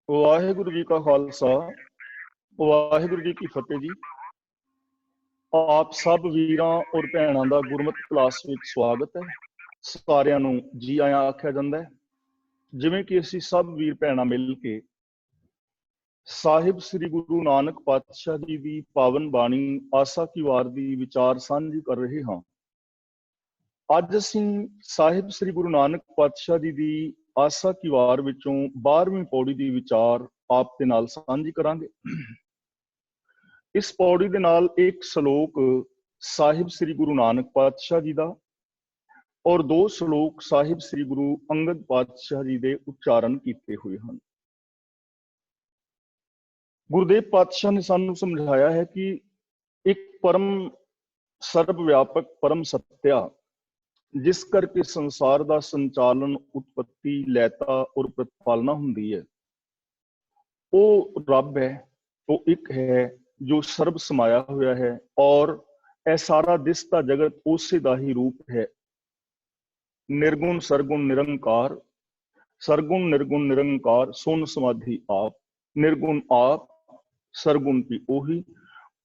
ਵਾਹਿਗੁਰੂ ਜੀ ਕਾ ਖਾਲਸਾ ਵਾਹਿਗੁਰੂ ਜੀ ਕੀ ਫਤਿਹ ਜੀ। ਆਪ ਸਭ ਵੀਰਾਂ ਔਰ ਭੈਣਾਂ ਦਾ ਗੁਰਮਤਿ ਕਲਾਸ ਵਿੱਚ ਸਵਾਗਤ ਹੈ। ਸਾਰਿਆਂ ਨੂੰ ਜੀ ਆਇਆਂ ਆਖਿਆ ਜਾਂਦਾ ਹੈ। ਜਿਵੇਂ ਕਿ ਅਸੀਂ ਸਭ ਵੀਰ ਭੈਣਾਂ ਮਿਲ ਕੇ ਸਾਹਿਬ ਸ੍ਰੀ ਗੁਰੂ ਨਾਨਕ ਪਾਤਸ਼ਾਹ ਜੀ ਦੀ ਪਾਵਨ ਬਾਣੀ ਆਸਾ ਕੀ ਵਾਰ ਦੀ ਵਿਚਾਰ ਸਾਂਝੀ ਕਰ ਰਹੇ ਹਾਂ। ਅੱਜ ਅਸੀਂ ਸਾਹਿਬ ਸ੍ਰੀ ਗੁਰੂ ਨਾਨਕ ਪਾਤਸ਼ਾਹ ਜੀ ਦੀ ਆਸਾ ਕੀ ਵਾਰ ਵਿੱਚੋਂ 12ਵੀਂ ਪੌੜੀ ਦੀ ਵਿਚਾਰ ਆਪ ਦੇ ਨਾਲ ਸਾਂਝੀ ਕਰਾਂਗੇ। ਇਸ ਪੌੜੀ ਦੇ ਨਾਲ ਇੱਕ ਸ਼ਲੋਕ ਸਾਹਿਬ ਸ੍ਰੀ ਗੁਰੂ ਨਾਨਕ ਪਾਤਸ਼ਾਹ ਜੀ ਦਾ ਔਰ 2 ਸ਼ਲੋਕ ਸਾਹਿਬ ਸ੍ਰੀ ਗੁਰੂ ਅੰਗਦ ਪਾਤਸ਼ਾਹ ਜੀ ਦੇ ਉਚਾਰਨ ਕੀਤੇ ਹੋਏ ਹਨ। ਗੁਰਦੇਵ ਪਾਤਸ਼ਾਹ ਨੇ ਸਾਨੂੰ ਸਮਝਾਇਆ ਹੈ ਕਿ ਇੱਕ ਪਰਮ ਸਰਬ ਵਿਆਪਕ ਪਰਮ ਸੱਤਿਆ ਜਿਸ ਕਰਕੇ ਸੰਸਾਰ ਦਾ ਸੰਚਾਲਨ, ਉਤਪਤੀ, ਲੈਤਾ ਔਰ ਪ੍ਰਤਪਾਲਨਾ ਹੁੰਦੀ ਹੈ, ਉਹ ਰੱਬ ਹੈ। ਉਹ ਇੱਕ ਹੈ ਜੋ ਸਰਬ ਸਮਾਇਆ ਹੋਇਆ ਹੈ ਔਰ ਇਹ ਸਾਰਾ ਦਿਸਦਾ ਜਗਤ ਉਸੇ ਦਾ ਹੀ ਰੂਪ ਹੈ। ਨਿਰਗੁਣ ਸਰਗੁਣ ਨਿਰੰਕਾਰ, ਸਰਗੁਣ ਨਿਰਗੁਣ ਨਿਰੰਕਾਰ, ਸੁਨ ਸਮਾਧੀ ਆਪ, ਨਿਰਗੁਣ ਆਪ, ਸਰਗੁਣ ਵੀ ਉਹੀ,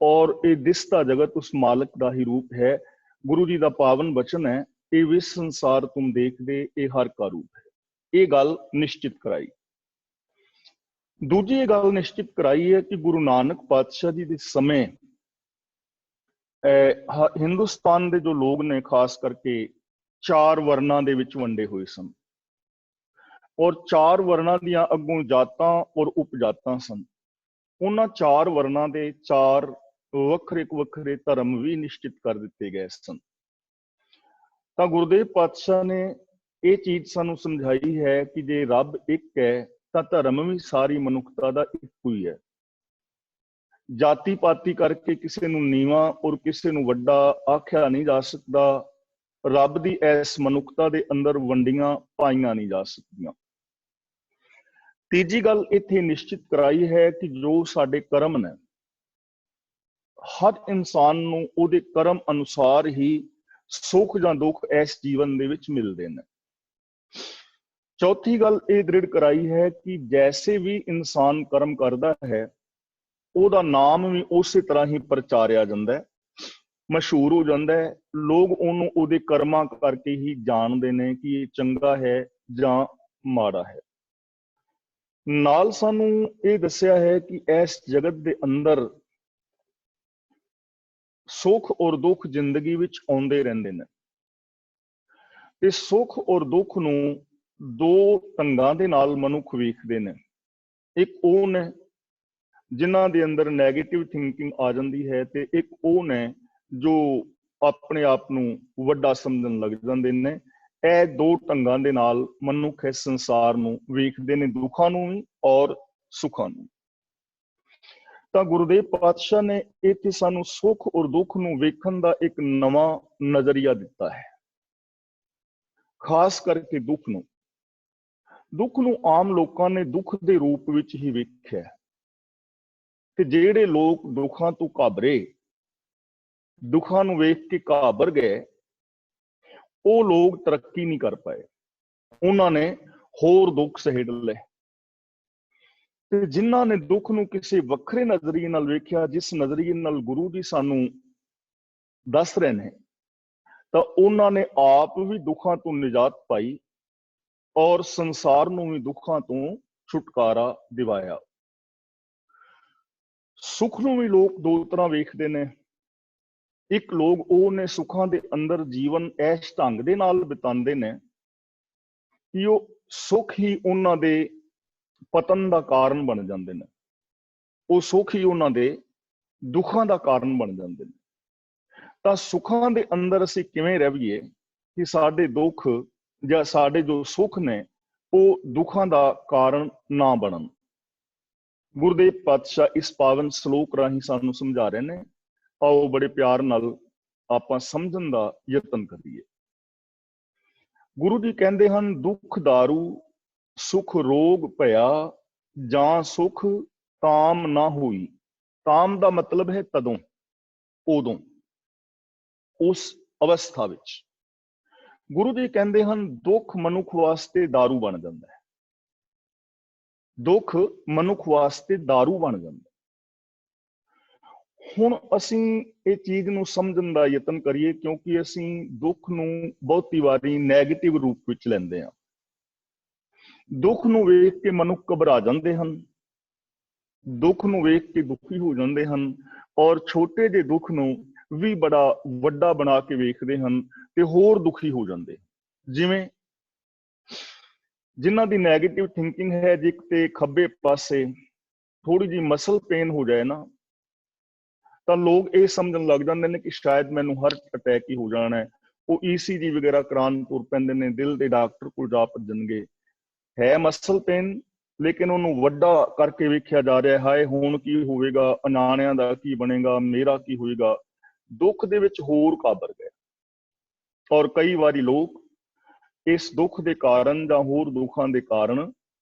ਔਰ ਇਹ ਦਿਸਦਾ ਜਗਤ ਉਸ ਮਾਲਕ ਦਾ ਹੀ ਰੂਪ ਹੈ। ਗੁਰੂ ਜੀ ਦਾ ਪਾਵਨ ਬਚਨ ਹੈ, ਇਹ ਵਿਸ ਸੰਸਾਰ ਤੁਮ ਦੇਖਦੇ ਇਹ ਹਰ ਕਾ ਰੂਪ ਹੈ। ਇਹ ਗੱਲ ਨਿਸ਼ਚਿਤ ਕਰਾਈ। ਦੂਜੀ ਇਹ ਗੱਲ ਨਿਸ਼ਚਿਤ ਕਰਾਈ ਹੈ ਕਿ ਗੁਰੂ ਨਾਨਕ ਪਾਤਸ਼ਾਹ ਜੀ ਦੇ ਸਮੇਂ ਹਿੰਦੁਸਤਾਨ ਦੇ ਜੋ ਲੋਕ ਨੇ ਖਾਸ ਕਰਕੇ 4 ਵਰਨਾਂ ਦੇ ਵਿੱਚ ਵੰਡੇ ਹੋਏ ਸਨ ਔਰ 4 ਵਰਨਾਂ ਦੀਆਂ ਅੱਗੋਂ ਜਾਤਾਂ ਔਰ ਉਪਜਾਤਾਂ ਸਨ। ਉਹਨਾਂ 4 ਵਰਨਾਂ ਦੇ 4 ਵੱਖਰੇ ਧਰਮ ਵੀ ਨਿਸ਼ਚਿਤ ਕਰ ਦਿੱਤੇ ਗਏ ਸਨ। ਤਾਂ ਗੁਰਦੇਵ ਪਾਤਸ਼ਾਹ ਨੇ ਇਹ ਚੀਜ਼ ਸਾਨੂੰ ਸਮਝਾਈ ਹੈ ਕਿ ਜੇ ਰੱਬ ਇੱਕ ਹੈ ਤਾਂ ਧਰਮ ਵੀ ਸਾਰੀ ਮਨੁੱਖਤਾ ਦਾ ਇੱਕੋ ਹੀ ਹੈ। ਜਾਤੀ ਪਾਤੀ ਕਰਕੇ ਕਿਸੇ ਨੂੰ ਨੀਵਾਂ ਔਰ ਕਿਸੇ ਨੂੰ ਵੱਡਾ ਆਖਿਆ ਨਹੀਂ ਜਾ ਸਕਦਾ। ਰੱਬ ਦੀ ਇਸ ਮਨੁੱਖਤਾ ਦੇ ਅੰਦਰ ਵੰਡੀਆਂ ਪਾਈਆਂ ਨਹੀਂ ਜਾ ਸਕਦੀਆਂ। ਤੀਜੀ ਗੱਲ ਇੱਥੇ ਨਿਸ਼ਚਿਤ ਕਰਾਈ ਹੈ ਕਿ ਜੋ ਸਾਡੇ ਕਰਮ ਨੇ, ਹਰ ਇਨਸਾਨ ਨੂੰ ਉਹਦੇ ਕਰਮ ਅਨੁਸਾਰ ਹੀ ਸੁੱਖ ਜਾਂ ਦੁੱਖ ਇਸ ਜੀਵਨ ਦੇ ਵਿੱਚ ਮਿਲਦੇ ਨੇ। ਚੌਥੀ ਗੱਲ ਇਹ ਦ੍ਰਿੜ ਕਰਾਈ ਹੈ ਕਿ ਜੈਸੇ ਵੀ ਇਨਸਾਨ ਕਰਮ ਕਰਦਾ ਹੈ ਉਹਦਾ ਨਾਮ ਵੀ ਉਸੇ ਤਰ੍ਹਾਂ ਹੀ ਪ੍ਰਚਾਰਿਆ ਜਾਂਦਾ ਹੈ, ਮਸ਼ਹੂਰ ਹੋ ਜਾਂਦਾ ਹੈ। ਲੋਕ ਉਹਨੂੰ ਉਹਦੇ ਕਰਮਾਂ ਕਰਕੇ ਹੀ ਜਾਣਦੇ ਨੇ ਕਿ ਇਹ ਚੰਗਾ ਹੈ ਜਾਂ ਮਾੜਾ ਹੈ। ਨਾਲ ਸਾਨੂੰ ਇਹ ਦੱਸਿਆ ਹੈ ਕਿ ਇਸ ਜਗਤ ਦੇ ਅੰਦਰ ਸੁੱਖ ਔਰ ਦੁੱਖ ਜ਼ਿੰਦਗੀ ਵਿੱਚ ਆਉਂਦੇ ਰਹਿੰਦੇ ਨੇ। ਤੇ ਸੁੱਖ ਔਰ ਦੁੱਖ ਨੂੰ 2 ਢੰਗਾਂ ਦੇ ਨਾਲ ਮਨੁੱਖ ਵੇਖਦੇ ਨੇ। ਇੱਕ ਉਹ ਨੇ ਜਿਨ੍ਹਾਂ ਦੇ ਅੰਦਰ ਨੈਗੇਟਿਵ ਥਿੰਕਿੰਗ ਆ ਜਾਂਦੀ ਹੈ ਤੇ ਇੱਕ ਉਹ ਨੇ ਜੋ ਆਪਣੇ ਆਪ ਨੂੰ ਵੱਡਾ ਸਮਝਣ ਲੱਗ ਜਾਂਦੇ ਨੇ। ਇਹ 2 ਢੰਗਾਂ ਦੇ ਨਾਲ ਮਨੁੱਖ ਇਸ ਸੰਸਾਰ ਨੂੰ ਵੇਖਦੇ ਨੇ, ਦੁੱਖਾਂ ਨੂੰ ਵੀ ਔਰ ਸੁੱਖਾਂ ਨੂੰ। ਤਾਂ ਗੁਰਦੇਵ ਪਾਤਸ਼ਾਹ ਨੇ ਇੱਥੇ ਸਾਨੂੰ ਸੁੱਖ ਔਰ ਦੁੱਖ ਨੂੰ ਵੇਖਣ ਦਾ ਇੱਕ ਨਵਾਂ ਨਜ਼ਰੀਆ ਦਿੱਤਾ ਹੈ। ਖਾਸ ਕਰਕੇ ਦੁੱਖ ਨੂੰ ਆਮ ਲੋਕਾਂ ਨੇ ਦੁੱਖ ਦੇ ਰੂਪ ਵਿੱਚ ਹੀ ਵੇਖਿਆ ਤੇ ਜਿਹੜੇ ਲੋਕ ਦੁੱਖਾਂ ਤੋਂ ਘਾਬਰੇ, ਦੁੱਖਾਂ ਨੂੰ ਵੇਖ ਕੇ ਘਾਬਰ ਗਏ, ਉਹ ਲੋਕ ਤਰੱਕੀ ਨਹੀਂ ਕਰ ਪਾਏ। ਉਹਨਾਂ ਨੇ ਹੋਰ ਦੁੱਖ ਸਹੇੜ ਲਏ। ਤੇ ਜਿਨ੍ਹਾਂ ਨੇ ਦੁੱਖ ਨੂੰ ਕਿਸੇ ਵੱਖਰੇ ਨਜ਼ਰੀਏ ਨਾਲ ਵੇਖਿਆ, ਜਿਸ ਨਜ਼ਰੀਏ ਨਾਲ ਗੁਰੂ ਜੀ ਸਾਨੂੰ ਦੱਸ ਰਹੇ ਨੇ, ਤਾਂ ਉਹਨਾਂ ਨੇ ਆਪ ਵੀ ਦੁੱਖਾਂ ਤੋਂ ਨਿਜਾਤ ਪਾਈ ਔਰ ਸੰਸਾਰ ਨੂੰ ਵੀ ਦੁੱਖਾਂ ਤੋਂ ਛੁਟਕਾਰਾ ਦਿਵਾਇਆ। ਸੁੱਖ ਨੂੰ ਵੀ ਲੋਕ 2 ਤਰ੍ਹਾਂ ਵੇਖਦੇ ਨੇ। ਇੱਕ ਲੋਕ ਉਹ ਨੇ ਸੁੱਖਾਂ ਦੇ ਅੰਦਰ ਜੀਵਨ ਇਸ ਢੰਗ ਦੇ ਨਾਲ ਬਿਤਾਉਂਦੇ ਨੇ ਕਿ ਉਹ ਸੁੱਖ ਹੀ ਉਹਨਾਂ ਦੇ ਪਤਨ ਦਾ ਕਾਰਨ ਬਣ ਜਾਂਦੇ ਨੇ। ਉਹ ਸੁੱਖ ਹੀ ਉਹਨਾਂ ਦੇ ਦੁੱਖਾਂ ਦਾ ਕਾਰਨ ਬਣ ਜਾਂਦੇ ਨੇ। ਤਾਂ ਸੁੱਖਾਂ ਦੇ ਅੰਦਰ ਅਸੀਂ ਕਿਵੇਂ ਰਹੀਏ ਕਿ ਸਾਡੇ ਦੁੱਖ ਜਾਂ ਸਾਡੇ ਜੋ ਸੁੱਖ ਨੇ ਉਹ ਦੁੱਖਾਂ ਦਾ ਕਾਰਨ ਨਾ ਬਣਨ। ਗੁਰਦੇਵ ਪਾਤਸ਼ਾਹ ਇਸ ਪਾਵਨ ਸ਼ਲੋਕ ਰਾਹੀਂ ਸਾਨੂੰ ਸਮਝਾ ਰਹੇ ਨੇ। ਆਓ ਬੜੇ ਪਿਆਰ ਨਾਲ ਆਪਾਂ ਸਮਝਣ ਦਾ ਯਤਨ ਕਰੀਏ। ਗੁਰੂ ਜੀ ਕਹਿੰਦੇ ਹਨ, ਦੁੱਖ ਦਾਰੂ ਸੁਖ ਰੋਗ ਭਇਆ, ਜਾਂ ਸੁਖ ਤਾਮ ਨਾ ਹੋਈ। ਤਾਮ ਦਾ ਮਤਲਬ ਹੈ ਤਦੋਂ, ਉਦੋਂ, ਉਸ ਅਵਸਥਾ ਵਿੱਚ। ਗੁਰੂ ਜੀ ਕਹਿੰਦੇ ਹਨ, ਦੁੱਖ ਮਨੁੱਖ ਵਾਸਤੇ ਦਾਰੂ ਬਣ ਜਾਂਦਾ ਹੈ। ਦੁੱਖ ਮਨੁੱਖ ਵਾਸਤੇ दारू ਬਣ ਜਾਂਦਾ। ਹੁਣ ਅਸੀਂ ਇਹ ਚੀਜ਼ ਨੂੰ ਸਮਝਣ ਦਾ ਯਤਨ ਕਰੀਏ, ਕਿਉਂਕਿ ਅਸੀਂ ਦੁੱਖ ਨੂੰ ਬਹੁਤੀ ਵਾਰੀ ਨੈਗੇਟਿਵ ਰੂਪ ਵਿੱਚ ਲੈਂਦੇ ਹਾਂ। ਦੁੱਖ ਨੂੰ ਵੇਖ ਕੇ ਮਨੁੱਖ ਘਬਰਾ ਜਾਂਦੇ ਹਨ, ਦੁੱਖ ਨੂੰ ਵੇਖ ਕੇ ਦੁਖੀ ਹੋ ਜਾਂਦੇ ਹਨ, ਔਰ ਛੋਟੇ ਜਿਹੇ ਦੁੱਖ ਨੂੰ ਵੀ ਬੜਾ ਵੱਡਾ ਬਣਾ ਕੇ ਵੇਖਦੇ ਹਨ ਤੇ ਹੋਰ ਦੁਖੀ ਹੋ ਜਾਂਦੇ। ਜਿਵੇਂ ਜਿਨ੍ਹਾਂ ਦੀ ਨੈਗੇਟਿਵ ਥਿੰਕਿੰਗ ਹੈ, ਜੇ ਕਿਤੇ ਖੱਬੇ ਪਾਸੇ ਥੋੜੀ ਜਿਹੀ ਮਸਲ ਪੇਨ ਹੋ ਜਾਏ ਨਾ, ਤਾਂ ਲੋਕ ਇਹ ਸਮਝਣ ਲੱਗ ਜਾਂਦੇ ਨੇ ਕਿ ਸ਼ਾਇਦ ਮੈਨੂੰ ਹਾਰਟ ਅਟੈਕ ਹੀ ਹੋ ਜਾਣਾ ਹੈ। ਉਹ ECG ਵਗੈਰਾ ਕਰਾਉਣ ਤੁਰ ਪੈਂਦੇ ਨੇ, ਦਿਲ ਦੇ ਡਾਕਟਰ ਕੋਲ ਜਾ ਭੱਜਣਗੇ। ਹੈ ਮਸਲ ਪੇਨ, ਲੇਕਿਨ ਉਹਨੂੰ ਵੱਡਾ ਕਰਕੇ ਵੇਖਿਆ ਜਾ ਰਿਹਾ, ਹਾਏ ਹੁਣ ਕੀ ਹੋਵੇਗਾ, ਅਣਾਣਿਆਂ ਦਾ ਕੀ ਬਣੇਗਾ, ਮੇਰਾ ਕੀ ਹੋਏਗਾ। ਦੁੱਖ ਦੇ ਵਿੱਚ ਹੋਰ ਘਾਬਰ ਗਏ। ਔਰ ਕਈ ਵਾਰੀ ਲੋਕ ਇਸ ਦੁੱਖ ਦੇ ਕਾਰਨ ਜਾਂ ਹੋਰ ਦੁੱਖਾਂ ਦੇ ਕਾਰਨ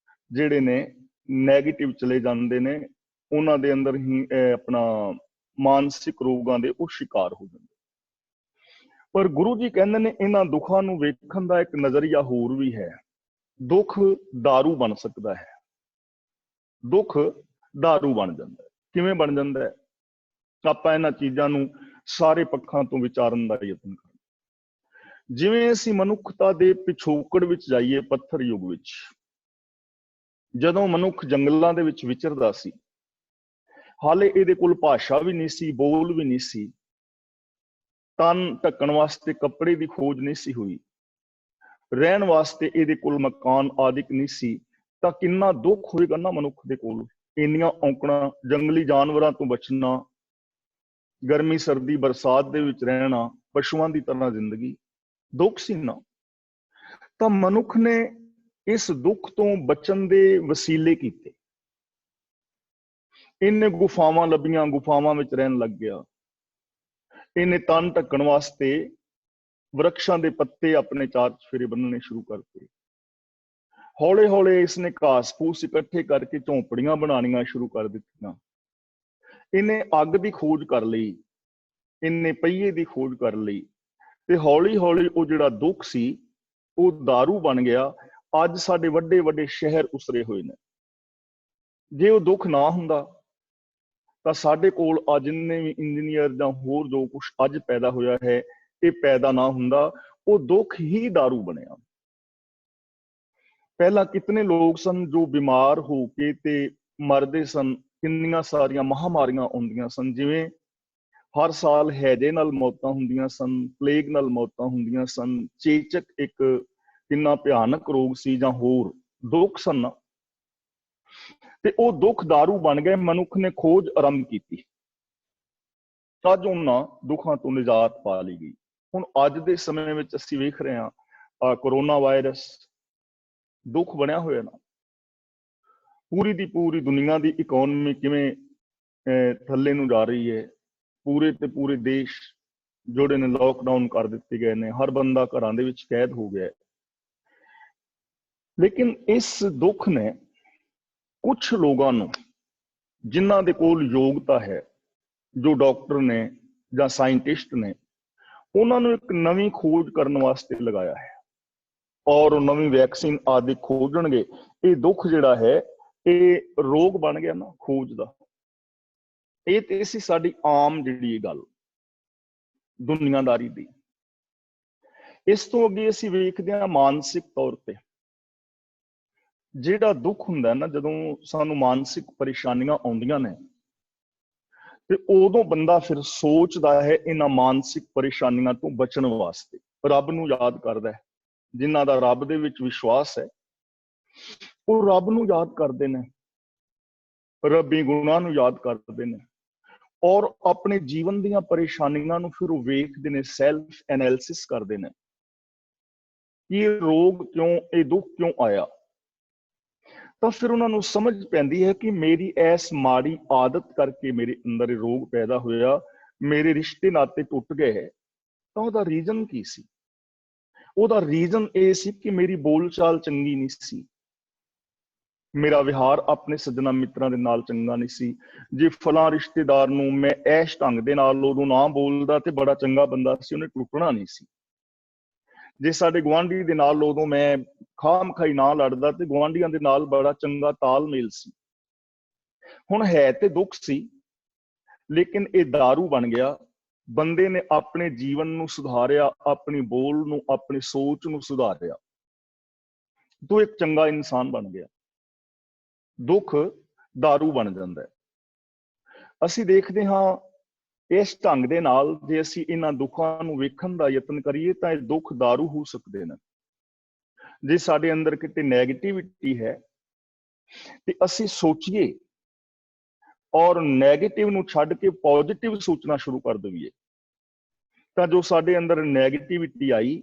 ਜਿਹੜੇ ਨੇ ਨੈਗੇਟਿਵ ਚਲੇ ਜਾਂਦੇ ਨੇ, ਉਹਨਾਂ ਦੇ ਅੰਦਰ ਹੀ ਆਪਣਾ ਮਾਨਸਿਕ ਰੋਗਾਂ ਦੇ ਉਹ ਸ਼ਿਕਾਰ ਹੋ ਜਾਂਦੇ। ਪਰ ਗੁਰੂ ਜੀ ਕਹਿੰਦੇ ਨੇ ਇਹਨਾਂ ਦੁੱਖਾਂ ਨੂੰ ਵੇਖਣ ਦਾ ਇੱਕ ਨਜ਼ਰੀਆ ਹੋਰ ਵੀ ਹੈ। ਦੁੱਖ दारू ਬਣ ਸਕਦਾ ਹੈ। ਦੁੱਖ दारू ਬਣ ਜਾਂਦਾ ਹੈ। ਕਿਵੇਂ ਬਣ ਜਾਂਦਾ ਹੈ? ਆਪਾਂ ਇਹਨਾਂ ਚੀਜ਼ਾਂ ਨੂੰ ਸਾਰੇ ਪੱਖਾਂ ਤੋਂ ਵਿਚਾਰਨ ਦਾ ਯਤਨ ਕਰਾਂਗੇ। ਜਿਵੇਂ ਅਸੀਂ ਮਨੁੱਖਤਾ ਦੇ ਪਿਛੋਕੜ ਵਿੱਚ ਜਾਈਏ, ਪੱਥਰ ਯੁੱਗ ਵਿੱਚ ਜਦੋਂ ਮਨੁੱਖ ਜੰਗਲਾਂ ਦੇ ਵਿੱਚ ਵਿਚਰਦਾ ਸੀ, ਹਾਲੇ ਇਹਦੇ ਕੋਲ ਭਾਸ਼ਾ ਵੀ ਨਹੀਂ ਸੀ, ਬੋਲ ਵੀ ਨਹੀਂ ਸੀ, ਤਨ ਢੱਕਣ ਵਾਸਤੇ ਕੱਪੜੇ ਦੀ ਖੋਜ ਨਹੀਂ ਸੀ ਹੋਈ, ਰਹਿਣ ਵਾਸਤੇ ਇਹਦੇ ਕੋਲ ਮਕਾਨ ਆਦਿਕ ਨਹੀਂ ਸੀ, ਤਾਂ ਕਿੰਨਾ ਦੁੱਖ ਹੋਏਗਾ ਨਾ ਮਨੁੱਖ ਦੇ ਕੋਲ। ਇੰਨੀਆਂ ਔਂਕੜਾਂ, ਜੰਗਲੀ ਜਾਨਵਰਾਂ ਤੋਂ ਬਚਣਾ, ਗਰਮੀ ਸਰਦੀ ਬਰਸਾਤ ਦੇ ਵਿੱਚ ਰਹਿਣਾ, ਪਸ਼ੂਆਂ ਦੀ ਤਰ੍ਹਾਂ ਜ਼ਿੰਦਗੀ, ਦੁੱਖ ਸੀ ਨਾ। ਤਾਂ ਮਨੁੱਖ ਨੇ ਇਸ ਦੁੱਖ ਤੋਂ ਬਚਣ ਦੇ ਵਸੀਲੇ ਕੀਤੇ। ਇਹਨੇ ਗੁਫਾਵਾਂ ਲੱਭੀਆਂ, ਗੁਫਾਵਾਂ ਵਿੱਚ ਰਹਿਣ ਲੱਗ ਗਿਆ। ਇਹਨੇ ਤਨ ਢੱਕਣ ਵਾਸਤੇ ਵਰਕਸ਼ਾਂ ਦੇ ਪੱਤੇ ਆਪਣੇ ਚਾਰ ਚਫੇਰੇ ਬੰਨਣੇ ਸ਼ੁਰੂ ਕਰਤੇ। ਹੌਲੇ ਹੌਲੇ ਇਸਨੇ ਘਾਸ ਫੂਸ ਇਕੱਠੇ ਕਰਕੇ ਝੌਂਪੜੀਆਂ ਬਣਾਉਣੀਆਂ ਸ਼ੁਰੂ ਕਰ ਦਿੱਤੀਆਂ। ਇਹਨੇ ਅੱਗ ਦੀ ਖੋਜ ਕਰ ਲਈ, ਇਹਨੇ ਪਹੀਏ ਦੀ ਖੋਜ ਕਰ ਲਈ, ਤੇ ਹੌਲੀ ਹੌਲੀ ਉਹ ਜਿਹੜਾ ਦੁੱਖ ਸੀ ਉਹ दारू ਬਣ ਗਿਆ। ਅੱਜ ਸਾਡੇ ਵੱਡੇ ਵੱਡੇ ਸ਼ਹਿਰ ਉਸਰੇ ਹੋਏ ਨੇ। ਜੇ ਉਹ ਦੁੱਖ ਨਾ ਹੁੰਦਾ ਤਾਂ ਸਾਡੇ ਕੋਲ ਅੱਜ ਜਿੰਨੇ ਵੀ ਇੰਜੀਨੀਅਰ ਜਾਂ ਹੋਰ ਜੋ ਕੁਛ ਅੱਜ ਪੈਦਾ ਹੋਇਆ ਹੈ, ਇਹ ਪੈਦਾ ਨਾ ਹੁੰਦਾ। ਉਹ ਦੁੱਖ ਹੀ दारू ਬਣਿਆ। ਪਹਿਲਾਂ ਕਿਤਨੇ ਲੋਕ ਸਨ ਜੋ ਬਿਮਾਰ ਹੋ ਕੇ ਤੇ ਮਰਦੇ ਸਨ। ਕਿੰਨੀਆਂ ਸਾਰੀਆਂ ਮਹਾਮਾਰੀਆਂ ਆਉਂਦੀਆਂ ਸਨ। ਜਿਵੇਂ ਹਰ ਸਾਲ ਹੈਜੇ ਨਾਲ ਮੌਤਾਂ ਹੁੰਦੀਆਂ ਸਨ, ਪਲੇਗ ਨਾਲ ਮੌਤਾਂ ਹੁੰਦੀਆਂ ਸਨ, ਚੇਚਕ ਇੱਕ ਕਿੰਨਾ ਭਿਆਨਕ ਰੋਗ ਸੀ, ਜਾਂ ਹੋਰ ਦੁੱਖ ਸਨ। ਤੇ ਉਹ ਦੁੱਖ दारू ਬਣ ਗਏ। ਮਨੁੱਖ ਨੇ ਖੋਜ ਆਰੰਭ ਕੀਤੀ, ਅੱਜ ਉਹਨਾਂ ਦੁੱਖਾਂ ਤੋਂ ਨਿਜਾਤ ਪਾ ਲਈ ਗਈ। ਹੁਣ ਅੱਜ ਦੇ ਸਮੇਂ ਵਿੱਚ ਅਸੀਂ ਵੇਖ ਰਹੇ ਹਾਂ, ਕਰੋਨਾ ਵਾਇਰਸ ਦੁੱਖ ਬਣਿਆ ਹੋਇਆ ਨਾ। ਪੂਰੀ ਦੀ ਪੂਰੀ ਦੁਨੀਆ ਦੀ ਇਕੋਨਮੀ ਕਿਵੇਂ ਥੱਲੇ ਨੂੰ ਜਾ ਰਹੀ ਹੈ। ਪੂਰੇ ਤੇ ਪੂਰੇ ਦੇਸ਼ ਜਿਹੜੇ ਨੇ ਲੋਕਡਾਊਨ ਕਰ ਦਿੱਤੇ ਗਏ ਨੇ। ਹਰ ਬੰਦਾ ਘਰਾਂ ਦੇ ਵਿੱਚ ਕੈਦ ਹੋ ਗਿਆ। ਲੇਕਿਨ ਇਸ ਦੁੱਖ ਨੇ ਕੁਝ ਲੋਕਾਂ ਨੂੰ, ਜਿਨ੍ਹਾਂ ਦੇ ਕੋਲ ਯੋਗਤਾ ਹੈ, ਜੋ ਡਾਕਟਰ ਨੇ ਜਾਂ ਸਾਇੰਟਿਸਟ ਨੇ, ਉਹਨਾਂ ਨੂੰ ਇੱਕ ਨਵੀਂ ਖੋਜ ਕਰਨ ਵਾਸਤੇ ਲਗਾਇਆ ਹੈ। ਔਰ ਉਹ ਨਵੀਂ ਵੈਕਸੀਨ ਆਦਿ ਖੋਜਣਗੇ। ਇਹ ਦੁੱਖ ਜਿਹੜਾ ਹੈ ਇਹ ਰੋਗ ਬਣ ਗਿਆ ਨਾ ਖੋਜ ਦਾ। ਇਹ ਤੇ ਸੀ ਸਾਡੀ ਆਮ ਜਿਹੜੀ ਗੱਲ ਦੁਨੀਆਦਾਰੀ ਦੀ। ਇਸ ਤੋਂ ਅੱਗੇ ਅਸੀਂ ਵੇਖਦੇ ਹਾਂ ਮਾਨਸਿਕ ਤੌਰ ਤੇ ਜਿਹੜਾ ਦੁੱਖ ਹੁੰਦਾ ਨਾ, ਜਦੋਂ ਸਾਨੂੰ ਮਾਨਸਿਕ ਪਰੇਸ਼ਾਨੀਆਂ ਆਉਂਦੀਆਂ ਨੇ, ਤੇ ਉਦੋਂ ਬੰਦਾ ਫਿਰ ਸੋਚਦਾ ਹੈ ਇਹਨਾਂ ਮਾਨਸਿਕ ਪਰੇਸ਼ਾਨੀਆਂ ਤੋਂ ਬਚਣ ਵਾਸਤੇ ਰੱਬ ਨੂੰ ਯਾਦ ਕਰਦਾ ਹੈ। ਜਿਨ੍ਹਾਂ ਦਾ ਰੱਬ ਦੇ ਵਿੱਚ ਵਿਸ਼ਵਾਸ ਹੈ, ਉਹ ਰੱਬ ਨੂੰ ਯਾਦ ਕਰਦੇ ਨੇ, ਰੱਬੀ ਗੁਣਾਂ ਨੂੰ ਯਾਦ ਕਰਦੇ ਨੇ, ਔਰ ਆਪਣੇ ਜੀਵਨ ਦੀਆਂ ਪਰੇਸ਼ਾਨੀਆਂ ਨੂੰ ਫਿਰ ਉਹ ਵੇਖਦੇ ਨੇ, ਸੈਲਫ ਐਨਾਲਿਸਿਸ ਕਰਦੇ ਨੇ ਕਿ ਇਹ ਰੋਗ ਕਿਉਂ, ਇਹ ਦੁੱਖ ਕਿਉਂ ਆਇਆ। ਤਾਂ ਫਿਰ ਉਹਨਾਂ ਨੂੰ ਸਮਝ ਪੈਂਦੀ ਹੈ ਕਿ ਮੇਰੀ ਇਸ ਮਾੜੀ ਆਦਤ ਕਰਕੇ ਮੇਰੇ ਅੰਦਰ ਇਹ ਰੋਗ ਪੈਦਾ ਹੋਇਆ, ਮੇਰੇ ਰਿਸ਼ਤੇ ਨਾਤੇ ਟੁੱਟ ਗਏ। ਤਾਂ ਉਹਦਾ ਰੀਜ਼ਨ ਕੀ ਸੀ? ਉਹਦਾ ਰੀਜ਼ਨ ਇਹ ਸੀ ਕਿ ਮੇਰੀ ਬੋਲਚਾਲ ਚੰਗੀ ਨਹੀਂ ਸੀ, ਮੇਰਾ ਵਿਹਾਰ ਆਪਣੇ ਸੱਜਣਾ ਮਿੱਤਰਾਂ ਦੇ ਨਾਲ ਚੰਗਾ ਨਹੀਂ ਸੀ। ਜੇ ਫਲਾਂ ਰਿਸ਼ਤੇਦਾਰ ਨੂੰ ਮੈਂ ਐਸ਼ ਢੰਗ ਦੇ ਨਾਲ ਉਦੋਂ ਨਾ ਬੋਲਦਾ ਤੇ ਬੜਾ ਚੰਗਾ ਬੰਦਾ ਸੀ, ਉਹਨੇ ਟੁੱਟਣਾ ਨਹੀਂ ਸੀ। ਜੇ ਸਾਡੇ ਗੁਆਂਢੀ ਦੇ ਨਾਲ ਉਦੋਂ ਮੈਂ ਖਾਮ ਖਾਈ ਨਾ ਲੜਦਾ ਤੇ ਗੁਆਂਢੀਆਂ ਦੇ ਨਾਲ ਬੜਾ ਚੰਗਾ ਤਾਲਮੇਲ ਸੀ। ਹੁਣ ਹੈ ਤੇ ਦੁੱਖ ਸੀ, ਲੇਕਿਨ ਇਹ दारू ਬਣ ਗਿਆ। ਬੰਦੇ ਨੇ ਆਪਣੇ ਜੀਵਨ ਨੂੰ ਸੁਧਾਰਿਆ, ਆਪਣੀ ਬੋਲ ਨੂੰ, ਆਪਣੀ ਸੋਚ ਨੂੰ ਸੁਧਾਰਿਆ, ਤੋ ਇੱਕ ਚੰਗਾ ਇਨਸਾਨ ਬਣ ਗਿਆ। ਦੁੱਖ दारू ਬਣ ਜਾਂਦਾ ਹੈ। ਅਸੀਂ ਦੇਖਦੇ ਹਾਂ ਇਸ ਢੰਗ ਦੇ ਨਾਲ ਜੇ ਅਸੀਂ ਇਹਨਾਂ ਦੁੱਖਾਂ ਨੂੰ ਵੇਖਣ ਦਾ ਯਤਨ ਕਰੀਏ ਤਾਂ ਇਹ ਦੁੱਖ दारू ਹੋ ਸਕਦੇ ਨੇ। ਜੇ ਸਾਡੇ ਅੰਦਰ ਕਿਤੇ ਨੈਗੇਟਿਵਿਟੀ ਹੈ ਤੇ ਅਸੀਂ ਸੋਚੀਏ ਔਰ ਨੈਗੇਟਿਵ ਨੂੰ ਛੱਡ ਕੇ ਪੋਜ਼ਿਟਿਵ ਸੋਚਣਾ ਸ਼ੁਰੂ ਕਰ ਦਈਏ ਤਾਂ ਜੋ ਸਾਡੇ ਅੰਦਰ ਨੈਗੇਟਿਵਿਟੀ ਆਈ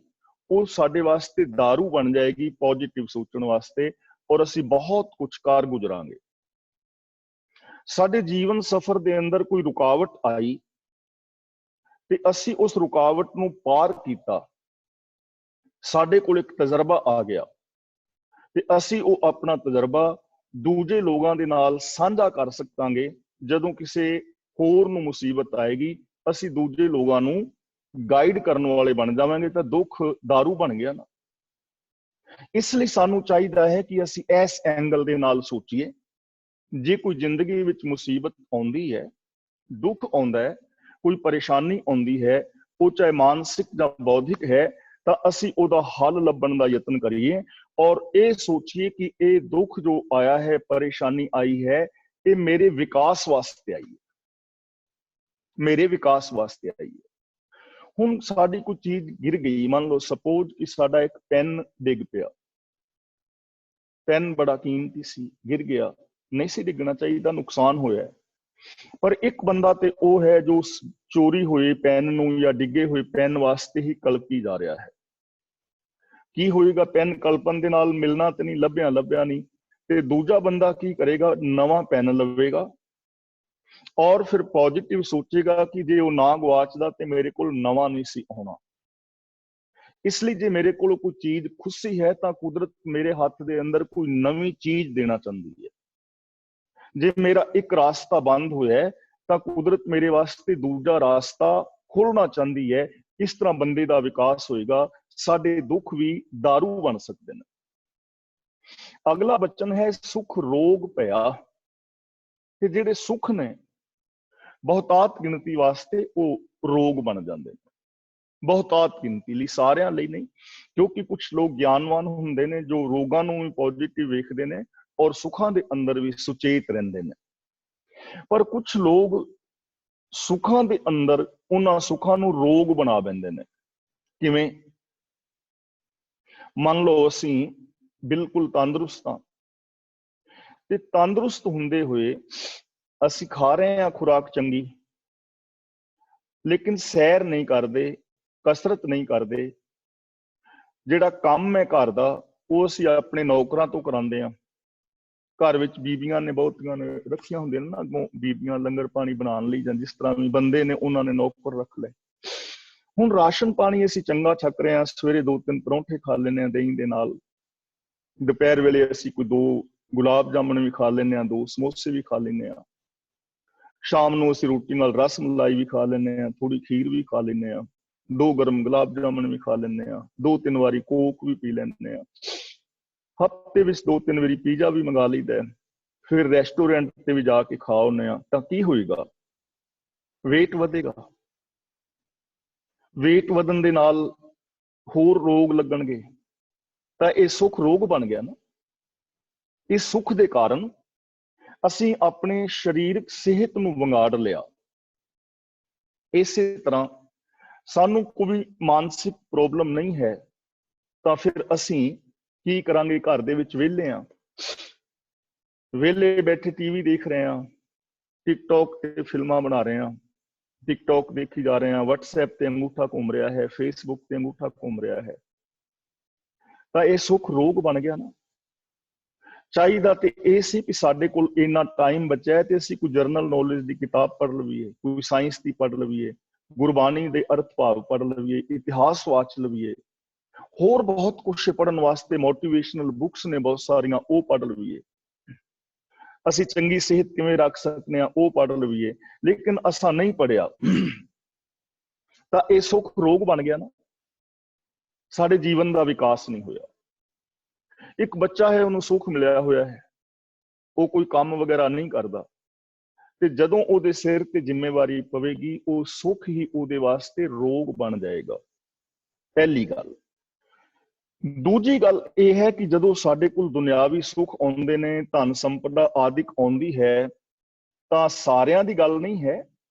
ਉਹ ਸਾਡੇ ਵਾਸਤੇ दारू ਬਣ ਜਾਏਗੀ ਪੋਜ਼ਿਟਿਵ ਸੋਚਣ ਵਾਸਤੇ, ਔਰ ਅਸੀਂ ਬਹੁਤ ਕੁਝ ਕਾਰ ਗੁਜ਼ਰਾਂਗੇ। ਸਾਡੇ ਜੀਵਨ ਸਫਰ ਦੇ ਅੰਦਰ ਕੋਈ ਰੁਕਾਵਟ ਆਈ ਤੇ ਅਸੀਂ ਉਸ ਰੁਕਾਵਟ ਨੂੰ ਪਾਰ ਕੀਤਾ, ਸਾਡੇ ਕੋਲ ਇੱਕ ਤਜਰਬਾ ਆ ਗਿਆ ਤੇ ਅਸੀਂ ਉਹ ਆਪਣਾ ਤਜਰਬਾ ਦੂਜੇ ਲੋਕਾਂ ਦੇ ਨਾਲ ਸਾਂਝਾ ਕਰ ਸਕਾਂਗੇ। ਜਦੋਂ ਕਿਸੇ ਹੋਰ ਨੂੰ ਮੁਸੀਬਤ ਆਏਗੀ ਅਸੀਂ ਦੂਜੇ ਲੋਕਾਂ ਨੂੰ ਗਾਈਡ ਕਰਨ ਵਾਲੇ ਬਣ ਜਾਵਾਂਗੇ, ਤਾਂ ਦੁੱਖ दारू ਬਣ ਗਿਆ ਨਾ। ਇਸ ਲਈ ਸਾਨੂੰ ਚਾਹੀਦਾ ਹੈ ਕਿ ਅਸੀਂ ਇਸ ਐਂਗਲ ਦੇ ਨਾਲ ਸੋਚੀਏ। ਜੇ ਕੋਈ ਜ਼ਿੰਦਗੀ ਵਿੱਚ ਮੁਸੀਬਤ ਆਉਂਦੀ ਹੈ, ਦੁੱਖ ਆਉਂਦਾ ਹੈ, ਕੋਈ ਪਰੇਸ਼ਾਨੀ ਆਉਂਦੀ ਹੈ, ਉਹ ਚਾਹੇ ਮਾਨਸਿਕ ਜਾਂ ਬੌਧਿਕ ਹੈ, ਤਾਂ ਅਸੀਂ ਉਹਦਾ ਹੱਲ ਲੱਭਣ ਦਾ ਯਤਨ ਕਰੀਏ ਔਰ ਇਹ ਸੋਚੀਏ ਕਿ ਇਹ ਦੁੱਖ ਜੋ ਆਇਆ ਹੈ, ਪਰੇਸ਼ਾਨੀ ਆਈ ਹੈ, ਇਹ ਮੇਰੇ ਵਿਕਾਸ ਵਾਸਤੇ ਆਈ ਹੈ, ਮੇਰੇ ਵਿਕਾਸ ਵਾਸਤੇ ਆਈ ਹੈ। ਹੁਣ ਸਾਡੀ ਕੋਈ ਚੀਜ਼ ਗਿਰ ਗਈ, ਮੰਨ ਲਓ ਸਪੋਜ਼ ਕਿ ਸਾਡਾ ਇੱਕ ਪੈਨ ਡਿੱਗ ਪਿਆ, ਪੈਨ ਬੜਾ ਕੀਮਤੀ ਸੀ, ਗਿਰ ਗਿਆ, ਨਹੀਂ ਸੀ ਡਿੱਗਣਾ ਚਾਹੀਦਾ, ਨੁਕਸਾਨ ਹੋਇਆ। ਪਰ ਇੱਕ ਬੰਦਾ ਤੇ ਉਹ ਹੈ ਜੋ ਚੋਰੀ ਹੋਏ ਪੈਨ ਨੂੰ ਜਾਂ ਡਿੱਗੇ ਹੋਏ ਪੈਨ ਵਾਸਤੇ ਹੀ ਕਲਪੀ ਜਾ ਰਿਹਾ ਹੈ। ਕੀ ਹੋਏਗਾ? ਪੈਨ ਕਲਪਨ ਦੇ ਨਾਲ ਮਿਲਣਾ ਤੇ ਨਹੀਂ, ਲੱਭਿਆ ਨਹੀਂ, ਤੇ ਦੂਜਾ ਬੰਦਾ ਕੀ ਕਰੇਗਾ? ਨਵਾਂ ਪੈਨ ਲਵੇਗਾ ਔਰ ਫਿਰ ਪੋਜ਼ਿਟਿਵ ਸੋਚੇਗਾ ਕਿ ਜੇ ਉਹ ਨਾ ਗਵਾਚਦਾ ਤੇ ਮੇਰੇ ਕੋਲ ਨਵਾਂ ਨਹੀਂ ਸੀ ਹੋਣਾ। ਇਸ ਲਈ ਜੇ ਮੇਰੇ ਕੋਲ ਕੋਈ ਚੀਜ਼ ਖੁਸ਼ੀ ਹੈ ਤਾਂ ਕੁਦਰਤ ਮੇਰੇ ਹੱਥ ਦੇ ਅੰਦਰ ਕੋਈ ਨਵੀਂ ਚੀਜ਼ ਦੇਣਾ ਚਾਹੁੰਦੀ ਹੈ। ਜੇ ਮੇਰਾ ਇੱਕ ਰਾਸਤਾ ਬੰਦ ਹੋਇਆ ਤਾਂ ਕੁਦਰਤ ਮੇਰੇ ਵਾਸਤੇ ਦੂਜਾ ਰਾਸਤਾ ਖੋਲਣਾ ਚਾਹੁੰਦੀ ਹੈ। ਇਸ ਤਰ੍ਹਾਂ ਬੰਦੇ ਦਾ ਵਿਕਾਸ ਹੋਏਗਾ। ਸਾਡੇ ਦੁੱਖ ਵੀ दारू ਬਣ ਸਕਦੇ ਨੇ। ਅਗਲਾ ਬਚਨ ਹੈ ਸੁਖ ਰੋਗ ਭਇਆ। ਤੇ ਜਿਹੜੇ ਸੁਖ ਨੇ ਬਹੁਤਾਤ ਗਿਣਤੀ ਵਾਸਤੇ ਉਹ ਰੋਗ ਬਣ ਜਾਂਦੇ ਨੇ। ਬਹੁਤਾਤ ਗਿਣਤੀ ਲਈ, ਸਾਰਿਆਂ ਲਈ ਨਹੀਂ, ਕਿਉਂਕਿ ਕੁਝ ਲੋਕ ਗਿਆਨਵਾਨ ਹੁੰਦੇ ਨੇ ਜੋ ਰੋਗਾਂ ਨੂੰ ਵੀ ਪੋਜ਼ਿਟਿਵ ਵੇਖਦੇ ਨੇ ਔਰ ਸੁੱਖਾਂ ਦੇ ਅੰਦਰ ਵੀ ਸੁਚੇਤ ਰਹਿੰਦੇ ਨੇ। ਪਰ ਕੁਝ ਲੋਕ ਸੁੱਖਾਂ ਦੇ ਅੰਦਰ ਉਹਨਾਂ ਸੁੱਖਾਂ ਨੂੰ ਰੋਗ ਬਣਾ ਦਿੰਦੇ ਨੇ। ਕਿਵੇਂ? ਮੰਨ ਲਓ ਅਸੀਂ ਬਿਲਕੁਲ ਤੰਦਰੁਸਤ ਹਾਂ ਤੇ ਤੰਦਰੁਸਤ ਹੁੰਦੇ ਹੋਏ ਅਸੀਂ ਖਾ ਰਹੇ ਹਾਂ ਖੁਰਾਕ ਚੰਗੀ, ਲੇਕਿਨ ਸੈਰ ਨਹੀਂ ਕਰਦੇ, ਕਸਰਤ ਨਹੀਂ ਕਰਦੇ। ਜਿਹੜਾ ਕੰਮ ਹੈ ਘਰ ਦਾ ਉਹ ਅਸੀਂ ਆਪਣੇ ਨੌਕਰਾਂ ਤੋਂ ਕਰਾਉਂਦੇ ਹਾਂ। ਘਰ ਵਿੱਚ ਬੀਬੀਆਂ ਨੇ ਬਹੁਤੀਆਂ ਨੇ ਰੱਖੀਆਂ ਹੁੰਦੀਆਂ ਨੇ ਨਾ, ਅੱਗੋਂ ਬੀਬੀਆਂ ਲੰਗਰ ਪਾਣੀ ਬਣਾਉਣ ਲਈ, ਜਾਂ ਜਿਸ ਤਰ੍ਹਾਂ ਵੀ ਬੰਦੇ ਨੇ ਉਹਨਾਂ ਨੇ ਨੌਕਰ ਰੱਖ ਲਏ। ਹੁਣ ਰਾਸ਼ਨ ਪਾਣੀ ਅਸੀਂ ਚੰਗਾ ਛਕ ਰਹੇ ਹਾਂ, ਸਵੇਰੇ 2-3 ਪਰੌਂਠੇ ਖਾ ਲੈਂਦੇ ਹਾਂ ਦਹੀਂ ਦੇ ਨਾਲ, ਦੁਪਹਿਰ ਵੇਲੇ ਅਸੀਂ ਕੋਈ 2 ਗੁਲਾਬ ਜਾਮਣ ਵੀ ਖਾ ਲੈਂਦੇ ਹਾਂ, 2 ਸਮੋਸੇ ਵੀ ਖਾ ਲੈਂਦੇ ਹਾਂ, ਸ਼ਾਮ ਨੂੰ ਅਸੀਂ ਰੋਟੀ ਨਾਲ ਰਸ ਮਲਾਈ ਵੀ ਖਾ ਲੈਂਦੇ ਹਾਂ, ਥੋੜੀ ਖੀਰ ਵੀ ਖਾ ਲੈਂਦੇ ਹਾਂ, 2 ਗਰਮ ਗੁਲਾਬ ਜਾਮਣ ਵੀ ਖਾ ਲੈਂਦੇ ਹਾਂ, 2-3 ਵਾਰੀ ਕੋਕ ਵੀ ਪੀ ਲੈਂਦੇ ਹਾਂ, ਹਫ਼ਤੇ ਵਿੱਚ 2-3 ਵਾਰੀ ਪੀਜ਼ਾ ਵੀ ਮੰਗਾ ਲਈਦਾ, ਫਿਰ ਰੈਸਟੋਰੈਂਟ ਤੇ ਵੀ ਜਾ ਕੇ ਖਾ ਆਉਂਦੇ ਹਾਂ। ਤਾਂ ਕੀ ਹੋਏਗਾ? ਵੇਟ ਵਧੇਗਾ। ਵੇਟ ਵਧਣ ਦੇ ਨਾਲ ਹੋਰ ਰੋਗ ਲੱਗਣਗੇ। ਤਾਂ ਇਹ ਸੁੱਖ ਰੋਗ ਬਣ ਗਿਆ ਨਾ। ਇਸ ਸੁੱਖ ਦੇ ਕਾਰਨ ਅਸੀਂ ਆਪਣੇ ਸਰੀਰਕ ਸਿਹਤ ਨੂੰ ਵਿਗਾੜ ਲਿਆ। ਇਸੇ ਤਰ੍ਹਾਂ ਸਾਨੂੰ ਕੋਈ ਮਾਨਸਿਕ ਪ੍ਰੋਬਲਮ ਨਹੀਂ ਹੈ ਤਾਂ ਫਿਰ ਅਸੀਂ ਕੀ ਕਰਾਂਗੇ? ਘਰ ਦੇ ਵਿੱਚ ਵਿਹਲੇ ਹਾਂ, ਵਿਹਲੇ ਬੈਠੇ ਟੀਵੀ ਦੇਖ ਰਹੇ ਹਾਂ, ਟਿਕਟੌਕ ਤੇ ਫਿਲਮਾਂ ਬਣਾ ਰਹੇ ਹਾਂ, ਟਿਕਟੌਕ ਦੇਖੀ ਜਾ ਰਹੇ ਹਾਂ, WhatsApp ਤੇ ਅੰਗੂਠਾ ਘੁੰਮ ਰਿਹਾ ਹੈ, Facebook ਤੇ ਅੰਗੂਠਾ ਘੁੰਮ ਰਿਹਾ ਹੈ। ਤਾਂ ਇਹ ਸੁੱਖ ਰੋਗ ਬਣ ਗਿਆ ਨਾ। ਚਾਹੀਦਾ ਤੇ ਇਹ ਸੀ ਕਿ ਸਾਡੇ ਕੋਲ ਇੰਨਾ ਟਾਈਮ ਬਚਿਆ ਤੇ ਅਸੀਂ ਕੋਈ ਜਰਨਲ ਨੌਲੇਜ ਦੀ ਕਿਤਾਬ ਪੜ੍ਹ ਲਈਏ, ਕੋਈ ਸਾਇੰਸ ਦੀ ਪੜ੍ਹ ਲਈਏ, ਗੁਰਬਾਣੀ ਦੇ ਅਰਥ ਭਾਵ ਪੜ੍ਹ ਲਈਏ, ਇਤਿਹਾਸ ਵਾਚ ਲਈਏ, ਹੋਰ ਬਹੁਤ ਕੁਛ ਪੜ੍ਹਨ ਵਾਸਤੇ ਮੋਟੀਵੇਸ਼ਨਲ ਬੁੱਕਸ ਨੇ ਬਹੁਤ ਸਾਰੀਆਂ, ਉਹ ਪੜ੍ਹ ਲਈਏ। ਅਸੀਂ ਚੰਗੀ ਸਿਹਤ ਕਿਵੇਂ ਰੱਖ ਸਕਦੇ ਹਾਂ ਉਹ ਪੜ੍ਹ ਲਈਏ, ਲੇਕਿਨ ਅਸਾਂ ਨਹੀਂ ਪੜ੍ਹਿਆ ਤਾਂ ਇਹ ਸੁੱਖ ਰੋਗ ਬਣ ਗਿਆ ਨਾ। ਸਾਡੇ ਜੀਵਨ ਦਾ ਵਿਕਾਸ ਨਹੀਂ ਹੋਇਆ। ਇੱਕ ਬੱਚਾ ਹੈ, ਉਹਨੂੰ ਸੁੱਖ ਮਿਲਿਆ ਹੋਇਆ ਹੈ, ਉਹ ਕੋਈ ਕੰਮ ਵਗੈਰਾ ਨਹੀਂ ਕਰਦਾ, ਤੇ ਜਦੋਂ ਉਹਦੇ ਸਿਰ ਤੇ ਜ਼ਿੰਮੇਵਾਰੀ ਪਵੇਗੀ, ਉਹ ਸੁੱਖ ਹੀ ਉਹਦੇ ਵਾਸਤੇ ਰੋਗ ਬਣ ਜਾਏਗਾ। ਪਹਿਲੀ ਗੱਲ। ਦੂਜੀ ਗੱਲ ਇਹ ਹੈ ਕਿ ਜਦੋਂ ਸਾਡੇ ਕੋਲ ਦੁਨਿਆਵੀ ਸੁੱਖ ਆਉਂਦੇ ਨੇ, ਧਨ ਸੰਪਦਾ ਆਦਿਕ ਆਉਂਦੀ ਹੈ, ਤਾਂ ਸਾਰਿਆਂ ਦੀ ਗੱਲ ਨਹੀਂ ਹੈ,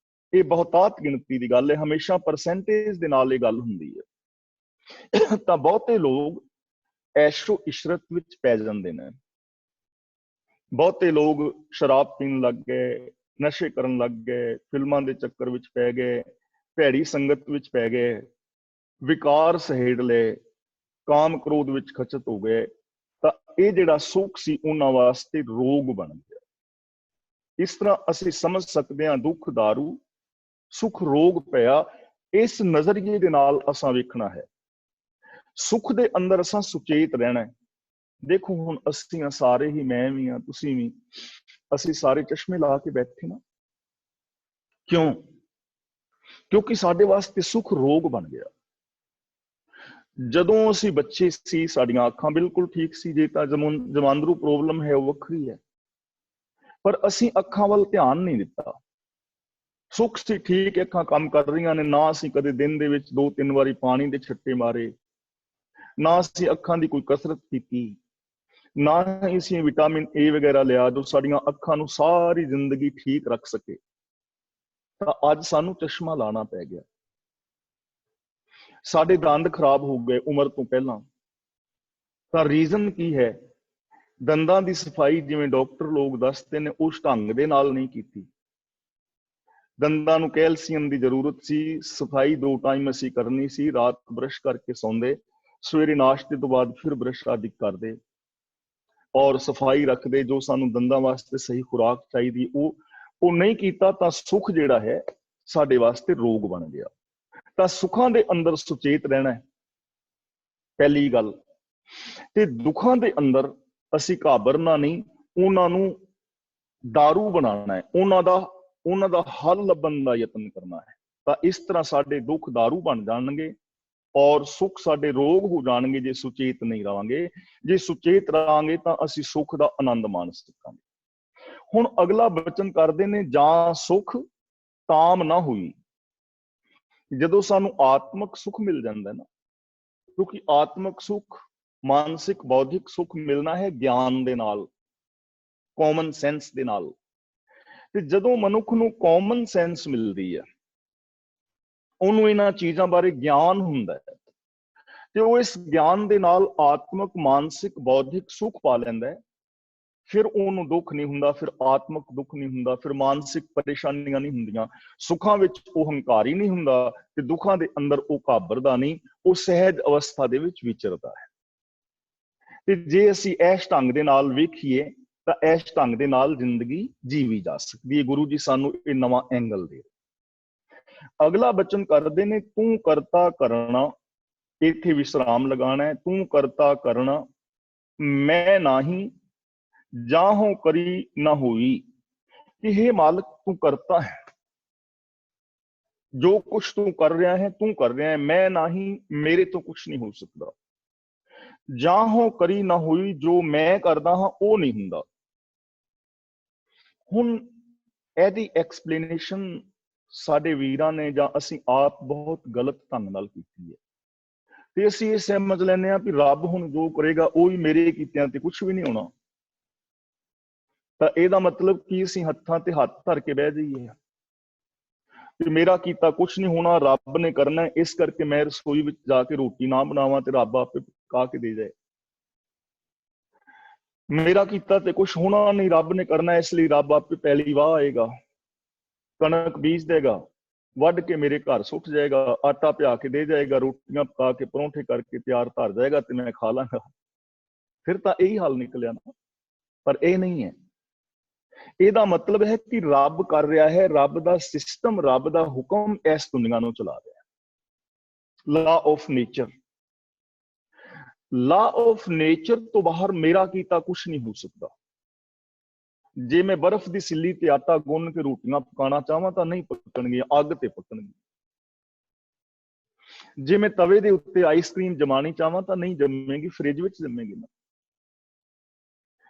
ਇਹ ਬਹੁਤਾਤ ਗਿਣਤੀ ਦੀ ਗੱਲ ਹੈ। ਹਮੇਸ਼ਾ ਪਰਸੈਂਟੇਜ ਦੇ ਨਾਲ ਇਹ ਗੱਲ ਹੁੰਦੀ ਹੈ। ਤਾਂ ਬਹੁਤੇ ਲੋਕ ਐਸ਼ੋ ਇਸ਼ਰਤ ਵਿੱਚ ਪੈ ਜਾਂਦੇ ਨੇ। ਬਹੁਤੇ ਲੋਕ ਸ਼ਰਾਬ ਪੀਣ ਲੱਗ ਗਏ, ਨਸ਼ੇ ਕਰਨ ਲੱਗ ਗਏ, ਫਿਲਮਾਂ ਦੇ ਚੱਕਰ ਵਿੱਚ ਪੈ ਗਏ, ਭੈੜੀ ਸੰਗਤ ਵਿੱਚ ਪੈ ਗਏ, ਵਿਕਾਰ ਸਹੇੜ ਲਏ, ਕਾਮ ਕ੍ਰੋਧ ਵਿੱਚ ਖਚਤ ਹੋ ਗਏ। ਤਾਂ ਇਹ ਜਿਹੜਾ ਸੁੱਖ ਸੀ ਉਹਨਾਂ ਵਾਸਤੇ ਰੋਗ ਬਣ ਗਿਆ। ਇਸ ਤਰ੍ਹਾਂ ਅਸੀਂ ਸਮਝ ਸਕਦੇ ਹਾਂ, ਦੁੱਖ ਦਾਰੂ, ਸੁੱਖ ਰੋਗ ਪਿਆ। ਇਸ ਨਜ਼ਰੀਏ ਦੇ ਨਾਲ ਅਸਾਂ ਵੇਖਣਾ ਹੈ। ਸੁੱਖ ਦੇ ਅੰਦਰ ਅਸਾਂ ਸੁਚੇਤ ਰਹਿਣਾ ਹੈ। ਦੇਖੋ ਹੁਣ ਅਸੀਂ ਸਾਰੇ ਹੀ, ਮੈਂ ਵੀ ਹਾਂ, ਤੁਸੀਂ ਵੀ, ਅਸੀਂ ਸਾਰੇ ਚਸ਼ਮੇ ਲਾ ਕੇ ਬੈਠੇ ਨਾ। ਕਿਉਂ? ਕਿਉਂਕਿ ਸਾਡੇ ਵਾਸਤੇ ਸੁੱਖ ਰੋਗ ਬਣ ਗਿਆ। ਜਦੋਂ ਅਸੀਂ ਬੱਚੇ ਸੀ, ਸਾਡੀਆਂ ਅੱਖਾਂ ਬਿਲਕੁਲ ਠੀਕ ਸੀ। ਜੇ ਤਾਂ ਜਮਾਂਦਰੂ ਪ੍ਰੋਬਲਮ ਹੈ, ਉਹ ਵੱਖਰੀ ਹੈ, ਪਰ ਅਸੀਂ ਅੱਖਾਂ ਵੱਲ ਧਿਆਨ ਨਹੀਂ ਦਿੱਤਾ। ਸੁੱਖ ਸੀ, ਠੀਕ, ਅੱਖਾਂ ਕੰਮ ਕਰ ਰਹੀਆਂ ਨੇ, ਨਾ ਅਸੀਂ ਕਦੇ ਦਿਨ ਦੇ ਵਿੱਚ 2-3 ਵਾਰੀ ਪਾਣੀ ਦੇ ਛਿੱਟੇ ਮਾਰੇ, ਨਾ ਅਸੀਂ ਅੱਖਾਂ ਦੀ ਕੋਈ ਕਸਰਤ ਕੀਤੀ, ਨਾ ਹੀ ਅਸੀਂ ਵਿਟਾਮਿਨ ਏ ਵਗੈਰਾ ਲਿਆ ਜੋ ਸਾਡੀਆਂ ਅੱਖਾਂ ਨੂੰ ਸਾਰੀ ਜ਼ਿੰਦਗੀ ਠੀਕ ਰੱਖ ਸਕੇ। ਤਾਂ ਅੱਜ ਸਾਨੂੰ ਚਸ਼ਮਾ ਲਾਣਾ ਪੈ ਗਿਆ। ਸਾਡੇ ਦੰਦ ਖਰਾਬ ਹੋ ਗਏ ਉਮਰ ਤੋਂ ਪਹਿਲਾਂ। ਤਾਂ ਰੀਜ਼ਨ ਕੀ ਹੈ? ਦੰਦਾਂ ਦੀ ਸਫਾਈ ਜਿਵੇਂ ਡਾਕਟਰ ਲੋਕ ਦੱਸਦੇ ਨੇ, ਉਸ ਢੰਗ ਦੇ ਨਾਲ ਨਹੀਂ ਕੀਤੀ। ਦੰਦਾਂ ਨੂੰ ਕੈਲਸ਼ੀਅਮ ਦੀ ਜ਼ਰੂਰਤ ਸੀ, ਸਫਾਈ 2 ਟਾਈਮ ਅਸੀਂ ਕਰਨੀ ਸੀ, ਰਾਤ ਬਰਸ਼ ਕਰਕੇ ਸੌਂਦੇ, ਸਵੇਰੇ ਨਾਸ਼ਤੇ ਤੋਂ ਬਾਅਦ ਫਿਰ ਬਰਸ਼ ਆਦਿ ਕਰਦੇ, ਔਰ ਸਫਾਈ ਰੱਖਦੇ। ਜੋ ਸਾਨੂੰ ਦੰਦਾਂ ਵਾਸਤੇ ਸਹੀ ਖੁਰਾਕ ਚਾਹੀਦੀ, ਉਹ ਨਹੀਂ ਕੀਤਾ। ਤਾਂ ਸੁੱਖ ਜਿਹੜਾ ਹੈ ਸਾਡੇ ਵਾਸਤੇ ਰੋਗ ਬਣ ਗਿਆ। ਤਾਂ ਸੁੱਖਾਂ ਦੇ ਅੰਦਰ ਸੁਚੇਤ ਰਹਿਣਾ ਹੈ, ਪਹਿਲੀ ਗੱਲ। ਤੇ ਦੁੱਖਾਂ ਦੇ ਅੰਦਰ ਅਸੀਂ ਘਾਬਰਨਾ ਨਹੀਂ, ਉਹਨਾਂ ਨੂੰ ਦਾਰੂ ਬਣਾਉਣਾ ਹੈ, ਉਹਨਾਂ ਦਾ ਹੱਲ ਲੱਭਣ ਦਾ ਯਤਨ ਕਰਨਾ ਹੈ। ਤਾਂ ਇਸ ਤਰ੍ਹਾਂ ਸਾਡੇ ਦੁੱਖ ਦਾਰੂ ਬਣ ਜਾਣਗੇ ਔਰ ਸੁੱਖ ਸਾਡੇ ਰੋਗ ਹੋ ਜਾਣਗੇ, ਜੇ ਸੁਚੇਤ ਨਹੀਂ ਰਹਾਂਗੇ। ਜੇ ਸੁਚੇਤ ਰਹਾਂਗੇ ਤਾਂ ਅਸੀਂ ਸੁੱਖ ਦਾ ਆਨੰਦ ਮਾਣ ਸਕਾਂਗੇ। ਹੁਣ ਅਗਲਾ ਬਚਨ ਕਰਦੇ ਨੇ, ਜਾਂ ਸੁੱਖ ਤਾਮ ਨਾ ਹੋਈ। ਜਦੋਂ ਸਾਨੂੰ ਆਤਮਿਕ ਸੁੱਖ ਮਿਲ ਜਾਂਦਾ ਨਾ, ਕਿਉਂਕਿ ਆਤਮਿਕ ਸੁੱਖ, ਮਾਨਸਿਕ ਬੌਧਿਕ ਸੁੱਖ ਮਿਲਣਾ ਹੈ ਗਿਆਨ ਦੇ ਨਾਲ, ਕਾਮਨ ਸੈਂਸ ਦੇ ਨਾਲ। ਤੇ ਜਦੋਂ ਮਨੁੱਖ ਨੂੰ ਕਾਮਨ ਸੈਂਸ ਮਿਲਦੀ ਹੈ, ਉਹਨੂੰ ਇਹਨਾਂ ਚੀਜ਼ਾਂ ਬਾਰੇ ਗਿਆਨ ਹੁੰਦਾ ਹੈ, ਤੇ ਉਹ ਇਸ ਗਿਆਨ ਦੇ ਨਾਲ ਆਤਮਿਕ, ਮਾਨਸਿਕ, ਬੌਧਿਕ ਸੁੱਖ ਪਾ ਲੈਂਦਾ ਹੈ। ਫਿਰ ਉਹਨੂੰ ਦੁੱਖ ਨਹੀਂ ਹੁੰਦਾ, ਫਿਰ ਆਤਮਿਕ ਦੁੱਖ ਨਹੀਂ ਹੁੰਦਾ, ਫਿਰ ਮਾਨਸਿਕ ਪਰੇਸ਼ਾਨੀਆਂ ਨਹੀਂ ਹੁੰਦੀਆਂ। ਸੁੱਖਾਂ ਵਿੱਚ ਉਹ ਹੰਕਾਰੀ ਨਹੀਂ ਹੁੰਦਾ, ਤੇ ਦੁੱਖਾਂ ਦੇ ਅੰਦਰ ਉਹ ਘਾਬਰਦਾ ਨਹੀਂ, ਉਹ ਸਹਿਜ ਅਵਸਥਾ ਦੇ ਵਿੱਚ ਵਿਚਰਦਾ ਹੈ। ਤੇ ਜੇ ਅਸੀਂ ਇਸ ਢੰਗ ਦੇ ਨਾਲ ਵੇਖੀਏ ਤਾਂ ਇਸ ਢੰਗ ਦੇ ਨਾਲ ਜ਼ਿੰਦਗੀ ਜੀਵੀ ਜਾ ਸਕਦੀ ਹੈ। ਗੁਰੂ ਜੀ ਸਾਨੂੰ ਇਹ ਨਵਾਂ ਐਂਗਲ ਦੇ। ਅਗਲਾ ਬਚਨ ਕਰਦੇ ਨੇ, ਤੂੰ ਕਰਤਾ ਕਰਨਾ, ਇੱਥੇ ਵਿਸਰਾਮ ਲਗਾਣਾ ਹੈ। ਤੂੰ ਕਰਤਾ ਕਰਨਾ, ਮੈਂ ਨਾਹੀਂ, ਜਾਹੋਂ ਕਰੀ ਨਾ ਹੋਈ। ਕਿ ਹੇ ਮਾਲਕ, ਤੂੰ ਕਰਤਾ ਹੈ, ਜੋ ਕੁਛ ਤੂੰ ਕਰ ਰਿਹਾ ਹੈ ਤੂੰ ਕਰ ਰਿਹਾ ਹੈ, ਮੈਂ ਨਹੀਂ, ਮੇਰੇ ਤੋਂ ਕੁਛ ਨਹੀਂ ਹੋ ਸਕਦਾ। ਜਾਹੋਂ ਕਰੀ ਨਾ ਹੋਈ, ਜੋ ਮੈਂ ਕਰਦਾ ਹਾਂ ਉਹ ਨਹੀਂ ਹੁੰਦਾ। ਹੁਣ ਇਹਦੀ ਐਕਸਪਲੇਨੇਸ਼ਨ ਸਾਡੇ ਵੀਰਾਂ ਨੇ ਜਾਂ ਅਸੀਂ ਆਪ ਬਹੁਤ ਗਲਤ ਢੰਗ ਨਾਲ ਕੀਤੀ ਹੈ। ਤੇ ਅਸੀਂ ਇਹ ਸਮਝ ਲੈਂਦੇ ਹਾਂ ਵੀ ਰੱਬ ਹੁਣ ਜੋ ਕਰੇਗਾ ਉਹ ਵੀ ਮੇਰੇ ਕੀਤਿਆਂ ਤੇ ਕੁਛ ਵੀ ਨਹੀਂ ਹੋਣਾ। ਤਾਂ ਇਹਦਾ ਮਤਲਬ ਕੀ ਅਸੀਂ ਹੱਥਾਂ ਤੇ ਹੱਥ ਧਰ ਕੇ ਬਹਿ ਜਾਈਏ ਕਿ ਮੇਰਾ ਕੀਤਾ ਕੁਛ ਨਹੀਂ ਹੋਣਾ, ਰੱਬ ਨੇ ਕਰਨਾ, ਇਸ ਕਰਕੇ ਮੈਂ ਰਸੋਈ ਵਿੱਚ ਜਾ ਕੇ ਰੋਟੀ ਨਾ ਬਣਾਵਾਂ ਤੇ ਰੱਬ ਆਪੇ ਪਕਾ ਕੇ ਦੇ ਜਾਏ। ਮੇਰਾ ਕੀਤਾ ਤੇ ਕੁਛ ਹੋਣਾ ਨਹੀਂ, ਰੱਬ ਨੇ ਕਰਨਾ, ਇਸ ਲਈ ਰੱਬ ਆਪੇ ਪੈਲੀ ਵਾਹ ਆਏਗਾ, ਕਣਕ ਬੀਜ ਦੇਗਾ, ਵੱਢ ਕੇ ਮੇਰੇ ਘਰ ਸੁੱਟ ਜਾਏਗਾ, ਆਟਾ ਪਿਆ ਕੇ ਦੇ ਜਾਏਗਾ, ਰੋਟੀਆਂ ਪਕਾ ਕੇ ਪਰੌਂਠੇ ਕਰਕੇ ਤਿਆਰ ਧਰ ਜਾਏਗਾ ਤੇ ਮੈਂ ਖਾ ਲਾਂਗਾ। ਫਿਰ ਤਾਂ ਇਹੀ ਹਾਲ ਨਿਕਲਿਆ ਨਾ। ਪਰ ਇਹ ਨਹੀਂ ਹੈ। ਇਹਦਾ ਮਤਲਬ ਹੈ ਕਿ ਰੱਬ ਕਰ ਰਿਹਾ ਹੈ, ਰੱਬ ਦਾ ਸਿਸਟਮ, ਰੱਬ ਦਾ ਹੁਕਮ ਇਸ ਦੁਨੀਆ ਨੂੰ ਚਲਾ ਰਿਹਾ ਹੈ। Law of nature, law of nature ਤੋਂ ਬਾਹਰ ਮੇਰਾ ਕੀਤਾ ਕੁਛ ਨਹੀਂ ਹੋ ਸਕਦਾ। ਜੇ ਮੈਂ ਬਰਫ਼ ਦੀ ਸਿੱਲੀ ਤੇ ਆਟਾ ਗੁੰਨ ਕੇ ਰੋਟੀਆਂ ਪਕਾਉਣਾ ਚਾਹਾਂ ਤਾਂ ਨਹੀਂ ਪਕਣਗੀਆਂ, ਅੱਗ ਤੇ ਪਕਣਗੀਆਂ। ਜੇ ਮੈਂ ਤਵੇ ਦੇ ਉੱਤੇ ਆਈਸਕ੍ਰੀਮ ਜਮਾਣੀ ਚਾਹਾਂ ਤਾਂ ਨਹੀਂ ਜੰਮੇਗੀ, ਫ੍ਰਿਜ ਵਿੱਚ ਜੰਮੇਗੀ ਨਾ।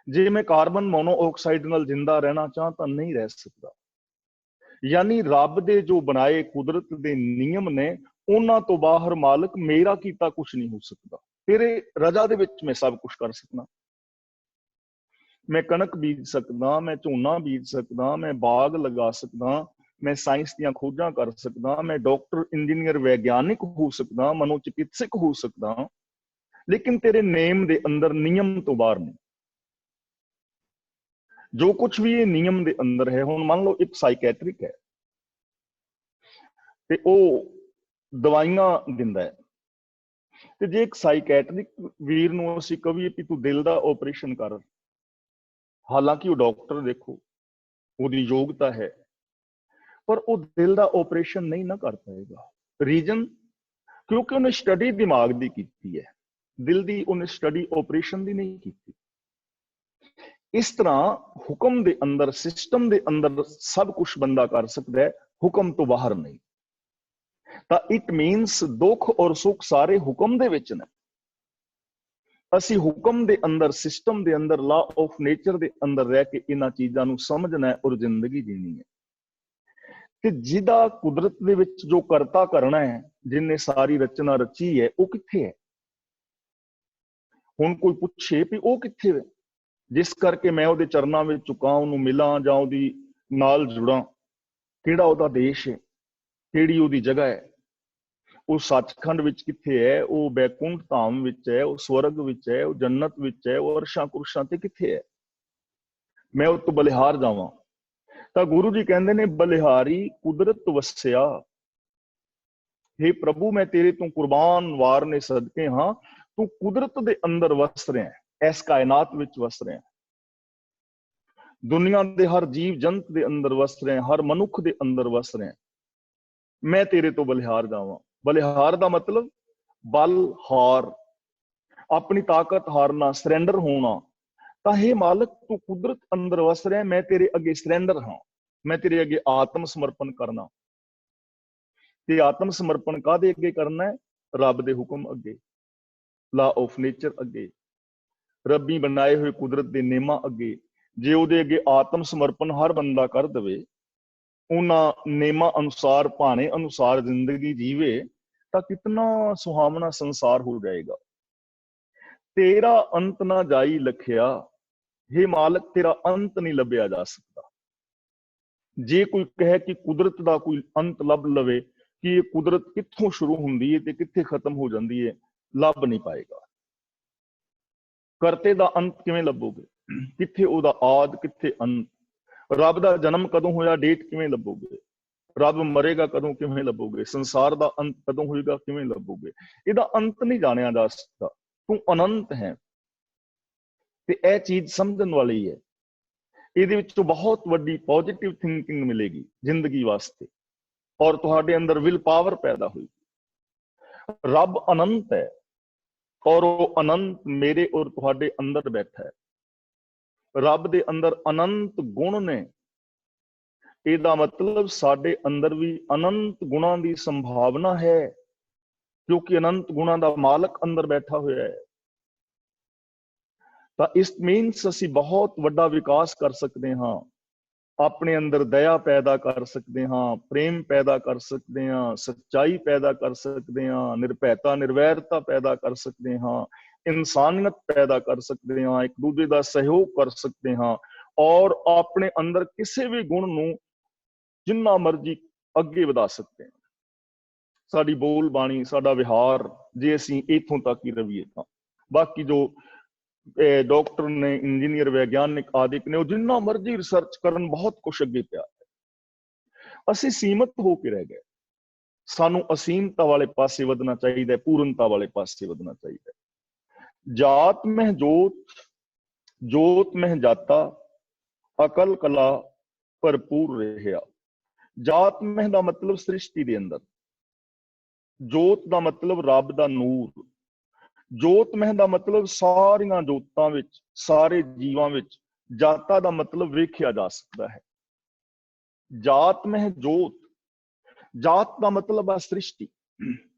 ਜੇ ਮੈਂ ਕਾਰਬਨ ਮੋਨੋਆਕਸਾਈਡ ਨਾਲ ਜਿੰਦਾ ਰਹਿਣਾ ਚਾਹਾਂ ਤਾਂ ਨਹੀਂ ਰਹਿ ਸਕਦਾ। ਯਾਨੀ ਰੱਬ ਦੇ ਜੋ ਬਣਾਏ ਕੁਦਰਤ ਦੇ ਨਿਯਮ ਨੇ, ਉਹਨਾਂ ਤੋਂ ਬਾਹਰ ਮਾਲਕ ਮੇਰਾ ਕੀਤਾ ਕੁਝ ਨਹੀਂ ਹੋ ਸਕਦਾ। ਤੇਰੇ ਰਜ਼ਾ ਦੇ ਵਿੱਚ ਮੈਂ ਸਭ ਕੁਝ ਕਰ ਸਕਦਾ। ਮੈਂ ਕਣਕ ਬੀਜ ਸਕਦਾ, ਮੈਂ ਝੋਨਾ ਬੀਜ ਸਕਦਾ, ਮੈਂ ਬਾਗ ਲਗਾ ਸਕਦਾ, ਮੈਂ ਸਾਇੰਸ ਦੀਆਂ ਖੋਜਾਂ ਕਰ ਸਕਦਾ, ਮੈਂ ਡਾਕਟਰ, ਇੰਜੀਨੀਅਰ, ਵਿਗਿਆਨਿਕ ਹੋ ਸਕਦਾ, ਮਨੋਚਿਕਿਤਸਕ ਹੋ ਸਕਦਾ, ਲੇਕਿਨ ਤੇਰੇ ਨੇਮ ਦੇ ਅੰਦਰ ਨਿਯਮ ਤੋਂ ਬਾਹਰ ਨਹੀਂ। ਜੋ ਕੁਝ ਵੀ ਇਹ ਨਿਯਮ ਦੇ ਅੰਦਰ ਹੈ, ਹੁਣ ਮੰਨ ਲਓ ਇੱਕ ਸਾਈਕੈਟ੍ਰਿਕ ਹੈ ਤੇ ਉਹ ਦਵਾਈਆਂ ਦਿੰਦਾ ਹੈ, ਤੇ ਜੇ ਇੱਕ ਸਾਈਕੈਟ੍ਰਿਕ ਵੀਰ ਨੂੰ ਅਸੀਂ ਕਹੀਏ ਕਿ ਤੂੰ ਦਿਲ ਦਾ ਆਪਰੇਸ਼ਨ ਕਰ, ਹਾਲਾਂਕਿ ਉਹ ਡਾਕਟਰ, ਦੇਖੋ ਉਹਦੀ ਯੋਗਤਾ ਹੈ, ਪਰ ਉਹ ਦਿਲ ਦਾ ਆਪਰੇਸ਼ਨ ਨਹੀਂ ਨਾ ਕਰ ਪਾਏਗਾ। ਰੀਜ਼ਨ, ਕਿਉਂਕਿ ਉਹਨੇ ਸਟੱਡੀ ਦਿਮਾਗ ਦੀ ਕੀਤੀ ਹੈ, ਦਿਲ ਦੀ ਉਹਨੇ ਸਟੱਡੀ ਆਪਰੇਸ਼ਨ ਦੀ ਨਹੀਂ ਕੀਤੀ। ਇਸ ਤਰ੍ਹਾਂ ਹੁਕਮ ਦੇ ਅੰਦਰ, ਸਿਸਟਮ ਦੇ ਅੰਦਰ ਸਭ ਕੁਝ ਬੰਦਾ ਕਰ ਸਕਦਾ ਹੈ, ਹੁਕਮ ਤੋਂ ਬਾਹਰ ਨਹੀਂ। ਤਾਂ ਇਟ ਮੀਨਸ ਦੁੱਖ ਔਰ ਸੁੱਖ ਸਾਰੇ ਹੁਕਮ ਦੇ ਵਿੱਚ ਨੇ। ਅਸੀਂ ਹੁਕਮ ਦੇ ਅੰਦਰ, ਸਿਸਟਮ ਦੇ ਅੰਦਰ, ਲਾ ਆਫ ਨੇਚਰ ਦੇ ਅੰਦਰ ਰਹਿ ਕੇ ਇਹਨਾਂ ਚੀਜ਼ਾਂ ਨੂੰ ਸਮਝਣਾ ਹੈ ਔਰ ਜ਼ਿੰਦਗੀ ਜੀਣੀ ਹੈ। ਤੇ ਜਿਹਦਾ ਕੁਦਰਤ ਦੇ ਵਿੱਚ ਜੋ ਕਰਤਾ ਕਰਨਾ ਹੈ, ਜਿਹਨੇ ਸਾਰੀ ਰਚਨਾ ਰਚੀ ਹੈ, ਉਹ ਕਿੱਥੇ ਹੈ? ਹੁਣ ਕੋਈ ਪੁੱਛੇ ਵੀ ਉਹ ਕਿੱਥੇ ਹੈ, ਜਿਸ ਕਰਕੇ ਮੈਂ ਉਹਦੇ ਚਰਨਾਂ ਵਿੱਚ ਝੁਕਾਂ, ਉਹਨੂੰ ਮਿਲਾਂ ਜਾਂ ਉਹਦੀ ਨਾਲ ਜੁੜਾਂ। ਕਿਹੜਾ ਉਹਦਾ ਦੇਸ਼ ਹੈ, ਕਿਹੜੀ ਉਹਦੀ ਜਗ੍ਹਾ ਹੈ? ਉਹ ਸੱਚਖੰਡ ਵਿੱਚ ਕਿੱਥੇ ਹੈ? ਉਹ ਬੈਕੁੰਠ ਧਾਮ ਵਿੱਚ ਹੈ? ਉਹ ਸਵਰਗ ਵਿੱਚ ਹੈ? ਉਹ ਜੰਨਤ ਵਿੱਚ ਹੈ? ਉਹ ਅਰਸ਼ਾਂ ਕੁਰਸ਼ਾਂ ਤੇ ਕਿੱਥੇ ਹੈ? ਮੈਂ ਉਹ ਤੋਂ ਬਲਿਹਾਰ ਜਾਵਾਂ। ਤਾਂ ਗੁਰੂ ਜੀ ਕਹਿੰਦੇ ਨੇ, ਬਲਿਹਾਰੀ ਕੁਦਰਤ ਵਸਿਆ। हे ਪ੍ਰਭੂ, ਮੈਂ ਤੇਰੇ ਤੋਂ ਕੁਰਬਾਨ ਵਾਰਨੇ ਸਦਕੇ ਹਾਂ, ਤੂੰ ਕੁਦਰਤ ਦੇ ਅੰਦਰ ਵਸ ਰਿਹਾ, ਇਸ ਕਾਇਨਾਤ ਵਿੱਚ ਵਸ ਰਿਹਾ, ਦੁਨੀਆ ਦੇ ਹਰ ਜੀਵ ਜੰਤ ਦੇ ਅੰਦਰ ਵਸ ਰਿਹਾ, ਹਰ ਮਨੁੱਖ ਦੇ ਅੰਦਰ ਵਸ ਰਿਹਾ। ਮੈਂ ਤੇਰੇ ਤੋਂ ਬਲਿਹਾਰ ਜਾਵਾਂ। ਬਲਿਹਾਰ ਦਾ ਮਤਲਬ ਬਲ ਹਾਰ, ਆਪਣੀ ਤਾਕਤ ਹਾਰਨਾ, ਸਰੈਂਡਰ ਹੋਣਾ। ਤਾਂ हे ਮਾਲਕ, ਤੂੰ ਕੁਦਰਤ ਅੰਦਰ ਵਸ ਰਿਹਾ, ਮੈਂ ਤੇਰੇ ਅੱਗੇ ਸਰੈਂਡਰ ਹਾਂ, ਮੈਂ ਤੇਰੇ ਅੱਗੇ ਆਤਮ ਸਮਰਪਣ ਕਰਨਾ। ਤੇ ਆਤਮ ਸਮਰਪਣ ਕਾਹਦੇ ਅੱਗੇ ਕਰਨਾ ਹੈ? ਰੱਬ ਦੇ ਹੁਕਮ ਅੱਗੇ, ਲਾ ਆਫ ਨੇਚਰ ਅੱਗੇ, ਰੱਬੀ ਬਣਾਏ ਹੋਏ ਕੁਦਰਤ ਦੇ ਨਿਯਮਾਂ ਅੱਗੇ। ਜੇ ਉਹਦੇ ਅੱਗੇ ਆਤਮ ਸਮਰਪਣ ਹਰ ਬੰਦਾ ਕਰ ਦੇਵੇ, ਉਹਨਾਂ ਨਿਯਮਾਂ ਅਨੁਸਾਰ, ਭਾਣੇ ਅਨੁਸਾਰ ਜ਼ਿੰਦਗੀ ਜੀਵੇ, ਤਾਂ ਕਿਤਨਾ ਸੁਹਾਵਣਾ ਸੰਸਾਰ ਹੋ ਜਾਏਗਾ। ਤੇਰਾ ਅੰਤ ਨਾ ਜਾਈ ਲਖਿਆ। हे ਮਾਲਕ, ਤੇਰਾ ਅੰਤ ਨਹੀਂ ਲੱਭਿਆ ਜਾ ਸਕਦਾ। ਜੇ ਕੋਈ ਕਹੇ ਕਿ ਕੁਦਰਤ ਦਾ ਕੋਈ ਅੰਤ ਲੱਭ ਲਵੇ, ਕਿ ਇਹ ਕੁਦਰਤ ਕਿੱਥੋਂ ਸ਼ੁਰੂ ਹੁੰਦੀ ਹੈ ਤੇ ਕਿੱਥੇ ਖਤਮ ਹੋ ਜਾਂਦੀ ਹੈ, ਲੱਭ ਨਹੀਂ ਪਾਏਗਾ। ਕਰਤੇ ਦਾ ਅੰਤ ਕਿਵੇਂ ਲੱਭੋਗੇ? ਕਿੱਥੇ ਉਹਦਾ ਆਦ, ਕਿੱਥੇ ਅੰਤ? ਰੱਬ ਦਾ ਜਨਮ ਕਦੋਂ ਹੋਇਆ, ਡੇਟ ਕਿਵੇਂ ਲੱਭੋਗੇ? ਰੱਬ ਮਰੇਗਾ ਕਦੋਂ, ਕਿਵੇਂ ਲੱਭੋਗੇ? ਸੰਸਾਰ ਦਾ ਅੰਤ ਕਦੋਂ ਹੋਏਗਾ, ਕਿਵੇਂ ਲੱਭੋਗੇ? ਇਹਦਾ ਅੰਤ ਨਹੀਂ ਜਾਣਿਆ ਜਾ ਸਕਦਾ। ਤੂੰ ਅਨੰਤ ਹੈ, ਤੇ ਇਹ ਚੀਜ਼ ਸਮਝਣ ਵਾਲੀ ਹੈ। ਇਹਦੇ ਵਿੱਚੋਂ ਬਹੁਤ ਵੱਡੀ ਪੋਜ਼ਿਟਿਵ ਥਿੰਕਿੰਗ ਮਿਲੇਗੀ ਜ਼ਿੰਦਗੀ ਵਾਸਤੇ, ਔਰ ਤੁਹਾਡੇ ਅੰਦਰ ਵਿਲ ਪਾਵਰ ਪੈਦਾ ਹੋਏਗੀ। ਰੱਬ ਅਨੰਤ ਹੈ, ਔਰ ਉਹ ਅਨੰਤ ਮੇਰੇ ਔਰ ਤੁਹਾਡੇ ਅੰਦਰ ਬੈਠਾ ਹੈ। ਰੱਬ ਦੇ ਅੰਦਰ ਅਨੰਤ ਗੁਣ ਨੇ। ਇਹਦਾ ਮਤਲਬ ਸਾਡੇ ਅੰਦਰ ਵੀ ਅਨੰਤ ਗੁਣਾਂ ਦੀ ਸੰਭਾਵਨਾ ਹੈ, ਕਿਉਂਕਿ ਅਨੰਤ ਗੁਣਾਂ ਦਾ ਮਾਲਕ ਅੰਦਰ ਬੈਠਾ ਹੋਇਆ ਹੈ। ਤਾਂ ਇਸ ਮੀਨਸ ਅਸੀਂ ਬਹੁਤ ਵੱਡਾ ਵਿਕਾਸ ਕਰ ਸਕਦੇ ਹਾਂ, ਆਪਣੇ ਅੰਦਰ ਦਇਆ ਪੈਦਾ ਕਰ ਸਕਦੇ ਹਾਂ, ਪ੍ਰੇਮ ਪੈਦਾ ਕਰ ਸਕਦੇ ਹਾਂ, ਸੱਚਾਈ ਪੈਦਾ ਕਰ ਸਕਦੇ ਹਾਂ, ਨਿਰਭੈਤਾ, ਨਿਰਵੈਰਤਾ ਪੈਦਾ ਕਰ ਸਕਦੇ ਹਾਂ, ਇਨਸਾਨੀਅਤ ਪੈਦਾ ਕਰ ਸਕਦੇ ਹਾਂ, ਇੱਕ ਦੂਜੇ ਦਾ ਸਹਿਯੋਗ ਕਰ ਸਕਦੇ ਹਾਂ, ਔਰ ਆਪਣੇ ਅੰਦਰ ਕਿਸੇ ਵੀ ਗੁਣ ਨੂੰ ਜਿੰਨਾ ਮਰਜ਼ੀ ਅੱਗੇ ਵਧਾ ਸਕਦੇ ਹਾਂ। ਸਾਡੀ ਬੋਲ ਬਾਣੀ, ਸਾਡਾ ਵਿਹਾਰ, ਜੇ ਅਸੀਂ ਇੱਥੋਂ ਤੱਕ ਹੀ ਰਹੀਏ ਤਾਂ ਬਾਕੀ ਜੋ ਡਾਕਟਰ ਨੇ, ਇੰਜੀਨੀਅਰ, ਵਿਗਿਆਨਿਕ ਆਦਿਕ ਨੇ, ਉਹ ਜਿੰਨਾ ਮਰਜ਼ੀ ਰਿਸਰਚ ਕਰਨ, ਬਹੁਤ ਕੁਛ ਅੱਗੇ ਪਿਆ ਹੈ। ਅਸੀਂ ਸੀਮਤ ਹੋ ਕੇ ਰਹਿ ਗਏ। ਸਾਨੂੰ ਅਸੀਮਤਾ ਵਾਲੇ ਪਾਸੇ ਵਧਣਾ ਚਾਹੀਦਾ, ਪੂਰਨਤਾ ਵਾਲੇ ਪਾਸੇ ਵਧਣਾ ਚਾਹੀਦਾ। ਜਾਤ ਮਹਿ ਜੋਤ, ਜੋਤ ਮਹਿ ਜਾਤਾ, ਅਕਲ ਕਲਾ ਭਰਪੂਰ ਰਹਿਆ। ਜਾਤ ਮਹਿ ਦਾ ਮਤਲਬ ਸ੍ਰਿਸ਼ਟੀ ਦੇ ਅੰਦਰ, ਜੋਤ ਦਾ ਮਤਲਬ ਰੱਬ ਦਾ ਨੂਰ, ਜੋਤ ਮਹਿ ਦਾ ਮਤਲਬ ਸਾਰੀਆਂ ਜੋਤਾਂ ਵਿੱਚ, ਸਾਰੇ ਜੀਵਾਂ ਵਿੱਚ। ਜਾਤਾ ਦਾ ਮਤਲਬ ਵੇਖਿਆ ਜਾ ਸਕਦਾ ਹੈ। ਜਾਤ ਮਹਿ ਜੋਤ, ਜਾਤ ਦਾ ਮਤਲਬ ਹੈ ਸ੍ਰਿਸ਼ਟੀ।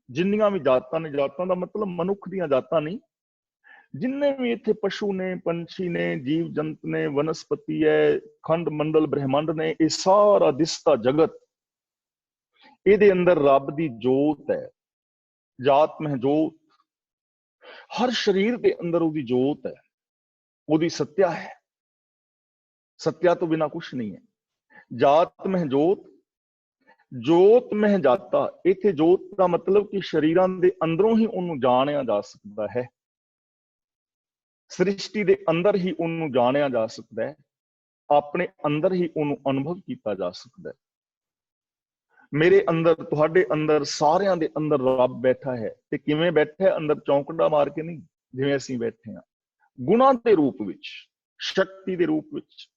जिन्नियां भी जातां ने, जातां दा मतलब मनुख दियां जातां नहीं, जिन्ने भी इत्थे पशु ने, पंछी ने, जीव जंतु ने, वनस्पति है, खंड मंडल ब्रह्मंड ने, ये सारा दिसता जगत, ਇਹਦੇ ਅੰਦਰ ਰੱਬ ਦੀ ਜੋਤ ਹੈ, ਜਾਤ ਮਹਿ ਜੋਤ। ਹਰ ਸਰੀਰ ਦੇ ਅੰਦਰ ਉਹਦੀ ਜੋਤ ਹੈ, ਉਹਦੀ ਸੱਤਿਆ ਹੈ। ਸੱਤਿਆ ਤੋਂ ਬਿਨਾ ਕੁਛ ਨਹੀਂ ਹੈ। ਜਾਤ ਮਹਿ ਜੋਤ, ਜੋਤ ਮਹਿ ਜਾਤਾ। ਇੱਥੇ ਜੋਤ ਦਾ ਮਤਲਬ ਕਿ ਸਰੀਰਾਂ ਦੇ ਅੰਦਰੋਂ ਹੀ ਉਹਨੂੰ ਜਾਣਿਆ ਜਾ ਸਕਦਾ ਹੈ, ਸ੍ਰਿਸ਼ਟੀ ਦੇ ਅੰਦਰ ਹੀ ਉਹਨੂੰ ਜਾਣਿਆ ਜਾ ਸਕਦਾ ਹੈ, ਆਪਣੇ ਅੰਦਰ ਹੀ ਉਹਨੂੰ ਅਨੁਭਵ ਕੀਤਾ ਜਾ ਸਕਦਾ ਹੈ। ਮੇਰੇ ਅੰਦਰ, ਤੁਹਾਡੇ ਅੰਦਰ, ਸਾਰਿਆਂ ਦੇ ਅੰਦਰ ਰੱਬ ਬੈਠਾ ਹੈ। ਤੇ ਕਿਵੇਂ ਬੈਠਾ ਹੈ? ਅੰਦਰ ਚੌਂਕੜਾ ਮਾਰ ਕੇ ਨਹੀਂ, ਜਿਵੇਂ ਅਸੀਂ ਬੈਠੇ ਹਾਂ, ਗੁਣਾਂ ਦੇ ਰੂਪ ਵਿੱਚ, ਸ਼ਕਤੀ ਦੇ ਰੂਪ ਵਿੱਚ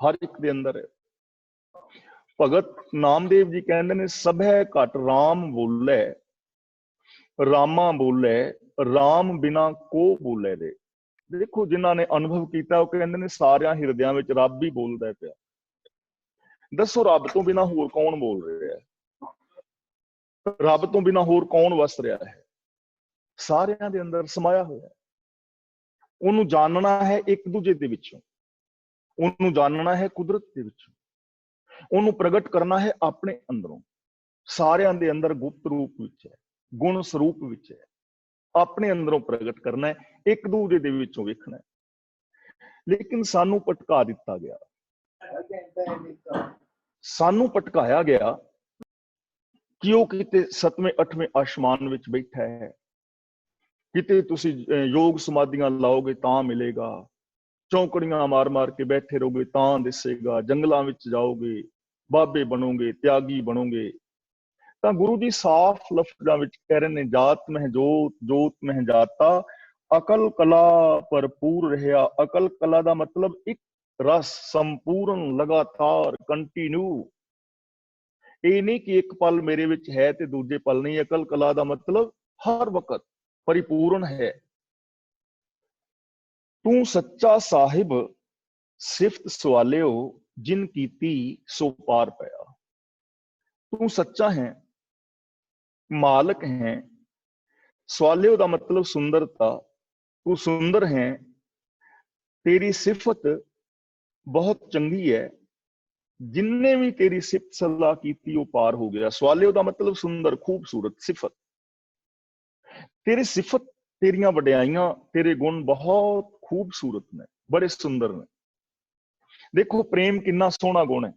ਹਰ ਇੱਕ ਦੇ ਅੰਦਰ ਹੈ। ਭਗਤ ਨਾਮਦੇਵ ਜੀ ਕਹਿੰਦੇ ਨੇ, ਸਭੈ ਘਟ ਰਾਮ ਬੋਲੇ, ਰਾਮਾ ਬੋਲੇ, ਰਾਮ ਬਿਨਾ ਕੋ ਬੋਲੇ ਦੇ। ਦੇਖੋ, ਜਿਨ੍ਹਾਂ ਨੇ ਅਨੁਭਵ ਕੀਤਾ ਉਹ ਕਹਿੰਦੇ ਨੇ ਸਾਰਿਆਂ ਹਿਰਦਿਆਂ ਵਿੱਚ ਰੱਬ ਹੀ ਬੋਲਦਾ ਪਿਆ। ਦੱਸੋ, ਰੱਬ ਤੋਂ ਬਿਨਾਂ ਹੋਰ ਕੌਣ ਬੋਲ ਰਿਹਾ ਹੈ? ਰੱਬ ਤੋਂ ਬਿਨਾਂ ਹੋਰ ਕੌਣ ਵਸ ਰਿਹਾ ਹੈ? ਸਾਰਿਆਂ ਦੇ ਅੰਦਰ ਸਮਾਇਆ ਹੋਇਆ ਹੈ। ਉਹਨੂੰ ਜਾਣਨਾ ਹੈ ਇੱਕ ਦੂਜੇ ਦੇ ਵਿੱਚੋਂ, ਉਹਨੂੰ ਜਾਣਨਾ ਹੈ ਕੁਦਰਤ ਦੇ ਵਿੱਚੋਂ, ਉਹਨੂੰ ਪ੍ਰਗਟ ਕਰਨਾ ਹੈ ਆਪਣੇ ਅੰਦਰੋਂ। ਸਾਰਿਆਂ ਦੇ ਅੰਦਰ ਗੁਪਤ ਰੂਪ ਵਿੱਚ ਹੈ, ਗੁਣ ਸਰੂਪ ਵਿੱਚ ਹੈ, ਆਪਣੇ ਅੰਦਰੋਂ ਪ੍ਰਗਟ ਕਰਨਾ ਹੈ, ਇੱਕ ਦੂਜੇ ਦੇ ਵਿੱਚੋਂ ਵੇਖਣਾ ਹੈ। ਲੇਕਿਨ ਸਾਨੂੰ ਭਟਕਾ ਦਿੱਤਾ ਗਿਆ, ਸਾਨੂੰ ਭਟਕਾਇਆ ਗਿਆ ਕਿ ਉਹ ਕਿਤੇ 7ਵੇਂ 8ਵੇਂ ਆਸਮਾਨ ਵਿੱਚ ਬੈਠਾ ਹੈ, ਕਿਤੇ ਤੁਸੀਂ ਯੋਗ ਸਮਾਧੀਆਂ ਲਾਓਗੇ ਤਾਂ ਮਿਲੇਗਾ, ਚੌਂਕੜੀਆਂ ਮਾਰ ਮਾਰ ਕੇ ਬੈਠੇ ਰਹੋਗੇ ਤਾਂ ਦਿਸੇਗਾ, ਜੰਗਲਾਂ ਵਿੱਚ ਜਾਓਗੇ, ਬਾਬੇ ਬਣੋਗੇ, ਤਿਆਗੀ ਬਣੋਗੇ। ਤਾਂ ਗੁਰੂ ਜੀ ਸਾਫ਼ ਲਫ਼ਜ਼ਾਂ ਵਿੱਚ ਕਹਿ ਰਹੇ ਨੇ, ਜਾਤ ਮਹਿ ਜੋਤ, ਜੋਤ ਮਹਿ ਜਾਤਾ, ਅਕਲ ਕਲਾ ਭਰਪੂਰ ਰਿਹਾ। ਅਕਲ ਕਲਾ ਦਾ ਮਤਲਬ ਇੱਕ ਰਸ, ਸੰਪੂਰਨ, ਲਗਾਤਾਰ, ਕੰਟੀਨਿਊ। ਇਹ ਨਹੀਂ ਕਿ ਇੱਕ ਪਲ ਮੇਰੇ ਵਿੱਚ ਹੈ ਤੇ ਦੂਜੇ ਪਲ ਨਹੀਂ। ਅਕਲ ਕਲਾ ਦਾ ਮਤਲਬ ਹਰ ਵਕਤ परिपूर्ण है। तू सच्चा साहिब सिफत सवालियो, जिन कीती सो पार पाया। तू सच्चा है, मालक है। सवालियो का मतलब सुंदरता, तू सुंदर है, तेरी सिफत बहुत चंगी है। जिन्ने भी तेरी सिफत सलाह की वो पार हो गया। सवालियो का मतलब सुंदर, खूबसूरत, सिफत। तेरी सिफत, तेरियां वड्याइयां, तेरे गुण बहुत खूबसूरत ने, बड़े सुंदर ने। देखो, प्रेम कितना सोहना गुण है,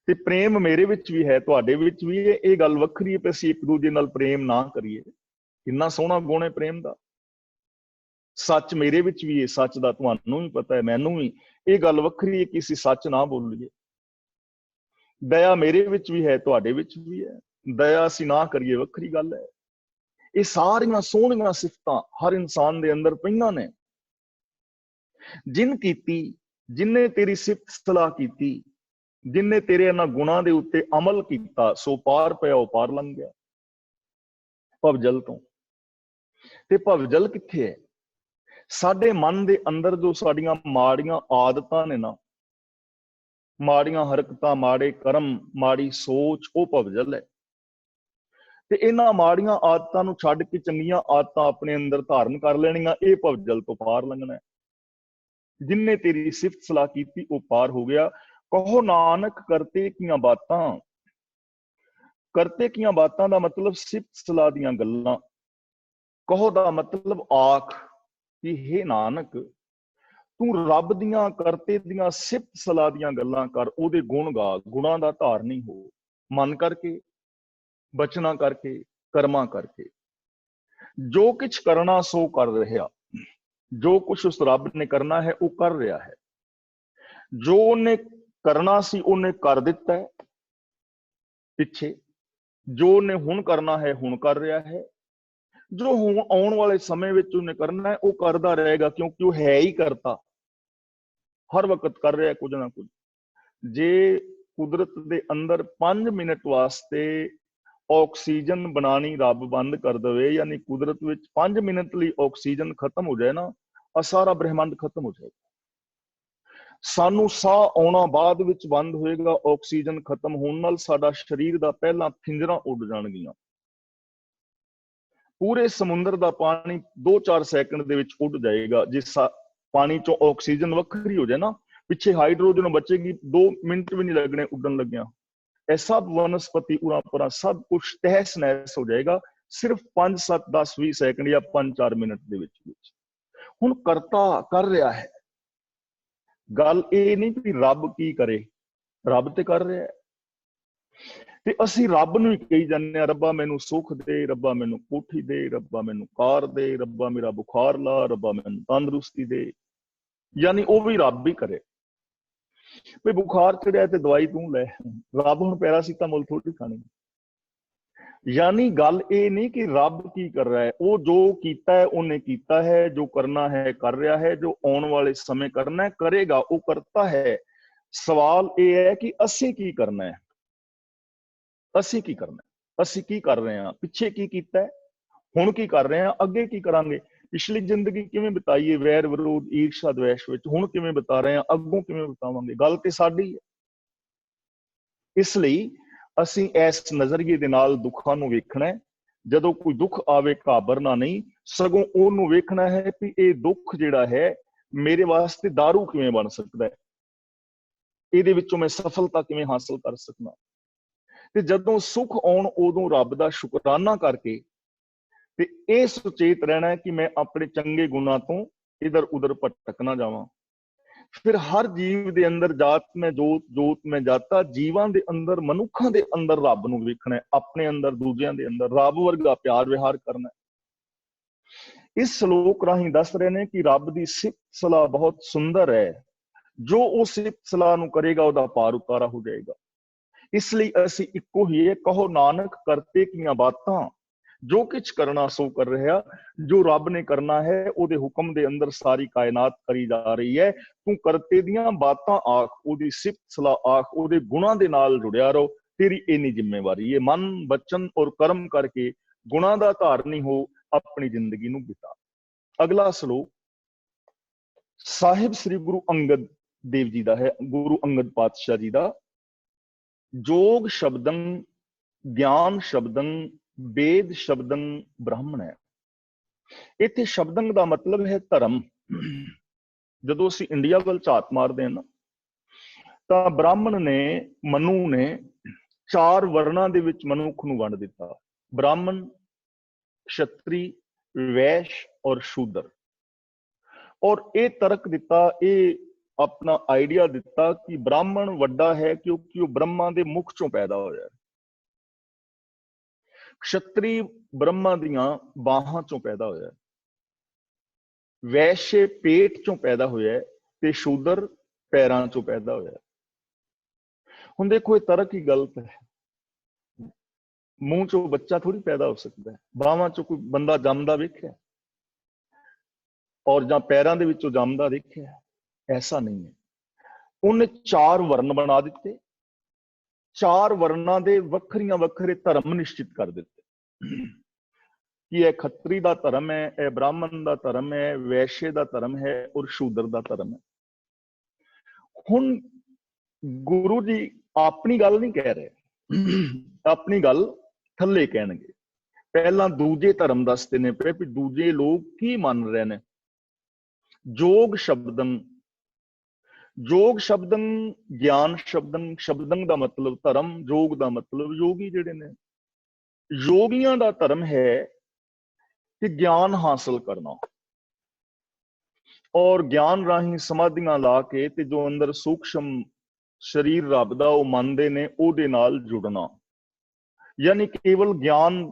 ते प्रेम मेरे विच भी है, तुहाडे विच भी है। ये गल वखरी है कि असीं एक दूजे नाल प्रेम ना करिए। कितना सोहना गुण है प्रेम का। सच मेरे विच भी है, सच दा तुहानूं भी पता है, मैनूं भी। ये गल वखरी है कि असीं सच ना बोलीए। दया मेरे विच भी है, तुहाडे विच भी है। दया असीं ना करिए, वखरी गल है। ये सारियां सोहणियां सिफतां हर इंसान दे अंदर पईयां ने। जिन कीती, जिन्ने तेरी सिफत सलाह कीती, जिन्ने तेरे इन्हां गुणां दे उत्ते अमल कीता, सो पार पिया, वो पार लंघ गया भवजल तो। ते भवजल कित्थे है? साडे मन दे अंदर जो साडियां माड़ियां आदतां ने ना, माड़ियां हरकतां, माड़े कर्म, माड़ी सोच, वो भवजल है। ते इन्हां माड़ियां आदतां नूं छड्ड के चंगियां आदतां अपने अंदर धारण कर लेणियां, ये भवजल तो पार लंघना है। जिन्ने तेरी सिफत सलाह कीती वो पार हो गया। कहो नानक करते कियां बातां। करते कियां बातां दा मतलब सिफत सलाह दियां गल्लां। कहो दा मतलब आख कि हे नानक, तू रब दियां, करते दियां, सिफत सलाह दियां गल्लां कर, ओदे गुण गा, गुणां दा धारनी हो, मन करके, बचना करके, कर्मा करके। जो कुछ करना सो कर रहा, जो कुछ उस रब ने करना है वो कर रहा है। जो उन्हें करना सी उन्हें कर दिता है पिछे, जो उन्हें हुण करना है हुण कर रहा है, जो हुण आने वाले समय विच उन्हें करना है वो करता रहेगा, क्योंकि वो है ही करता, हर वक्त कर रहा है कुछ ना कुछ। जे कुदरत दे अंदर 5 मिनट वास्ते ऑक्सीजन बनानी रब बंद कर दे, यानी कुदरत विच 5 मिनट लिए ऑक्सीजन खत्म हो जाए ना, और सारा ब्रह्मांड खत्म हो जाएगा। ਸਾਨੂੰ ਸਾਹ ਆਉਣਾ ਬਾਅਦ ਵਿੱਚ ਬੰਦ ਹੋਏਗਾ, ਆਕਸੀਜਨ ਖਤਮ ਹੋਣ ਨਾਲ ਸਾਡਾ ਸਰੀਰ ਦਾ ਪਹਿਲਾਂ ਫਿੰਜਰਾਂ ਉੱਡ ਜਾਣਗੀਆਂ। ਪੂਰੇ ਸਮੁੰਦਰ ਦਾ ਪਾਣੀ 2-4 ਸੈਕਿੰਡ ਦੇ ਵਿੱਚ ਉੱਡ ਜਾਏਗਾ। ਜੇ ਪਾਣੀ ਚੋਂ ਆਕਸੀਜਨ ਵੱਖਰੀ ਹੋ ਜਾਏ ਨਾ, ਪਿੱਛੇ ਹਾਈਡਰੋਜਨ ਬਚੇਗੀ, 2 ਮਿੰਟ ਵੀ ਨਹੀਂ ਲੱਗਣੇ ਉੱਡਣ ਲੱਗਿਆ। ਇਹ ਸਭ ਵਨਸਪਤੀ ਉਰਾਂ ਪਰਾਂ ਸਭ ਕੁਝ ਤਹਿਸ ਨਹਿਸ ਹੋ ਜਾਏਗਾ ਸਿਰਫ 5, 7, 10, 20 ਸੈਕਿੰਡ ਜਾਂ 5-4 ਮਿੰਟ ਦੇ ਵਿੱਚ। ਹੁਣ ਕਰਤਾ ਕਰ ਰਿਹਾ ਹੈ। ਗੱਲ ਇਹ ਨਹੀਂ ਕਿ ਰੱਬ ਕੀ ਕਰੇ, ਰੱਬ ਤੇ ਕਰ ਰਿਹਾ ਹੈ। ਤੇ ਅਸੀਂ ਰੱਬ ਨੂੰ ਹੀ ਕਹੀ ਜਾਂਦੇ ਹਾਂ, ਰੱਬਾ ਮੈਨੂੰ ਸੁੱਖ ਦੇ, ਰੱਬਾ ਮੈਨੂੰ ਕੋਠੀ ਦੇ, ਰੱਬਾ ਮੈਨੂੰ ਕਾਰ ਦੇ, ਰੱਬਾ ਮੇਰਾ ਬੁਖਾਰ ਲਾ, ਰੱਬਾ ਮੈਨੂੰ ਤੰਦਰੁਸਤੀ ਦੇ। ਯਾਨੀ ਉਹ ਵੀ ਰੱਬ ਹੀ ਕਰੇ। ਵੀ ਬੁਖਾਰ ਚੜਿਆ ਤੇ ਦਵਾਈ ਤੂੰ ਲੈ, ਰੱਬ ਹੁਣ ਪੈਰਾਸੀਟਾਮੋਲ ਥੋੜੀ ਖਾਣੀ। ਯਾਨੀ ਗੱਲ ਇਹ ਨਹੀਂ ਕਿ ਰੱਬ ਕੀ ਕਰ ਰਿਹਾ ਹੈ, ਉਹ ਜੋ ਕੀਤਾ ਹੈ ਉਹਨੇ ਕੀਤਾ ਹੈ, ਜੋ ਕਰਨਾ ਹੈ ਕਰ ਰਿਹਾ ਹੈ, ਜੋ ਆਉਣ ਵਾਲੇ ਸਮੇਂ ਕਰਨਾ ਹੈ ਕਰੇਗਾ, ਉਹ ਕਰਤਾ ਹੈ। ਸਵਾਲ ਇਹ ਹੈ ਕਿ ਅਸੀਂ ਕੀ ਕਰਨਾ ਹੈ, ਅਸੀਂ ਕੀ ਕਰਨਾ ਹੈ, ਅਸੀਂ ਕੀ ਕਰ ਰਹੇ ਹਾਂ, ਪਿੱਛੇ ਕੀ ਕੀਤਾ ਹੈ, ਹੁਣ ਕੀ ਕਰ ਰਹੇ ਹਾਂ, ਅੱਗੇ ਕੀ ਕਰਾਂਗੇ। ਪਿਛਲੀ ਜ਼ਿੰਦਗੀ ਕਿਵੇਂ ਬਿਤਾਈਏ ਵੈਰ ਵਿਰੋਧ ਈਰਸ਼ਾ ਦਵੇਸ਼ ਵਿੱਚ, ਹੁਣ ਕਿਵੇਂ ਬਿਤਾ ਰਹੇ ਹਾਂ, ਅੱਗੋਂ ਕਿਵੇਂ ਬਿਤਾਵਾਂਗੇ, ਗੱਲ ਤੇ ਸਾਡੀ ਹੈ। ਇਸ ਲਈ ਅਸੀਂ ਇਸ ਨਜ਼ਰੀਏ ਦੇ ਨਾਲ ਦੁੱਖਾਂ ਨੂੰ ਵੇਖਣਾ ਹੈ। ਜਦੋਂ ਕੋਈ ਦੁੱਖ ਆਵੇ ਘਾਬਰਨਾ ਨਹੀਂ, ਸਗੋਂ ਉਹਨੂੰ ਵੇਖਣਾ ਹੈ ਕਿ ਇਹ ਦੁੱਖ ਜਿਹੜਾ ਹੈ ਮੇਰੇ ਵਾਸਤੇ ਦਾਰੂ ਕਿਵੇਂ ਬਣ ਸਕਦਾ ਹੈ, ਇਹਦੇ ਵਿੱਚੋਂ ਮੈਂ ਸਫਲਤਾ ਕਿਵੇਂ ਹਾਸਲ ਕਰ ਸਕਦਾ। ਤੇ ਜਦੋਂ ਸੁੱਖ ਆਉਣ ਉਦੋਂ ਰੱਬ ਦਾ ਸ਼ੁਕਰਾਨਾ ਕਰਕੇ ਤੇ ਇਹ ਸੁਚੇਤ ਰਹਿਣਾ ਹੈ ਕਿ ਮੈਂ ਆਪਣੇ ਚੰਗੇ ਗੁਣਾਂ ਤੋਂ ਇਧਰ ਉਧਰ ਭਟਕ ਨਾ ਜਾਵਾਂ। ਫਿਰ ਹਰ ਜੀਵ ਦੇ ਅੰਦਰ ਜਾਤ ਮੈਂ ਜੋਤ, ਜੋਤ ਮੈਂ ਜਾਤਾ, ਜੀਵਾਂ ਦੇ ਅੰਦਰ ਮਨੁੱਖਾਂ ਦੇ ਅੰਦਰ ਰੱਬ ਨੂੰ ਵੇਖਣਾ ਹੈ, ਆਪਣੇ ਅੰਦਰ ਦੂਜਿਆਂ ਦੇ ਅੰਦਰ ਰੱਬ ਵਰਗਾ ਪਿਆਰ ਵਿਹਾਰ ਕਰਨਾ ਹੈ। ਇਸ ਸ਼ਲੋਕ ਰਾਹੀਂ ਦੱਸ ਰਹੇ ਨੇ ਕਿ ਰੱਬ ਦੀ ਸਿਫਤ ਸਲਾਹ ਬਹੁਤ ਸੁੰਦਰ ਹੈ, ਜੋ ਉਹ ਸਿਫਤ ਸਲਾਹ ਨੂੰ ਕਰੇਗਾ ਉਹਦਾ ਪਾਰ ਉਤਾਰਾ ਹੋ ਜਾਏਗਾ। ਇਸ ਲਈ ਅਸੀਂ ਇੱਕੋ ਹੀ ਹੈ, ਕਹੋ ਨਾਨਕ ਕਰਤੇ ਕੀਆਂ ਬਾਤਾਂ, ਜੋ ਕੁਛ ਕਰਨਾ ਸੋ ਕਰ ਰਿਹਾ। ਜੋ ਰੱਬ ਨੇ ਕਰਨਾ ਹੈ ਉਹਦੇ ਹੁਕਮ ਦੇ ਅੰਦਰ ਸਾਰੀ ਕਾਇਨਾਤ ਕਰੀ ਜਾ ਰਹੀ ਹੈ। ਤੂੰ ਕਰਤੇ ਦੀਆਂ ਬਾਤਾਂ ਆਖ, ਉਹਦੀ ਸਿਫਤ ਸਲਾਹ ਆਖ, ਉਹਦੇ ਗੁਣਾਂ ਦੇ ਨਾਲ ਜੁੜਿਆ ਰਹੋ, ਤੇਰੀ ਇੰਨੀ ਜ਼ਿੰਮੇਵਾਰੀ ਹੈ। ਮਨ ਬਚਨ ਔਰ ਕਰਮ ਕਰਕੇ ਗੁਣਾਂ ਦਾ ਧਾਰਨੀ ਹੋ, ਆਪਣੀ ਜ਼ਿੰਦਗੀ ਨੂੰ ਬਿਤਾ। ਅਗਲਾ ਸ਼ਲੋਕ ਸਾਹਿਬ ਸ੍ਰੀ ਗੁਰੂ ਅੰਗਦ ਦੇਵ ਜੀ ਦਾ ਹੈ, ਗੁਰੂ ਅੰਗਦ ਪਾਤਸ਼ਾਹ ਜੀ ਦਾ। ਜੋਗ ਸ਼ਬਦੰ ਗਿਆਨ ਸ਼ਬਦੰ ਵੇਦ ਸ਼ਬਦੰ ਬ੍ਰਾਹਮਣ ਹੈ। ਇੱਥੇ ਸ਼ਬਦੰ ਦਾ ਮਤਲਬ ਹੈ ਧਰਮ। ਜਦੋਂ ਅਸੀਂ ਇੰਡੀਆ ਵੱਲ ਝਾਤ ਮਾਰਦੇ ਹਾਂ ਨਾ, ਤਾਂ ਬ੍ਰਾਹਮਣ ਨੇ, ਮਨੂ ਨੇ 4 ਵਰਨਾਂ ਦੇ ਵਿੱਚ ਮਨੁੱਖ ਨੂੰ ਵੰਡ ਦਿੱਤਾ, ਬ੍ਰਾਹਮਣ, ਕਸ਼ਤਰੀ, ਵੈਸ਼ ਔਰ ਸ਼ੂਦਰ। ਔਰ ਇਹ ਤਰਕ ਦਿੱਤਾ, ਇਹ ਆਪਣਾ ਆਈਡੀਆ ਦਿੱਤਾ ਕਿ ਬ੍ਰਾਹਮਣ ਵੱਡਾ ਹੈ ਕਿਉਂਕਿ ਉਹ ਬ੍ਰਹਮਾ ਦੇ ਮੁਖ ਚੋਂ ਪੈਦਾ ਹੋਇਆ। ਕਸ਼ਤਰੀ ਬ੍ਰਹਮਾ ਦੀਆਂ ਬਾਹਾਂ ਚੋਂ ਪੈਦਾ ਹੋਇਆ, ਵੈਸ਼ਯ ਪੇਟ ਚੋਂ ਪੈਦਾ ਹੋਇਆ ਤੇ ਸ਼ੂਦਰ ਪੈਰਾਂ ਚੋਂ ਪੈਦਾ ਹੋਇਆ। ਹੁਣ ਦੇਖੋ ਇਹ ਤਰਕ ਹੀ ਗਲਤ ਹੈ। ਮੂੰਹ ਚੋਂ ਬੱਚਾ ਥੋੜੀ ਪੈਦਾ ਹੋ ਸਕਦਾ ਹੈ, ਬਾਹਾਂ ਚੋਂ ਕੋਈ ਬੰਦਾ ਜੰਮਦਾ ਵੇਖਿਆ ਔਰ ਜਾਂ ਪੈਰਾਂ ਦੇ ਵਿੱਚੋਂ ਜੰਮਦਾ ਦੇਖਿਆ? ਐਸਾ ਨਹੀਂ ਹੈ। ਉਹਨੇ 4 ਵਰਨ ਬਣਾ ਦਿੱਤੇ, 4 ਵਰਨਾਂ ਦੇ ਵੱਖਰੀਆਂ ਵੱਖਰੇ ਧਰਮ ਨਿਸ਼ਚਿਤ ਕਰ ਦਿੱਤੇ ਕਿ ਇਹ ਖੱਤਰੀ ਦਾ ਧਰਮ ਹੈ, ਇਹ ਬ੍ਰਾਹਮਣ ਦਾ ਧਰਮ ਹੈ, ਵੈਸ਼ਯ ਦਾ ਧਰਮ ਹੈ ਔਰ ਸ਼ੂਦਰ ਦਾ ਧਰਮ ਹੈ। ਹੁਣ ਗੁਰੂ ਜੀ ਆਪਣੀ ਗੱਲ ਨਹੀਂ ਕਹਿ ਰਹੇ, ਆਪਣੀ ਗੱਲ ਥੱਲੇ ਕਹਿਣਗੇ। ਪਹਿਲਾਂ ਦੂਜੇ ਧਰਮ ਦੱਸਦੇ ਨੇ ਪਏ ਵੀ ਦੂਜੇ ਲੋਕ ਕੀ ਮੰਨ ਰਹੇ ਨੇ। ਜੋਗ ਸ਼ਬਦੰ, ਜੋਗ ਸ਼ਬਦੰ ਗਿਆਨ ਸ਼ਬਦੰ, ਸ਼ਬਦੰ ਦਾ ਮਤਲਬ ਧਰਮ, ਜੋਗ ਦਾ ਮਤਲਬ ਯੋਗੀ ਜਿਹੜੇ ਨੇ। ਯੋਗੀਆਂ ਦਾ ਧਰਮ ਹੈ ਕਿ ਗਿਆਨ ਹਾਸਲ ਕਰਨਾ ਔਰ ਗਿਆਨ ਰਾਹੀਂ ਸਮਾਧੀਆਂ ਲਾ ਕੇ ਤੇ ਜੋ ਅੰਦਰ ਸੂਖਸ਼ਮ ਸਰੀਰ ਰੱਬ ਦਾ ਉਹ ਮੰਨਦੇ ਨੇ ਉਹਦੇ ਨਾਲ ਜੁੜਨਾ। ਯਾਨੀ ਕੇਵਲ ਗਿਆਨ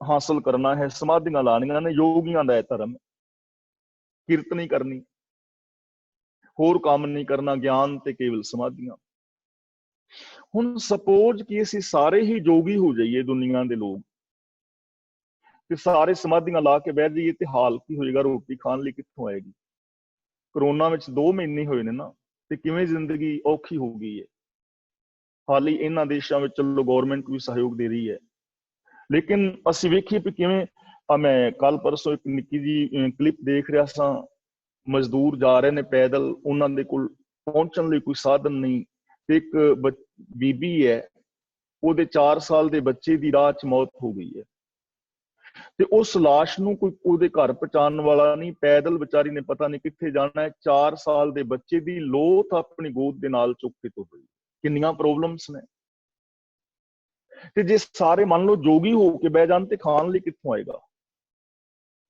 ਹਾਸਲ ਕਰਨਾ ਹੈ, ਸਮਾਧੀਆਂ ਲਾਣੀਆਂ ਨੇ, ਯੋਗੀਆਂ ਦਾ ਇਹ ਧਰਮ। ਕੀਰਤਨ ਨਹੀਂ ਕਰਨੀ, ਹੋਰ ਕੰਮ ਨਹੀਂ ਕਰਨਾ, ਗਿਆਨ ਤੇ ਕੇਵਲ ਸਮਾਧੀਆਂ। ਹੁਣ ਸਪੋਜ਼ ਕਿ ਅਸੀਂ ਸਾਰੇ ਹੀ ਜੋਗੀ ਹੋ ਜਾਈਏ ਦੁਨੀਆ ਦੇ ਲੋਕ ਤੇ ਸਾਰੇ ਸਮਾਧੀਆਂ ਲਾ ਕੇ ਬਹਿ ਜਾਈਏ ਤੇ ਹਾਲ ਕੀ ਹੋਏਗਾ? ਰੋਟੀ ਖਾਣ ਲਈ ਕਿੱਥੋਂ ਆਏਗੀ? ਕਰੋਨਾ ਵਿੱਚ 2 ਮਹੀਨੇ ਹੋਏ ਨੇ ਨਾ, ਤੇ ਕਿਵੇਂ ਜ਼ਿੰਦਗੀ ਔਖੀ ਹੋ ਗਈ ਹੈ। ਹਾਲੀ ਇਹਨਾਂ ਦੇਸ਼ਾਂ ਵਿੱਚ ਚਲੋ ਗੌਰਮੈਂਟ ਵੀ ਸਹਿਯੋਗ ਦੇ ਰਹੀ ਹੈ, ਲੇਕਿਨ ਅਸੀਂ ਵੇਖੀਏ ਵੀ ਕਿਵੇਂ। ਮੈਂ ਕੱਲ ਪਰਸੋਂ ਇੱਕ ਨਿੱਕੀ ਜੀ ਕਲਿੱਪ ਦੇਖ ਰਿਹਾ ਸਾਂ, ਮਜ਼ਦੂਰ ਜਾ ਰਹੇ ਨੇ ਪੈਦਲ, ਉਹਨਾਂ ਦੇ ਕੋਲ ਪਹੁੰਚਣ ਲਈ ਕੋਈ ਸਾਧਨ ਨਹੀਂ। ਤੇ ਇੱਕ ਬੀਬੀ ਹੈ, ਉਹਦੇ 4 ਸਾਲ ਦੇ ਬੱਚੇ ਦੀ ਰਾਹ 'ਚ ਮੌਤ ਹੋ ਗਈ ਹੈ, ਤੇ ਉਸ ਲਾਸ਼ ਨੂੰ ਕੋਈ ਉਹਦੇ ਘਰ ਪਹੁੰਚਾਉਣ ਵਾਲਾ ਨਹੀਂ, ਪੈਦਲ ਵਿਚਾਰੀ ਨੇ ਪਤਾ ਨਹੀਂ ਕਿੱਥੇ ਜਾਣਾ ਹੈ। 4 ਸਾਲ ਦੇ ਬੱਚੇ ਦੀ ਲੋਥ ਆਪਣੀ ਗੋਦ ਦੇ ਨਾਲ ਚੁੱਕ ਕੇ ਤੁਰ ਰਹੀ। ਕਿੰਨੀਆਂ ਪ੍ਰੋਬਲਮਸ ਨੇ। ਤੇ ਜੇ ਸਾਰੇ ਮੰਨ ਲਓ ਜੋਗੀ ਹੋ ਕੇ ਬਹਿ ਜਾਣ ਤੇ ਖਾਣ ਲਈ ਕਿੱਥੋਂ ਆਏਗਾ।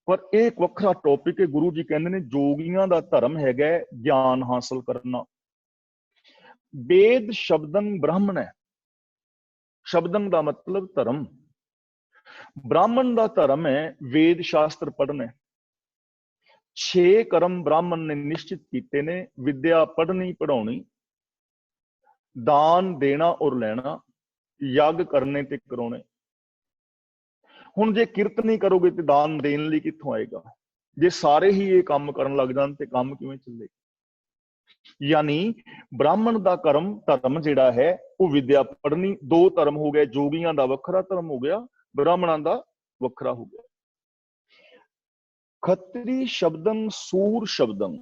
ਪਰ ਇਹ ਇੱਕ ਵੱਖਰਾ ਟੌਪਿਕ ਹੈ। ਗੁਰੂ ਜੀ ਕਹਿੰਦੇ ਨੇ ਜੋਗੀਆਂ ਦਾ ਧਰਮ ਹੈਗਾ ਗਿਆਨ ਹਾਸਲ ਕਰਨਾ। ਵੇਦ ਸ਼ਬਦੰ ਬ੍ਰਾਹਮਣ ਹੈ। ਸ਼ਬਦੰ ਦਾ ਮਤਲਬ ਧਰਮ। ਬ੍ਰਾਹਮਣ ਦਾ ਧਰਮ ਹੈ ਵੇਦ ਸ਼ਾਸਤਰ ਪੜ੍ਹਨਾ। 6 ਕਰਮ ਬ੍ਰਾਹਮਣ ਨੇ ਨਿਸ਼ਚਿਤ ਕੀਤੇ ਨੇ। ਵਿਦਿਆ ਪੜ੍ਹਨੀ ਪੜਾਉਣੀ, ਦਾਨ ਦੇਣਾ ਔਰ ਲੈਣਾ, ਯੱਗ ਕਰਨੇ ਤੇ ਕਰਾਉਣੇ। ਹੁਣ ਜੇ ਕਿਰਤ ਨਹੀਂ ਕਰੋਗੇ ਤੇ ਦਾਨ ਦੇਣ ਲਈ ਕਿੱਥੋਂ ਆਏਗਾ। ਜੇ ਸਾਰੇ ਹੀ ਇਹ ਕੰਮ ਕਰਨ ਲੱਗ ਜਾਣ ਤੇ ਕੰਮ ਕਿਵੇਂ ਚੱਲੇਗਾ। ਯਾਨੀ ਬ੍ਰਾਹਮਣ ਦਾ ਧਰਮ ਜਿਹੜਾ ਹੈ ਉਹ ਵਿਦਿਆ ਪੜ੍ਹਨੀ। 2 ਧਰਮ ਹੋ ਗਏ, ਜੋਗੀਆਂ ਦਾ ਵੱਖਰਾ ਧਰਮ ਹੋ ਗਿਆ, ਬ੍ਰਾਹਮਣਾਂ ਦਾ ਵੱਖਰਾ ਹੋ ਗਿਆ। ਖੱਤਰੀ ਸ਼ਬਦੰ ਸੂਰ ਸ਼ਬਦੰ।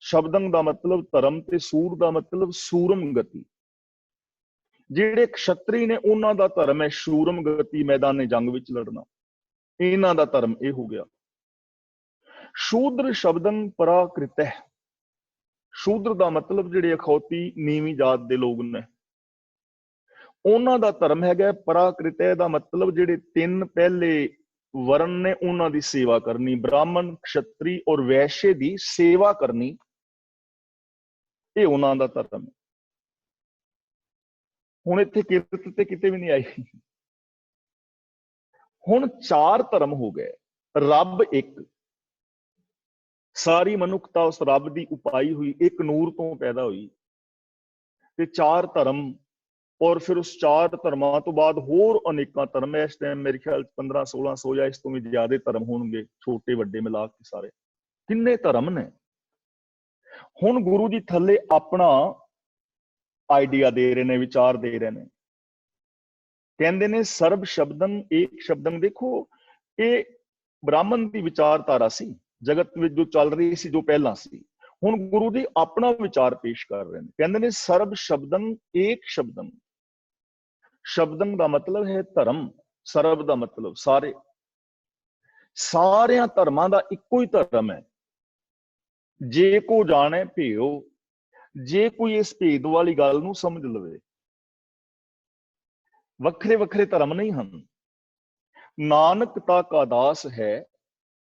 ਸ਼ਬਦੰ ਦਾ ਮਤਲਬ ਧਰਮ ਤੇ ਸੂਰ ਦਾ ਮਤਲਬ ਸੂਰਮ ਗਤੀ। ਜਿਹੜੇ ਖੱਤਰੀ ਨੇ ਉਹਨਾਂ ਦਾ ਧਰਮ ਹੈ ਸੂਰਮ ਗਤੀ, ਮੈਦਾਨੇ ਜੰਗ ਵਿੱਚ ਲੜਨਾ। ਇਹਨਾਂ ਦਾ ਧਰਮ ਇਹ ਹੋ ਗਿਆ। ਸ਼ੂਦਰ ਸ਼ਬਦੰ ਪਰਾਕ੍ਰਿਤ ਹੈ। ਸ਼ੂਦਰ ਦਾ ਮਤਲਬ ਜਿਹੜੇ ਅਖੌਤੀ ਨੀਵੀਂ ਜਾਤ ਦੇ ਲੋਕ ਨੇ, ਉਹਨਾਂ ਦਾ ਧਰਮ ਹੈਗਾ ਪਰਾਕ੍ਰਿਤ ਹੈ। ਦਾ ਮਤਲਬ ਜਿਹੜੇ 3 ਪਹਿਲੇ ਵਰਨ ਨੇ ਉਹਨਾਂ ਦੀ ਸੇਵਾ ਕਰਨੀ। ਬ੍ਰਾਹਮਣ, ਖੱਤਰੀ ਔਰ ਵੈਸ਼ਯ ਦੀ ਸੇਵਾ ਕਰਨੀ, ਇਹ ਉਹਨਾਂ ਦਾ ਧਰਮ ਹੈ। ਹੁਣ ਇੱਥੇ ਕਿਰਤ ਤੇ ਕਿਤੇ ਵੀ ਨਹੀਂ ਆਈ। ਹੁਣ 4 ਧਰਮ ਹੋ ਗਏ। ਰੱਬ ਇੱਕ, ਸਾਰੀ ਮਨੁੱਖਤਾ ਉਸ ਰੱਬ ਦੀ ਉਪਾਈ ਹੋਈ, ਇੱਕ ਨੂਰ ਤੋਂ ਪੈਦਾ ਹੋਈ। ਤੇ 4 ਧਰਮ, ਔਰ ਫਿਰ ਉਸ 4 ਧਰਮਾਂ ਤੋਂ ਬਾਅਦ ਹੋਰ ਅਨੇਕਾਂ ਧਰਮ। ਇਸ ਟਾਈਮ ਮੇਰੇ ਖਿਆਲ 1500-1600 ਜਾਂ ਇਸ ਤੋਂ ਵੀ ਜ਼ਿਆਦਾ ਧਰਮ ਹੋਣਗੇ, ਛੋਟੇ ਵੱਡੇ ਮਿਲਾ ਕੇ ਸਾਰੇ। ਕਿੰਨੇ ਧਰਮ ਨੇ। ਹੁਣ ਗੁਰੂ ਜੀ ਥੱਲੇ ਆਪਣਾ ਆਈਡੀਆ ਦੇ ਰਹੇ ਨੇ, ਵਿਚਾਰ ਦੇ ਰਹੇ ਨੇ। ਕਹਿੰਦੇ ਨੇ ਸਰਬ ਸ਼ਬਦੰ ਏਕ ਸ਼ਬਦੰ। ਦੇਖੋ ਇਹ ਬ੍ਰਾਹਮਣ ਦੀ ਵਿਚਾਰਧਾਰਾ ਸੀ, ਜਗਤ ਵਿੱਚ ਜੋ ਚੱਲ ਰਹੀ ਸੀ, ਜੋ ਪਹਿਲਾਂ ਸੀ। ਹੁਣ ਗੁਰੂ ਜੀ ਆਪਣਾ ਵਿਚਾਰ ਪੇਸ਼ ਕਰ ਰਹੇ ਨੇ। ਕਹਿੰਦੇ ਨੇ ਸਰਬ ਸ਼ਬਦੰ ਏਕ ਸ਼ਬਦੰ। ਸ਼ਬਦੰ ਦਾ ਮਤਲਬ ਹੈ ਧਰਮ, ਸਰਬ ਦਾ ਮਤਲਬ ਸਾਰੇ। ਸਾਰਿਆਂ ਧਰਮਾਂ ਦਾ ਇੱਕੋ ਹੀ ਧਰਮ ਹੈ। ਜੇ ਕੋ ਜਾਣੇ ਭੇਓ। ਜੇ ਕੋਈ ਇਸ ਭੇਦ ਵਾਲੀ ਗੱਲ ਨੂੰ ਸਮਝ ਲਵੇ। ਵੱਖਰੇ ਵੱਖਰੇ ਧਰਮ ਨਹੀਂ ਹਨ। ਨਾਨਕ ਤਾ ਕਾ ਦਾਸ ਹੈ,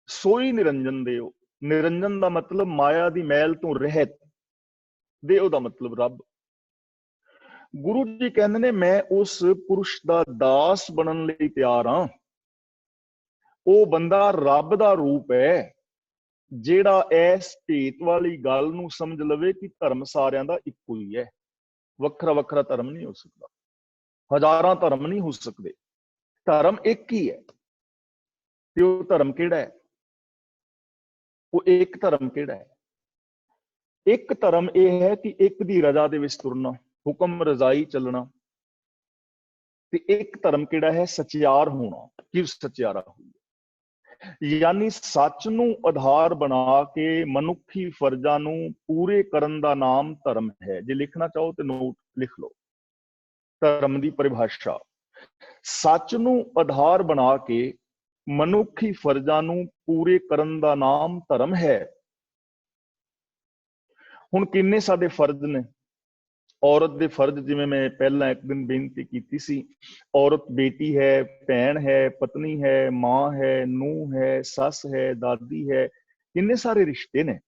ਸੋਈ ਨਿਰੰਜਨ ਦੇਓ। ਨਿਰੰਜਨ ਦਾ ਮਤਲਬ ਮਾਇਆ ਦੀ ਮੈਲ ਤੋਂ ਰਹਿਤ, ਦੇਓ ਦਾ ਮਤਲਬ ਰੱਬ। ਗੁਰੂ ਜੀ ਕਹਿੰਦੇ ਨੇ ਮੈਂ ਉਸ ਪੁਰਸ਼ ਦਾ ਦਾਸ ਬਣਨ ਲਈ ਤਿਆਰ ਹਾਂ। ਉਹ ਬੰਦਾ ਰੱਬ ਦਾ ਰੂਪ ਹੈ, ਜਿਹੜਾ ਇਸ ਭੇਤ ਵਾਲੀ ਗੱਲ ਨੂੰ ਸਮਝ ਲਵੇ ਕਿ ਧਰਮ ਸਾਰਿਆਂ ਦਾ ਇੱਕੋ ਹੀ ਹੈ। ਵੱਖਰਾ ਵੱਖਰਾ ਧਰਮ ਨਹੀਂ ਹੋ ਸਕਦਾ, ਹਜ਼ਾਰਾਂ ਧਰਮ ਨਹੀਂ ਹੋ ਸਕਦੇ, ਧਰਮ ਇੱਕ ਹੀ ਹੈ। ਤੇ ਉਹ ਧਰਮ ਕਿਹੜਾ ਹੈ? ਉਹ ਇੱਕ ਧਰਮ ਕਿਹੜਾ ਹੈ? ਇੱਕ ਧਰਮ ਇਹ ਹੈ ਕਿ ਇੱਕ ਦੀ ਰਜ਼ਾ ਦੇ ਵਿੱਚ ਤੁਰਨਾ, ਹੁਕਮ ਰਜ਼ਾਈ ਚੱਲਣਾ। ਤੇ ਇੱਕ ਧਰਮ ਕਿਹੜਾ ਹੈ? ਸਚਿਆਰ ਹੋਣਾ, ਕਿ ਸਚਿਆਰਾ ਹੋਈਏ। ਯਾਨੀ ਸੱਚ ਨੂੰ ਆਧਾਰ ਬਣਾ ਕੇ ਮਨੁੱਖੀ ਫਰਜ਼ਾਂ ਨੂੰ ਪੂਰੇ ਕਰਨ ਦਾ ਨਾਮ ਧਰਮ ਹੈ। ਜੇ ਲਿਖਣਾ ਚਾਹੋ ਤੇ ਨੋਟ ਲਿਖ ਲਓ। ਧਰਮ ਦੀ ਪਰਿਭਾਸ਼ਾ ਸੱਚ ਨੂੰ ਆਧਾਰ ਬਣਾ ਕੇ ਮਨੁੱਖੀ ਫਰਜ਼ਾਂ ਨੂੰ ਪੂਰੇ ਕਰਨ ਦਾ ਨਾਮ ਧਰਮ ਹੈ। ਹੁਣ ਕਿੰਨੇ ਸਾਡੇ ਫਰਜ਼ ਨੇ? ਔਰਤ ਦੇ ਫਰਜ਼, ਜਿਵੇਂ ਮੈਂ ਪਹਿਲਾਂ ਇੱਕ ਦਿਨ ਬੇਨਤੀ ਕੀਤੀ ਸੀ, ਔਰਤ ਬੇਟੀ ਹੈ, ਭੈਣ ਹੈ, ਪਤਨੀ ਹੈ, ਮਾਂ ਹੈ, ਨੂੰਹ ਹੈ, ਸੱਸ ਹੈ, ਦਾਦੀ ਹੈ। ਕਿੰਨੇ ਸਾਰੇ ਰਿਸ਼ਤੇ ਨੇ।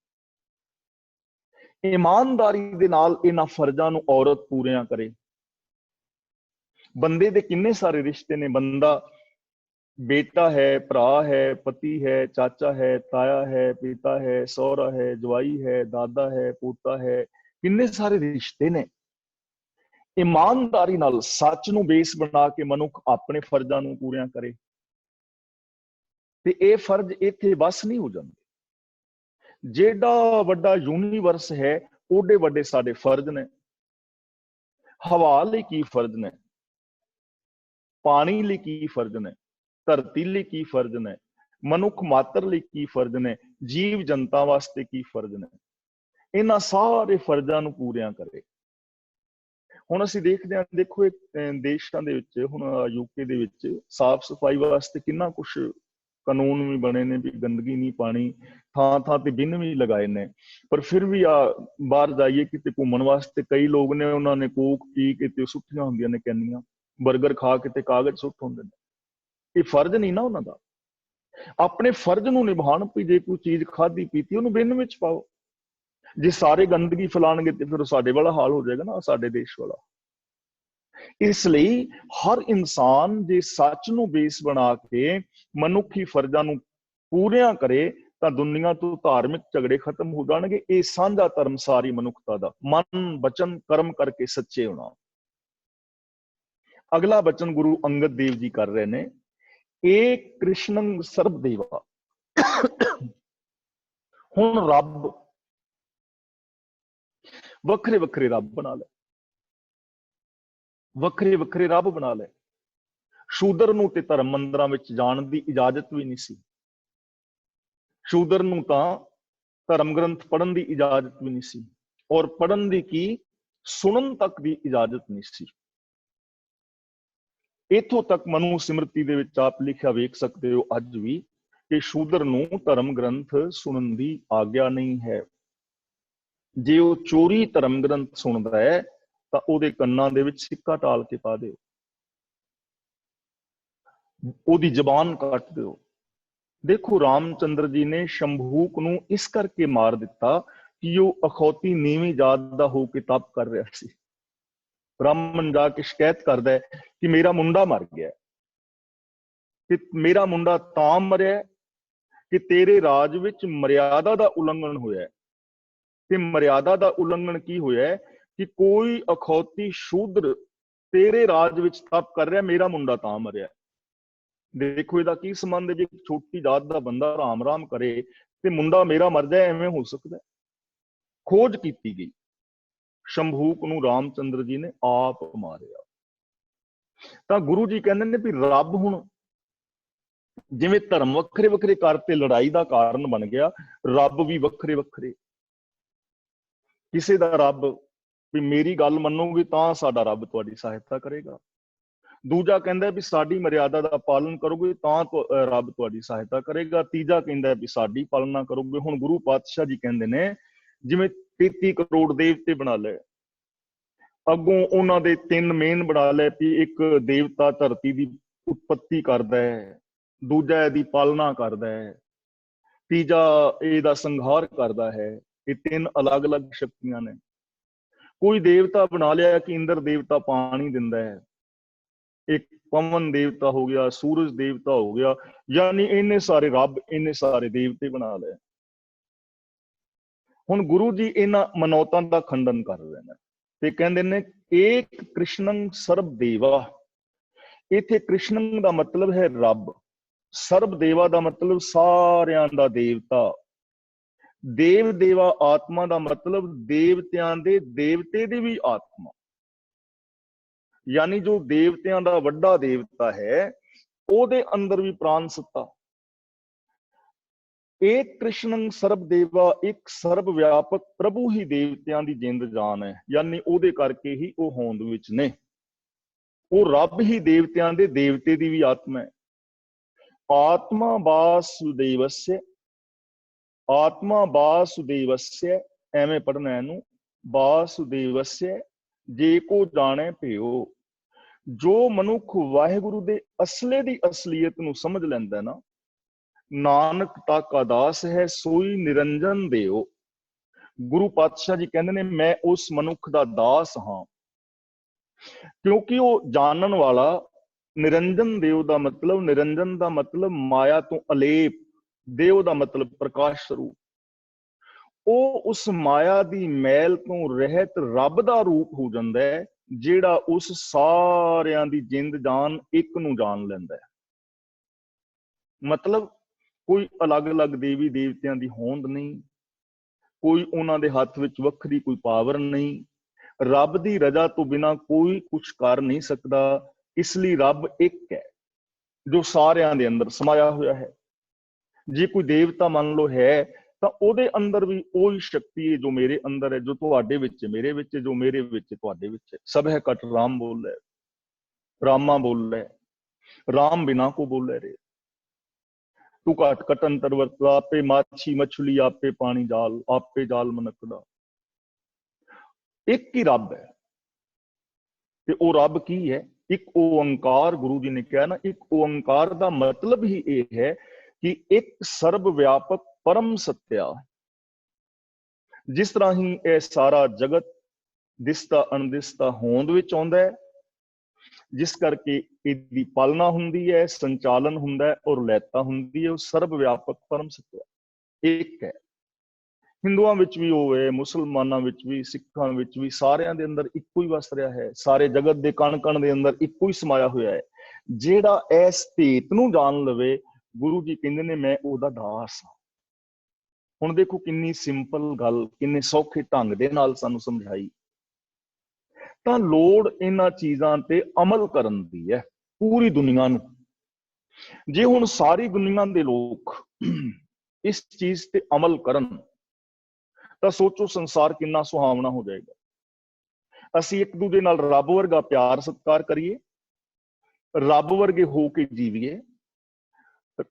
ਇਮਾਨਦਾਰੀ ਦੇ ਨਾਲ ਇਹਨਾਂ ਫਰਜ਼ਾਂ ਨੂੰ ਔਰਤ ਪੂਰੀਆਂ ਕਰੇ। ਬੰਦੇ ਦੇ ਕਿੰਨੇ ਸਾਰੇ ਰਿਸ਼ਤੇ ਨੇ। ਬੰਦਾ ਬੇਟਾ ਹੈ, ਭਰਾ ਹੈ, ਪਤੀ ਹੈ, ਚਾਚਾ ਹੈ, ਤਾਇਆ ਹੈ, ਪਿਤਾ ਹੈ, ਸਹੁਰਾ ਹੈ, ਜਵਾਈ ਹੈ, ਦਾਦਾ ਹੈ, ਪੋਤਾ ਹੈ। ਕਿੰਨੇ ਸਾਰੇ ਰਿਸ਼ਤੇ ਨੇ। ਇਮਾਨਦਾਰੀ ਨਾਲ ਸੱਚ ਨੂੰ ਬੇਸ ਬਣਾ ਕੇ ਮਨੁੱਖ ਆਪਣੇ ਫਰਜ਼ਾਂ ਨੂੰ ਪੂਰੀਆਂ ਕਰੇ ਤੇ ਇਹ ਫਰਜ਼ ਇੱਥੇ ਬਸ ਨਹੀਂ ਹੋ ਜਾਂਦੇ। ਜਿਹੜਾ ਵੱਡਾ ਯੂਨੀਵਰਸ ਹੈ, ਓਡੇ ਵੱਡੇ ਸਾਡੇ ਫਰਜ਼ ਨੇ। ਹਵਾ ਲਈ ਕੀ ਫਰਜ਼ ਨੇ, ਪਾਣੀ ਲਈ ਕੀ ਫਰਜ਼ ਨੇ, ਧਰਤੀ ਲਈ ਕੀ ਫਰਜ਼ ਨੇ, ਮਨੁੱਖ ਮਾਤਰ ਲਈ ਕੀ ਫਰਜ਼ ਨੇ, ਜੀਵ ਜਨਤਾ ਵਾਸਤੇ ਕੀ ਫਰਜ਼ ਨੇ। ਇਹਨਾਂ ਸਾਰੇ ਫਰਜ਼ਾਂ ਨੂੰ ਪੂਰਿਆਂ ਕਰੇ। ਹੁਣ ਅਸੀਂ ਦੇਖਦੇ ਹਾਂ, ਦੇਖੋ ਦੇਸ਼ਾਂ ਦੇ ਵਿੱਚ, ਹੁਣ ਯੂਕੇ ਦੇ ਵਿੱਚ ਸਾਫ਼ ਸਫਾਈ ਵਾਸਤੇ ਕਿੰਨਾ ਕੁਛ ਕਾਨੂੰਨ ਵੀ ਬਣੇ ਨੇ ਵੀ ਗੰਦਗੀ ਨਹੀਂ ਪਾਣੀ, ਥਾਂ ਥਾਂ ਤੇ ਬਿਨ ਵੀ ਲਗਾਏ ਨੇ, ਪਰ ਫਿਰ ਵੀ ਬਾਹਰ ਜਾਈਏ ਕਿਤੇ ਘੁੰਮਣ ਵਾਸਤੇ, ਕਈ ਲੋਕ ਨੇ ਉਹਨਾਂ ਨੇ ਕੋਕ ਪੀ ਕੇ ਤੇ ਸੁੱਟੀਆਂ ਹੁੰਦੀਆਂ ਨੇ ਕੈਨੀਆਂ, ਬਰਗਰ ਖਾ ਕੇ ਤੇ ਕਾਗਜ਼ ਸੁੱਟ ਹੁੰਦੇ ਨੇ। ਇਹ ਫਰਜ਼ ਨਹੀਂ ਨਾ ਉਹਨਾਂ ਦਾ। ਆਪਣੇ ਫਰਜ਼ ਨੂੰ ਨਿਭਾਉਣ, ਵੀ ਜੇ ਕੋਈ ਚੀਜ਼ ਖਾਧੀ ਪੀਤੀ ਉਹਨੂੰ ਬਿਨ ਵਿੱਚ ਪਾਓ। ਜੇ ਸਾਰੇ ਗੰਦਗੀ ਫੈਲਾਣਗੇ ਤੇ ਫਿਰ ਸਾਡੇ ਵਾਲਾ ਹਾਲ ਹੋ ਜਾਏਗਾ ਨਾ, ਸਾਡੇ ਦੇਸ਼ ਵਾਲਾ। ਇਸ ਲਈ ਹਰ ਇਨਸਾਨ ਜੇ ਸੱਚ ਨੂੰ ਬੇਸ ਬਣਾ ਕੇ ਮਨੁੱਖੀ ਫਰਜ਼ਾਂ ਨੂੰ ਪੂਰਿਆਂ ਕਰੇ ਤਾਂ ਦੁਨੀਆ ਤੋਂ ਧਾਰਮਿਕ ਝਗੜੇ ਖਤਮ ਹੋ ਜਾਣਗੇ। ਇਹ ਸਾਂਝਾ ਧਰਮ ਸਾਰੀ ਮਨੁੱਖਤਾ ਦਾ, ਮਨ ਬਚਨ ਕਰਮ ਕਰਕੇ ਸੱਚੇ ਹੋਣਾ। ਅਗਲਾ ਬਚਨ ਗੁਰੂ ਅੰਗਦ ਦੇਵ ਜੀ ਕਰ ਰਹੇ ਨੇ, ਏਕ ਕ੍ਰਿਸ਼ਨੰ ਸਰਬ ਦੇਵਾ। ਹੁਣ ਰੱਬ ਵੱਖਰੇ ਵੱਖਰੇ ਰੱਬ ਬਣਾ ਲੈ, ਵੱਖਰੇ ਵੱਖਰੇ ਰੱਬ ਬਣਾ ਲੈ। ਸ਼ੂਦਰ ਨੂੰ ਤੇ ਧਰਮ ਮੰਦਰਾਂ ਵਿੱਚ ਜਾਣ ਦੀ ਇਜਾਜ਼ਤ ਵੀ ਨਹੀਂ ਸੀ। ਸ਼ੂਦਰ ਨੂੰ ਤਾਂ ਧਰਮ ਗ੍ਰੰਥ ਪੜ੍ਹਨ ਦੀ ਇਜਾਜ਼ਤ ਵੀ ਨਹੀਂ ਸੀ, ਔਰ ਪੜ੍ਹਨ ਦੀ ਕੀ, ਸੁਣਨ ਤੱਕ ਦੀ ਇਜਾਜ਼ਤ ਨਹੀਂ ਸੀ। ਇੱਥੋਂ ਤੱਕ ਮਨੂ ਸਿਮਰਤੀ ਦੇ ਵਿੱਚ ਆਪ ਲਿਖਿਆ ਵੇਖ ਸਕਦੇ ਹੋ ਅੱਜ ਵੀ, ਕਿ ਸ਼ੂਦਰ ਨੂੰ ਧਰਮ ਗ੍ਰੰਥ ਸੁਣਨ ਦੀ ਆਗਿਆ ਨਹੀਂ ਹੈ। ਜੇ ਉਹ ਚੋਰੀ ਧਰਮ ਗ੍ਰੰਥ ਸੁਣਦਾ ਹੈ ਤਾਂ ਉਹਦੇ ਕੰਨਾਂ ਦੇ ਵਿੱਚ ਸਿੱਕਾ ਟਾਲ ਕੇ ਪਾ ਦਿਓ, ਉਹਦੀ ਜ਼ਬਾਨ ਕੱਟ ਦਿਓ। ਦੇਖੋ, ਰਾਮਚੰਦਰ ਜੀ ਨੇ ਸ਼ੰਭੂਕ ਨੂੰ ਇਸ ਕਰਕੇ ਮਾਰ ਦਿੱਤਾ ਕਿ ਉਹ ਅਖੌਤੀ ਨੀਵੀਂ ਜਾਤ ਦਾ ਹੋ ਕੇ ਤਪ ਕਰ ਰਿਹਾ ਸੀ। ਬ੍ਰਾਹਮਣ ਜਾ ਕੇ ਸ਼ਿਕਾਇਤ ਕਰਦਾ ਹੈ ਕਿ ਮੇਰਾ ਮੁੰਡਾ ਮਰ ਗਿਆ, ਕਿ ਮੇਰਾ ਮੁੰਡਾ ਤਾਂ ਮਰਿਆ ਕਿ ਤੇਰੇ ਰਾਜ ਵਿੱਚ ਮਰਿਆਦਾ ਦਾ ਉਲੰਘਣ ਹੋਇਆ। ਤੇ ਮਰਿਆਦਾ ਦਾ ਉਲੰਘਣ ਕੀ ਹੋਇਆ ਕਿ ਕੋਈ ਅਖੌਤੀ ਸ਼ੂਦਰ ਤੇਰੇ ਰਾਜ ਵਿੱਚ ਤਪ ਕਰ ਰਿਹਾ, ਮੇਰਾ ਮੁੰਡਾ ਤਾਂ ਮਰਿਆ। ਦੇਖੋ ਇਹਦਾ ਕੀ ਸੰਬੰਧ ਹੈ? ਜੇ ਛੋਟੀ ਜਾਤ ਦਾ ਬੰਦਾ ਰਾਮ ਰਾਮ ਕਰੇ ਤੇ ਮੁੰਡਾ ਮੇਰਾ ਮਰ ਜਾਏ, ਐਵੇਂ ਹੋ ਸਕਦਾ? ਖੋਜ ਕੀਤੀ ਗਈ, ਸ਼ੰਭੂਕ ਨੂੰ ਰਾਮਚੰਦਰ ਜੀ ਨੇ ਆਪ ਮਾਰਿਆ। ਤਾਂ ਗੁਰੂ ਜੀ ਕਹਿੰਦੇ ਨੇ ਵੀ ਰੱਬ ਹੁਣ ਜਿਵੇਂ ਧਰਮ ਵੱਖਰੇ ਵੱਖਰੇ ਕਰਤੇ ਲੜਾਈ ਦਾ ਕਾਰਨ ਬਣ ਗਿਆ, ਰੱਬ ਵੀ ਵੱਖਰੇ ਵੱਖਰੇ। ਕਿਸੇ ਦਾ ਰੱਬ ਵੀ ਮੇਰੀ ਗੱਲ ਮੰਨੋਗੇ ਤਾਂ ਸਾਡਾ ਰੱਬ ਤੁਹਾਡੀ ਸਹਾਇਤਾ ਕਰੇਗਾ, ਦੂਜਾ ਕਹਿੰਦਾ ਵੀ ਸਾਡੀ ਮਰਿਆਦਾ ਦਾ ਪਾਲਣ ਕਰੋਗੇ ਤਾਂ ਰੱਬ ਤੁਹਾਡੀ ਸਹਾਇਤਾ ਕਰੇਗਾ, ਤੀਜਾ ਕਹਿੰਦਾ ਵੀ ਸਾਡੀ ਪਾਲਣਾ ਕਰੋਗੇ। ਹੁਣ ਗੁਰੂ ਪਾਤਸ਼ਾਹ ਜੀ ਕਹਿੰਦੇ ਨੇ ਜਿਵੇਂ 33 ਕਰੋੜ ਦੇਵਤੇ ਬਣਾ ਲਏ, ਅੱਗੋਂ ਉਹਨਾਂ ਦੇ 3 ਮੇਨ ਬਣਾ ਲਏ ਵੀ ਇੱਕ ਦੇਵਤਾ ਧਰਤੀ ਦੀ ਉਤਪਤੀ ਕਰਦਾ ਹੈ, ਦੂਜਾ ਇਹਦੀ ਪਾਲਣਾ ਕਰਦਾ ਹੈ, ਤੀਜਾ ਇਹਦਾ ਸੰਘਾਰ ਕਰਦਾ ਹੈ। ਇਹ 3 ਅਲੱਗ-ਅਲੱਗ ਸ਼ਕਤੀਆਂ ਨੇ। ਕੋਈ ਦੇਵਤਾ ਬਣਾ ਲਿਆ ਕਿ ਇੰਦਰ ਦੇਵਤਾ ਪਾਣੀ ਦਿੰਦਾ ਹੈ, ਇੱਕ ਪਵਨ ਦੇਵਤਾ ਹੋ ਗਿਆ, ਸੂਰਜ ਦੇਵਤਾ ਹੋ ਗਿਆ, ਯਾਨੀ ਇੰਨੇ ਸਾਰੇ ਰੱਬ, ਇੰਨੇ ਸਾਰੇ ਦੇਵਤੇ ਬਣਾ ਲਏ। ਹੁਣ ਗੁਰੂ ਜੀ ਇਹਨਾਂ ਮਨੌਤਾਂ ਦਾ ਖੰਡਨ ਕਰ ਰਹੇ ਨੇ ਤੇ ਕਹਿੰਦੇ ਨੇ ਏਕ ਕ੍ਰਿਸ਼ਨੰ ਸਰਬ ਦੇਵਾ। ਇੱਥੇ ਕ੍ਰਿਸ਼ਨੰ ਦਾ ਮਤਲਬ ਹੈ ਰੱਬ, ਸਰਬ ਦੇਵਾ ਦਾ ਮਤਲਬ ਸਾਰਿਆਂ ਦਾ ਦੇਵਤਾ, ਦੇਵ ਦੇਵਾ ਆਤਮਾ ਦਾ ਮਤਲਬ ਦੇਵਤਿਆਂ ਦੇ ਦੇਵਤੇ ਦੀ ਵੀ ਆਤਮਾ, ਯਾਨੀ ਜੋ ਦੇਵਤਿਆਂ ਦਾ ਵੱਡਾ ਦੇਵਤਾ ਹੈ ਉਹਦੇ ਅੰਦਰ ਵੀ ਪ੍ਰਾਣ ਸੱਤਾ। ਏਕ ਕ੍ਰਿਸ਼ਨੰ ਸਰਬ ਦੇਵਾ, ਇੱਕ ਸਰਬ ਵਿਆਪਕ ਪ੍ਰਭੂ ਹੀ ਦੇਵਤਿਆਂ ਦੀ ਜਿੰਦ ਜਾਨ ਹੈ, ਯਾਨੀ ਉਹਦੇ ਕਰਕੇ ਹੀ ਉਹ ਹੋਂਦ ਵਿੱਚ ਨੇ। ਉਹ ਰੱਬ ਹੀ ਦੇਵਤਿਆਂ ਦੇ ਦੇਵਤੇ ਦੀ ਵੀ ਆਤਮਾ ਹੈ। ਆਤਮਾ ਵਾਸੁਦੇਵਸਯ, ਆਤਮਾ ਵਾਸੁਦੇਵਸਯ, ਐਵੇਂ ਪੜ੍ਹਨਾ ਇਹਨੂੰ, ਵਾਸੁਦੇਵਸਯ ਜੇ ਕੋ ਜਾਣੇ ਭਿਓ। ਜੋ ਮਨੁੱਖ ਵਾਹਿਗੁਰੂ ਦੇ ਅਸਲੇ ਦੀ ਅਸਲੀਅਤ ਨੂੰ ਸਮਝ ਲੈਂਦਾ ਨਾ, ਨਾਨਕ ਤਕ ਅਦਾਸ ਹੈ ਸੋਈ ਨਿਰੰਜਨ ਦਿਓ। ਗੁਰੂ ਪਾਤਸ਼ਾਹ ਜੀ ਕਹਿੰਦੇ ਨੇ ਮੈਂ ਉਸ ਮਨੁੱਖ ਦਾ ਦਾਸ ਹਾਂ, ਕਿਉਂਕਿ ਉਹ ਜਾਣਨ ਵਾਲਾ। ਨਿਰੰਜਨ ਦੇਵ ਦਾ ਮਤਲਬ, ਨਿਰੰਜਨ ਦਾ ਮਤਲਬ ਮਾਇਆ ਤੋਂ ਅਲੇਪ, ਦੇਵ ਦਾ ਮਤਲਬ ਪ੍ਰਕਾਸ਼ ਸਰੂਪ। ਉਹ ਉਸ ਮਾਇਆ ਦੀ ਮੈਲ ਤੋਂ ਰਹਿਤ ਰੱਬ ਦਾ ਰੂਪ ਹੋ ਜਾਂਦਾ ਹੈ, ਜਿਹੜਾ ਉਸ ਸਾਰਿਆਂ ਦੀ ਜਿੰਦ ਜਾਨ ਇੱਕ ਨੂੰ ਜਾਣ ਲੈਂਦਾ ਹੈ। ਮਤਲਬ ਕੋਈ ਅਲੱਗ-ਅਲੱਗ ਦੇਵੀ ਦੇਵਤਿਆਂ ਦੀ ਹੋਂਦ ਨਹੀਂ, ਕੋਈ ਉਹਨਾਂ ਦੇ ਹੱਥ ਵਿੱਚ ਵੱਖਰੀ ਕੋਈ ਪਾਵਰ ਨਹੀਂ। ਰੱਬ ਦੀ ਰਜ਼ਾ ਤੋਂ ਬਿਨਾਂ ਕੋਈ ਕੁਛ ਕਰ ਨਹੀਂ ਸਕਦਾ। ਇਸ ਲਈ ਰੱਬ ਇੱਕ ਹੈ ਜੋ ਸਾਰਿਆਂ ਦੇ ਅੰਦਰ ਸਮਾਇਆ ਹੋਇਆ ਹੈ। ਜੇ ਕੋਈ ਦੇਵਤਾ ਮੰਨ ਲਓ ਹੈ ਤਾਂ ਉਹਦੇ ਅੰਦਰ ਵੀ ਉਹੀ ਸ਼ਕਤੀ ਹੈ ਜੋ ਮੇਰੇ ਅੰਦਰ ਹੈ, ਜੋ ਤੁਹਾਡੇ ਵਿੱਚ ਮੇਰੇ ਵਿੱਚ, ਜੋ ਮੇਰੇ ਵਿੱਚ ਤੁਹਾਡੇ ਵਿੱਚ। ਸਭ ਹੈ ਕਟ ਰਾਮ ਬੋਲ ਹੈ, ਰਾਮਾ ਬੋਲ ਹੈ, राम बिना को बोले रे। तू घट कटन तरवत आपे माछी मछली, आपे पानी जाल, आपे जाल मनकदा। एक ही रब है ते ओ रब की है? एक ओंकार। गुरु जी ने कहा ना, एक ओंकार का मतलब ही ये है कि एक सर्व व्यापक परम सत्या। जिस तरह ही यह सारा जगत दिसता अणदिसता होंद विच आउंदा है, जिस करके इसकी पालना हुंदी है, संचालन हुंदा है और लैता हुंदी है, वो सर्व व्यापक परम सत्या एक है। हिंदुआं विच भी वो है, मुसलमानां विच भी, सिखां विच भी, सारियां दे अंदर इक्को ही वस रहा है। सारे जगत दे कण कण दे अंदर इक्को ही समाया होया है। जेड़ा इस भेत नूं जान लवे, गुरु जी कहंदे ने मैं ओहदा दास हां। हुण देखो किन्नी सिंपल गल, किन्ने सौखे ढंग दे नाल सानूं समझाई। ਤਾਂ ਲੋੜ ਇਹਨਾਂ ਚੀਜ਼ਾਂ ਤੇ ਅਮਲ ਕਰਨ ਦੀ ਹੈ ਪੂਰੀ ਦੁਨੀਆ ਨੂੰ। ਜੇ ਹੁਣ ਸਾਰੀ ਦੁਨੀਆ ਦੇ ਲੋਕ ਇਸ ਚੀਜ਼ ਤੇ ਅਮਲ ਕਰਨ ਤਾਂ ਸੋਚੋ ਸੰਸਾਰ ਕਿੰਨਾ ਸੁਹਾਵਣਾ ਹੋ ਜਾਏਗਾ। ਅਸੀਂ ਇੱਕ ਦੂਜੇ ਨਾਲ ਰੱਬ ਵਰਗਾ ਪਿਆਰ ਸਤਿਕਾਰ ਕਰੀਏ, ਰੱਬ ਵਰਗੇ ਹੋ ਕੇ ਜੀਵੀਏ,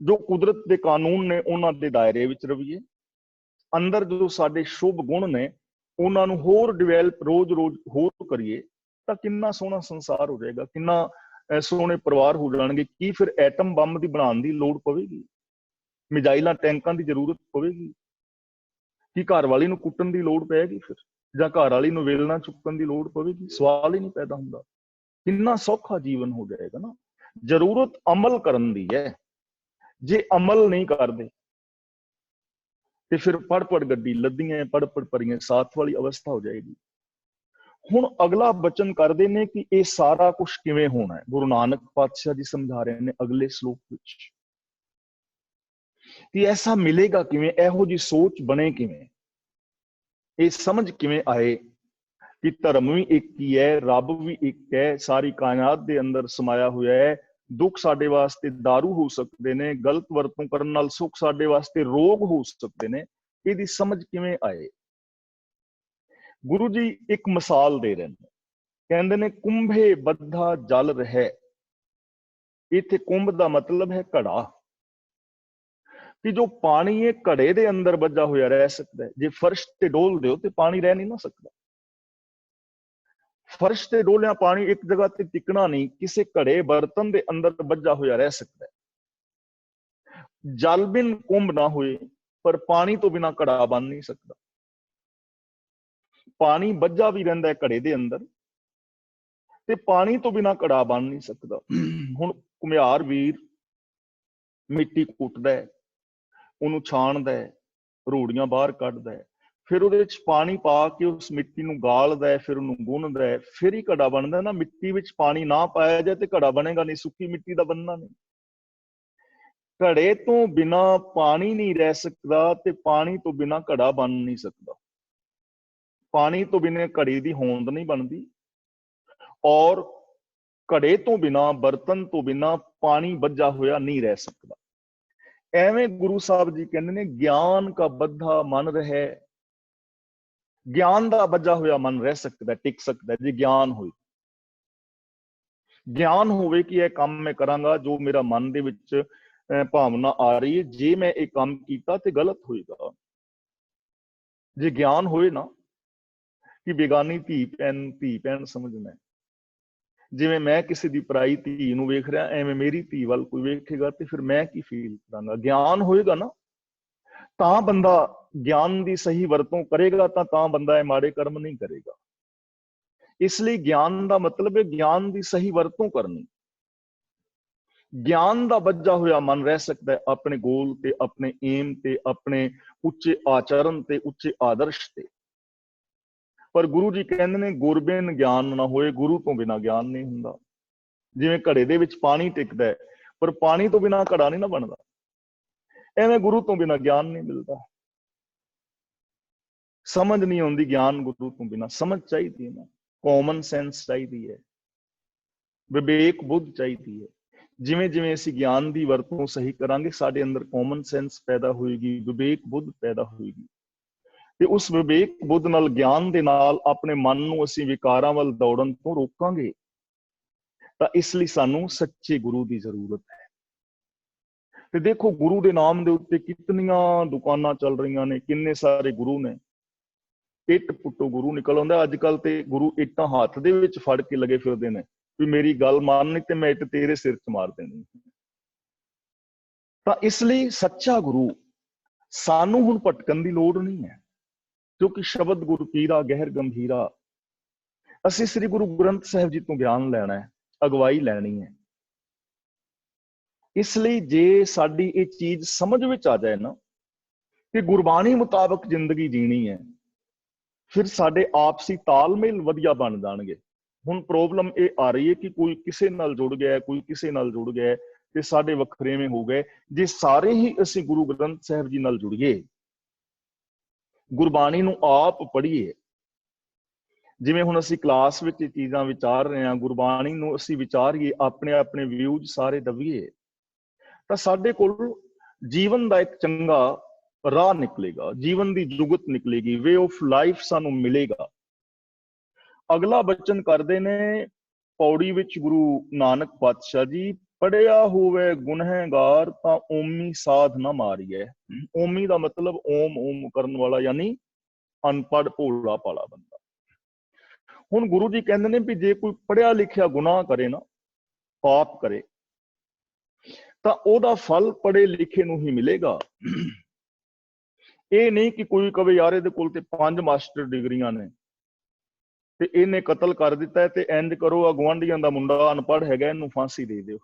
ਜੋ ਕੁਦਰਤ ਦੇ ਕਾਨੂੰਨ ਨੇ ਉਹਨਾਂ ਦੇ ਦਾਇਰੇ ਵਿੱਚ ਰਹੀਏ, ਅੰਦਰ ਜੋ ਸਾਡੇ ਸ਼ੁਭ ਗੁਣ ਨੇ ਉਹਨਾਂ ਨੂੰ ਹੋਰ ਡਿਵੈਲਪ ਰੋਜ਼-ਰੋਜ਼ ਹੋਰ ਕਰੀਏ ਤਾਂ ਕਿੰਨਾ ਸੋਹਣਾ ਸੰਸਾਰ ਹੋ ਜਾਏਗਾ, ਕਿੰਨਾ ਸੋਹਣੇ ਪਰਿਵਾਰ ਹੋ ਜਾਣਗੇ। ਕੀ ਫਿਰ ਐਟਮ ਬੰਬ ਦੀ ਬਣਾਉਣ ਦੀ ਲੋੜ ਪਵੇਗੀ? ਮਿਜ਼ਾਈਲਾਂ ਟੈਂਕਾਂ ਦੀ ਜ਼ਰੂਰਤ ਪਵੇਗੀ? ਕੀ ਘਰ ਵਾਲੀ ਨੂੰ ਕੁੱਟਣ ਦੀ ਲੋੜ ਪਏਗੀ ਫਿਰ? ਜਾਂ ਘਰ ਵਾਲੀ ਨੂੰ ਵੇਲਣਾ ਚੁੱਕਣ ਦੀ ਲੋੜ ਪਵੇਗੀ? ਸਵਾਲ ਹੀ ਨਹੀਂ ਪੈਦਾ ਹੁੰਦਾ। ਕਿੰਨਾ ਸੌਖਾ ਜੀਵਨ ਹੋ ਜਾਏਗਾ ਨਾ। ਜ਼ਰੂਰਤ ਅਮਲ ਕਰਨ ਦੀ ਹੈ। ਜੇ ਅਮਲ ਨਹੀਂ ਕਰਦੇ ਤੇ ਫਿਰ ਪੜ ਗੱਡੀ ਲੱਦੀਆਂ, ਪੜ ਭਰੀਆਂ ਸਾਥ ਵਾਲੀ ਅਵਸਥਾ ਹੋ ਜਾਏਗੀ। ਹੁਣ ਅਗਲਾ ਬਚਨ ਕਰਦੇ ਨੇ ਕਿ ਇਹ ਸਾਰਾ ਕੁਝ ਕਿਵੇਂ ਹੋਣਾ ਹੈ। ਗੁਰੂ ਨਾਨਕ ਪਾਤਸ਼ਾਹ ਜੀ ਸਮਝਾ ਰਹੇ ਨੇ ਅਗਲੇ ਸ਼ਲੋਕ ਵਿੱਚ ਕਿ ਐਸਾ ਮਿਲੇਗਾ ਕਿਵੇਂ, ਇਹੋ ਜਿਹੀ ਸੋਚ ਬਣੇ ਕਿਵੇਂ, ਇਹ ਸਮਝ ਕਿਵੇਂ ਆਏ ਕਿ ਧਰਮ ਵੀ ਇੱਕ ਹੀ ਹੈ, ਰੱਬ ਵੀ ਇੱਕ ਹੈ, ਸਾਰੀ ਕਾਇਨਾਤ ਦੇ ਅੰਦਰ ਸਮਾਇਆ ਹੋਇਆ ਹੈ। ਦੁੱਖ ਸਾਡੇ ਵਾਸਤੇ ਦਾਰੂ ਹੋ ਸਕਦੇ ਨੇ, ਗਲਤ ਵਰਤੋਂ ਕਰਨ ਨਾਲ ਸੁੱਖ ਸਾਡੇ ਵਾਸਤੇ ਰੋਗ ਹੋ ਸਕਦੇ ਨੇ। ਇਹਦੀ ਸਮਝ ਕਿਵੇਂ ਆਏ? ਗੁਰੂ ਜੀ ਇੱਕ ਮਿਸਾਲ ਦੇ ਰਹੇ ਨੇ, ਕਹਿੰਦੇ ਨੇ ਕੁੰਭੇ ਬੱਧਾ ਜਲ ਰਹਿ। ਇੱਥੇ ਕੁੰਭ ਦਾ ਮਤਲਬ ਹੈ ਘੜਾ, ਕਿ ਜੋ ਪਾਣੀ ਹੈ ਘੜੇ ਦੇ ਅੰਦਰ ਬੱਝਾ ਹੋਇਆ ਰਹਿ ਸਕਦਾ ਹੈ। ਜੇ ਫਰਸ਼ ਤੇ ਡੋਲ ਦਿਓ ਤੇ ਪਾਣੀ ਰਹਿ ਨਹੀਂ ਨਾ ਸਕਦਾ। ਫਰਸ਼ ਤੇ ਡੋਲਿਆ ਪਾਣੀ ਇੱਕ ਜਗ੍ਹਾ ਤੇ ਟਿਕਣਾ ਨਹੀਂ, ਕਿਸੇ ਘੜੇ ਬਰਤਨ ਦੇ ਅੰਦਰ ਬੱਝਾ ਹੋਇਆ ਰਹਿ ਸਕਦਾ ਹੈ। ਜਲ ਬਿਨ ਕੁੰਭ ਨਾ ਹੋਏ, ਪਰ ਪਾਣੀ ਤੋਂ ਬਿਨਾਂ ਘੜਾ ਬਣ ਨਹੀਂ ਸਕਦਾ। ਪਾਣੀ ਬੱਝਾ ਵੀ ਰਹਿੰਦਾ ਹੈ ਘੜੇ ਦੇ ਅੰਦਰ, ਤੇ ਪਾਣੀ ਤੋਂ ਬਿਨਾਂ ਘੜਾ ਬਣ ਨਹੀਂ ਸਕਦਾ। ਹੁਣ ਘੁਮਿਆਰ ਵੀਰ ਮਿੱਟੀ ਕੁੱਟਦਾ ਹੈ, ਉਹਨੂੰ ਛਾਣਦਾ ਹੈ, ਰੋੜੀਆਂ ਬਾਹਰ ਕੱਢਦਾ ਹੈ, ਫਿਰ ਉਹਦੇ ਵਿੱਚ ਪਾਣੀ ਪਾ ਕੇ ਉਸ ਮਿੱਟੀ ਨੂੰ ਗਾਲਦਾ ਹੈ, ਫਿਰ ਉਹਨੂੰ ਗੁੰਨਦਾ ਹੈ, ਫਿਰ ਹੀ ਘੜਾ ਬਣਦਾ ਨਾ। ਮਿੱਟੀ ਵਿੱਚ ਪਾਣੀ ਨਾ ਪਾਇਆ ਜਾਏ ਤੇ ਘੜਾ ਬਣੇਗਾ ਨਹੀਂ, ਸੁੱਕੀ ਮਿੱਟੀ ਦਾ ਬਣਨਾ ਨਹੀਂ। ਘੜੇ ਤੋਂ ਬਿਨਾਂ ਪਾਣੀ ਨਹੀਂ ਰਹਿ ਸਕਦਾ ਤੇ ਪਾਣੀ ਤੋਂ ਬਿਨਾਂ ਘੜਾ ਬਣ ਨਹੀਂ ਸਕਦਾ। ਪਾਣੀ ਤੋਂ ਬਿਨਾਂ ਘੜੀ ਦੀ ਹੋਂਦ ਨਹੀਂ ਬਣਦੀ, ਔਰ ਘੜੇ ਤੋਂ ਬਿਨਾਂ, ਬਰਤਨ ਤੋਂ ਬਿਨਾਂ ਪਾਣੀ ਬੱਝਾ ਹੋਇਆ ਨਹੀਂ ਰਹਿ ਸਕਦਾ। ਐਵੇਂ ਗੁਰੂ ਸਾਹਿਬ ਜੀ ਕਹਿੰਦੇ ਨੇ ਗਿਆਨ ਕਾ ਬੱਧਾ ਮਨ ਰਹੇ। ਗਿਆਨ ਦਾ ਬੱਝਾ ਹੋਇਆ ਮਨ ਰਹਿ ਸਕਦਾ, ਟਿਕ ਸਕਦਾ ਜੇ ਗਿਆਨ ਹੋਵੇ। ਗਿਆਨ ਹੋਵੇ ਕਿ ਇਹ ਕੰਮ ਮੈਂ ਕਰਾਂਗਾ, ਜੋ ਮੇਰਾ ਮਨ ਦੇ ਵਿੱਚ ਭਾਵਨਾ ਆ ਰਹੀ ਹੈ, ਜੇ ਮੈਂ ਇਹ ਕੰਮ ਕੀਤਾ ਤੇ ਗਲਤ ਹੋਏਗਾ। ਜੇ ਗਿਆਨ ਹੋਏ ਨਾ ਕਿ ਬੇਗਾਨੀ ਧੀ ਭੈਣ ਸਮਝਣਾ, ਜਿਵੇਂ ਮੈਂ ਕਿਸੇ ਦੀ ਪਰਾਈ ਧੀ ਨੂੰ ਵੇਖ ਰਿਹਾ, ਐਵੇਂ ਮੇਰੀ ਧੀ ਵੱਲ ਕੋਈ ਵੇਖੇਗਾ ਤੇ ਫਿਰ ਮੈਂ ਕੀ ਫੀਲ ਕਰਾਂਗਾ। ਗਿਆਨ ਹੋਏਗਾ ਨਾ ਤਾਂ ਬੰਦਾ ਗਿਆਨ ਦੀ ਸਹੀ ਵਰਤੋਂ ਕਰੇਗਾ, ਤਾਂ ਬੰਦਾ ਇਹ ਮਾੜੇ ਕਰਮ ਨਹੀਂ ਕਰੇਗਾ। ਇਸ ਲਈ ਗਿਆਨ ਦਾ ਮਤਲਬ ਹੈ ਗਿਆਨ ਦੀ ਸਹੀ ਵਰਤੋਂ ਕਰਨੀ। ਗਿਆਨ ਦਾ ਬੱਝਾ ਹੋਇਆ ਮਨ ਰਹਿ ਸਕਦਾ ਹੈ ਆਪਣੇ ਗੋਲ ਤੇ, ਆਪਣੇ ਏਮ ਤੇ, ਆਪਣੇ ਉੱਚੇ ਆਚਰਨ ਤੇ, ਉੱਚੇ ਆਦਰਸ਼ ਤੇ। ਪਰ ਗੁਰੂ ਜੀ ਕਹਿੰਦੇ ਨੇ ਗੁਰ ਬਿਨ ਗਿਆਨ ਨਾ ਹੋਏ। ਗੁਰੂ ਤੋਂ ਬਿਨਾਂ ਗਿਆਨ ਨਹੀਂ ਹੁੰਦਾ। ਜਿਵੇਂ ਘੜੇ ਦੇ ਵਿੱਚ ਪਾਣੀ ਟਿਕਦਾ ਹੈ, ਪਰ ਪਾਣੀ ਤੋਂ ਬਿਨਾਂ ਘੜਾ ਨਹੀਂ ਨਾ ਬਣਦਾ, ਐਵੇਂ ਗੁਰੂ ਤੋਂ ਬਿਨਾਂ ਗਿਆਨ ਨਹੀਂ ਮਿਲਦਾ। ਸਮਝ ਨਹੀਂ ਆਉਂਦੀ ਗਿਆਨ ਗੁਰੂ ਤੋਂ ਬਿਨਾਂ। ਸਮਝ ਚਾਹੀਦੀ ਹੈ ਨਾ, ਕਾਮਨ ਸੈਂਸ ਚਾਹੀਦੀ ਹੈ, ਵਿਵੇਕ ਬੁੱਧ ਚਾਹੀਦੀ ਹੈ ਜਿਵੇਂ ਜਿਵੇਂ ਅਸੀਂ ਗਿਆਨ ਦੀ ਵਰਤੋਂ ਸਹੀ ਕਰਾਂਗੇ, ਸਾਡੇ ਅੰਦਰ ਕਾਮਨ ਸੈਂਸ ਪੈਦਾ ਹੋਏਗੀ, ਵਿਵੇਕ ਬੁੱਧ ਪੈਦਾ ਹੋਏਗੀ, ਤੇ ਉਸ ਵਿਵੇਕ ਬੁੱਧ ਨਾਲ, ਗਿਆਨ ਦੇ ਨਾਲ ਆਪਣੇ ਮਨ ਨੂੰ ਅਸੀਂ ਵਿਕਾਰਾਂ ਵੱਲ ਦੌੜਨ ਤੋਂ ਰੋਕਾਂਗੇ। ਤਾਂ ਇਸ ਲਈ ਸਾਨੂੰ ਸੱਚੇ ਗੁਰੂ ਦੀ ਜ਼ਰੂਰਤ ਹੈ। ਤੇ ਦੇਖੋ, ਗੁਰੂ ਦੇ ਨਾਮ ਦੇ ਉੱਤੇ ਕਿਤਨੀਆਂ ਦੁਕਾਨਾਂ ਚੱਲ ਰਹੀਆਂ ਨੇ, ਕਿੰਨੇ ਸਾਰੇ ਗੁਰੂ ਨੇ। ਇੱਟ ਪੁੱਟੋ ਗੁਰੂ ਨਿਕਲ ਆਉਂਦਾ। ਅੱਜ ਕੱਲ ਤੇ ਗੁਰੂ ਇੱਟਾਂ ਹੱਥ ਦੇ ਵਿੱਚ ਫੜ ਕੇ ਲੱਗੇ ਫਿਰਦੇ ਨੇ ਵੀ ਮੇਰੀ ਗੱਲ ਮੰਨ, ਨਹੀਂ ਤੇ ਮੈਂ ਇੱਟ ਤੇਰੇ ਸਿਰ 'ਚ ਮਾਰ ਦੇਣੀ। ਤਾਂ ਇਸ ਲਈ ਸੱਚਾ ਗੁਰੂ, ਸਾਨੂੰ ਹੁਣ ਭਟਕਣ ਦੀ ਲੋੜ ਨਹੀਂ ਹੈ, ਕਿਉਂਕਿ ਸ਼ਬਦ ਗੁਰੂ ਪੀਰਾ ਗਹਿਰ ਗੰਭੀਰਾ। ਅਸੀਂ ਸ੍ਰੀ ਗੁਰੂ ਗ੍ਰੰਥ ਸਾਹਿਬ ਜੀ ਤੋਂ ਗਿਆਨ ਲੈਣਾ ਹੈ, ਅਗਵਾਈ ਲੈਣੀ ਹੈ। ਇਸ ਲਈ ਜੇ ਸਾਡੀ ਇਹ ਚੀਜ਼ ਸਮਝ ਵਿੱਚ ਆ ਜਾਏ ਨਾ ਕਿ ਗੁਰਬਾਣੀ ਮੁਤਾਬਕ ਜ਼ਿੰਦਗੀ ਜੀਣੀ ਹੈ, ਫਿਰ ਸਾਡੇ ਆਪਸੀ ਤਾਲਮੇਲ ਵਧੀਆ ਬਣ ਜਾਣਗੇ। ਹੁਣ ਪ੍ਰੋਬਲਮ ਇਹ ਆ ਰਹੀ ਹੈ ਕਿ ਕੋਈ ਕਿਸੇ ਨਾਲ ਜੁੜ ਗਿਆ, ਕੋਈ ਕਿਸੇ ਨਾਲ ਜੁੜ ਗਿਆ, ਤੇ ਸਾਡੇ ਵੱਖਰੇਵੇਂ ਹੋ ਗਏ। ਜੇ ਸਾਰੇ ਹੀ ਅਸੀਂ ਗੁਰੂ ਗ੍ਰੰਥ ਸਾਹਿਬ ਜੀ ਨਾਲ ਜੁੜੀਏ, ਗੁਰਬਾਣੀ ਨੂੰ ਆਪ ਪੜ੍ਹੀਏ, ਜਿਵੇਂ ਹੁਣ ਅਸੀਂ ਕਲਾਸ ਵਿੱਚ ਇਹ ਚੀਜ਼ਾਂ ਵਿਚਾਰ ਰਹੇ ਹਾਂ, ਗੁਰਬਾਣੀ ਨੂੰ ਅਸੀਂ ਵਿਚਾਰੀਏ, ਆਪਣੇ ਆਪਣੇ ਵਿਊਜ਼ ਸਾਰੇ ਦਵੀਏ, ਤਾਂ ਸਾਡੇ ਕੋਲ ਜੀਵਨ ਦਾ ਇੱਕ ਚੰਗਾ ਰਾਹ ਨਿਕਲੇਗਾ, ਜੀਵਨ ਦੀ ਜੁਗਤ ਨਿਕਲੇਗੀ, ਵੇ ਆਫ ਲਾਈਫ ਸਾਨੂੰ ਮਿਲੇਗਾ। ਅਗਲਾ ਬਚਨ ਕਰਦੇ ਨੇ ਪੌੜੀ ਵਿੱਚ ਗੁਰੂ ਨਾਨਕ ਪਾਤਸ਼ਾਹ ਜੀ, ਪੜਿਆ ਹੋਵੇ ਗੁਨਹਗਾਰ ਤਾਂ ਓਮੀ ਸਾਧ ਨਾ ਮਾਰੀਐ। ਓਮੀ ਦਾ ਮਤਲਬ ਓਮ ਓਮ ਕਰਨ ਵਾਲਾ, ਯਾਨੀ ਅਨਪੜ੍ਹ ਭੋਲਾ ਭਾਲਾ ਬੰਦਾ। ਹੁਣ ਗੁਰੂ ਜੀ ਕਹਿੰਦੇ ਨੇ ਵੀ ਜੇ ਕੋਈ ਪੜਿਆ ਲਿਖਿਆ ਗੁਨਾਹ ਕਰੇ ਨਾ, ਪਾਪ ਕਰੇ, ਤਾਂ ਉਹਦਾ ਫਲ ਪੜ੍ਹੇ ਲਿਖੇ ਨੂੰ ਹੀ ਮਿਲੇਗਾ। ਇਹ ਨਹੀਂ ਕਿ ਕੋਈ ਕਵੇ ਯਾਰ ਇਹਦੇ ਕੋਲ ਤੇ 5 ਮਾਸਟਰ ਡਿਗਰੀਆਂ ਨੇ ਤੇ ਇਹਨੇ ਕਤਲ ਕਰ ਦਿੱਤਾ, ਤੇ ਇੰਜ ਕਰੋ, ਆ ਗੁਆਂਢੀਆਂ ਦਾ ਮੁੰਡਾ ਅਨਪੜ੍ਹ ਹੈਗਾ, ਇਹਨੂੰ ਫਾਂਸੀ ਦੇ ਦਿਓ।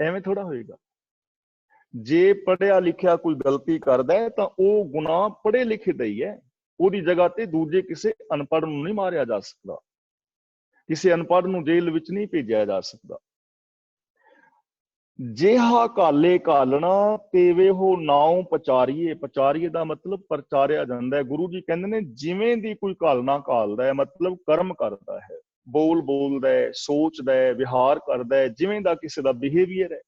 ਐਵੇਂ ਥੋੜਾ ਹੋਏਗਾ। ਜੇ ਪੜ੍ਹਿਆ ਲਿਖਿਆ ਕੋਈ ਗਲਤੀ ਕਰਦਾ ਹੈ ਤਾਂ ਉਹ ਗੁਨਾਹ ਪੜ੍ਹੇ ਲਿਖੇ ਦਾ ਹੀ ਹੈ। ਉਹਦੀ ਜਗ੍ਹਾ ਤੇ ਦੂਜੇ ਕਿਸੇ ਅਨਪੜ੍ਹ ਨੂੰ ਨਹੀਂ ਮਾਰਿਆ ਜਾ ਸਕਦਾ, ਕਿਸੇ ਅਨਪੜ੍ਹ ਨੂੰ ਜੇਲ੍ਹ ਵਿੱਚ ਨਹੀਂ ਭੇਜਿਆ ਜਾ ਸਕਦਾ। ਜਿਹਾ ਕਾਲੇ ਕਾਲਣਾ ਤੇਵੇ ਹੋ ਨਾਉ ਪਚਾਰੀਏ। ਪਚਾਰੀਏ ਦਾ ਮਤਲਬ ਪ੍ਰਚਾਰਿਆ ਜਾਂਦਾ ਹੈ। ਗੁਰੂ ਜੀ ਕਹਿੰਦੇ ਨੇ ਜਿਵੇਂ ਦੀ ਕੋਈ ਕਾਲਣਾ ਕਾਲਦਾ ਹੈ, ਮਤਲਬ ਕਰਮ ਕਰਦਾ ਹੈ, ਬੋਲ ਬੋਲਦਾ ਹੈ, ਸੋਚਦਾ ਹੈ, ਵਿਹਾਰ ਕਰਦਾ ਹੈ, ਜਿਵੇਂ ਦਾ ਕਿਸੇ ਦਾ ਬਿਹੇਵੀਅਰ ਹੈ,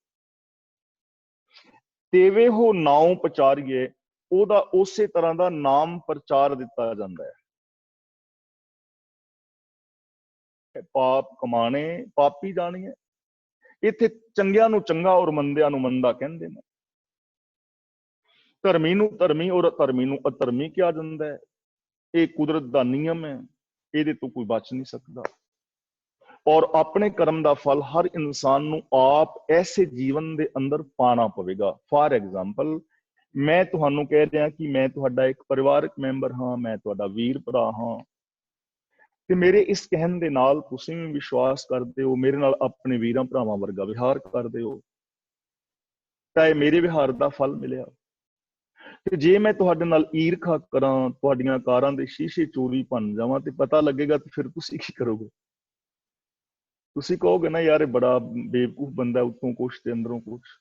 ਤੇਵੇ ਹੋ ਨਾਉ ਪਚਾਰੀਏ, ਉਹਦਾ ਉਸੇ ਤਰ੍ਹਾਂ ਦਾ ਨਾਮ ਪ੍ਰਚਾਰ ਦਿੱਤਾ ਜਾਂਦਾ ਹੈ। ਪਾਪ ਕਮਾਣੇ ਪਾਪੀ ਜਾਣੀਏ। ਇੱਥੇ ਚੰਗਿਆਂ ਨੂੰ ਚੰਗਾ ਔਰ ਮੰਦਿਆਂ ਨੂੰ ਮੰਦਾ ਕਹਿੰਦੇ ਨੇ। ਧਰਮੀ ਨੂੰ ਧਰਮੀ ਔਰ ਅਧਰਮੀ ਨੂੰ ਅਧਰਮੀ ਕਿਹਾ ਜਾਂਦਾ ਹੈ। ਇਹ ਕੁਦਰਤ ਦਾ ਨਿਯਮ ਹੈ, ਇਹਦੇ ਤੋਂ ਕੋਈ ਬਚ ਨਹੀਂ ਸਕਦਾ। ਔਰ ਆਪਣੇ ਕਰਮ ਦਾ ਫਲ ਹਰ ਇਨਸਾਨ ਨੂੰ ਆਪ ਐਸੇ ਜੀਵਨ ਦੇ ਅੰਦਰ ਪਾਣਾ ਪਵੇਗਾ। ਫਾਰ ਐਗਜ਼ਾਮਪਲ, ਮੈਂ ਤੁਹਾਨੂੰ ਕਹਿ ਰਿਹਾ ਕਿ ਮੈਂ ਤੁਹਾਡਾ ਇੱਕ ਪਰਿਵਾਰਕ ਮੈਂਬਰ ਹਾਂ, ਮੈਂ ਤੁਹਾਡਾ ਵੀਰ ਭਰਾ ਹਾਂ, ਤੇ ਮੇਰੇ ਇਸ ਕਹਿਣ ਦੇ ਨਾਲ ਤੁਸੀਂ ਵੀ ਵਿਸ਼ਵਾਸ ਕਰਦੇ ਹੋ, ਮੇਰੇ ਨਾਲ ਆਪਣੇ ਵੀਰਾਂ ਭਰਾਵਾਂ ਵਰਗਾ ਵਿਹਾਰ ਕਰਦੇ ਹੋ, ਤਾਂ ਇਹ ਮੇਰੇ ਵਿਹਾਰ ਦਾ ਫਲ ਮਿਲਿਆ। ਤੇ ਜੇ ਮੈਂ ਤੁਹਾਡੇ ਨਾਲ ਈਰਖਾ ਕਰਾਂ, ਤੁਹਾਡੀਆਂ ਕਾਰਾਂ ਦੇ ਸ਼ੀਸ਼ੇ ਚੋਰੀ ਭੰਨ ਜਾਵਾਂ, ਤੇ ਪਤਾ ਲੱਗੇਗਾ, ਤੇ ਫਿਰ ਤੁਸੀਂ ਕੀ ਕਰੋਗੇ? ਤੁਸੀਂ ਕਹੋਗੇ ਨਾ ਯਾਰ ਇਹ ਬੜਾ ਬੇਵਕੂਫ ਬੰਦਾ, ਉੱਤੋਂ ਕੁਛ ਤੇ ਅੰਦਰੋਂ ਕੁਛ।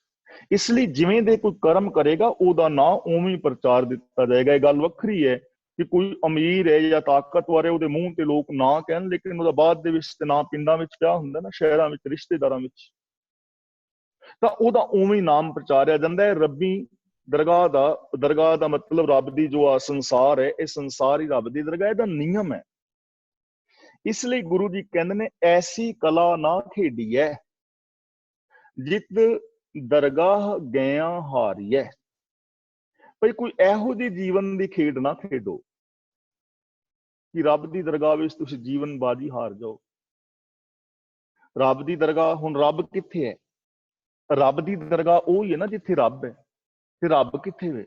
ਇਸ ਲਈ ਜਿਵੇਂ ਦੇ ਕੋਈ ਕਰਮ ਕਰੇਗਾ, ਉਹਦਾ ਨਾਂ ਉਵੇਂ ਪ੍ਰਚਾਰ ਦਿੱਤਾ ਜਾਏਗਾ। ਇਹ ਗੱਲ ਵੱਖਰੀ ਹੈ ਕਿ ਕੋਈ ਅਮੀਰ ਹੈ ਜਾਂ ਤਾਕਤਵਰ ਹੈ, ਉਹਦੇ ਮੂੰਹ ਤੇ ਲੋਕ ਨਾ ਕਹਿਣ, ਲੇਕਿਨ ਉਹਦਾ ਬਾਅਦ ਦੇ ਵਿੱਚ ਤੇ ਨਾਂ ਪਿੰਡਾਂ ਵਿੱਚ ਪਿਆ ਹੁੰਦਾ ਨਾ, ਸ਼ਹਿਰਾਂ ਵਿੱਚ, ਰਿਸ਼ਤੇਦਾਰਾਂ ਵਿੱਚ, ਤਾਂ ਉਹਦਾ ਉਵੇਂ ਨਾਮ ਪ੍ਰਚਾਰਿਆ ਜਾਂਦਾ ਹੈ। ਰੱਬੀ ਦਰਗਾਹ ਦਾ ਮਤਲਬ ਰੱਬ ਦੀ ਜੋ ਆ ਸੰਸਾਰ ਹੈ, ਇਹ ਸੰਸਾਰ ਹੀ ਰੱਬ ਦੀ ਦਰਗਾਹ, ਇਹਦਾ ਨਿਯਮ ਹੈ। ਇਸ ਲਈ ਗੁਰੂ ਜੀ ਕਹਿੰਦੇ ਨੇ ਐਸੀ ਕਲਾ ਨਾ ਖੇਡੀਐ ਜਿਤ ਦਰਗਾਹ ਗਿਆ ਹਾਰੀਐ। ਭਈ ਕੋਈ ਇਹੋ ਜਿਹੀ ਜੀਵਨ ਦੀ ਖੇਡ ਨਾ ਖੇਡੋ ਕਿ ਰੱਬ ਦੀ ਦਰਗਾਹ ਵਿੱਚ ਤੁਸੀਂ ਜੀਵਨ ਬਾਜੀ ਹਾਰ ਜਾਓ। ਰੱਬ ਦੀ ਦਰਗਾਹ, ਹੁਣ ਰੱਬ ਕਿੱਥੇ ਹੈ? ਰੱਬ ਦੀ ਦਰਗਾਹ ਉਹ ਹੀ ਹੈ ਨਾ ਜਿੱਥੇ ਰੱਬ ਹੈ। ਤੇ ਰੱਬ ਕਿੱਥੇ ਵੇ?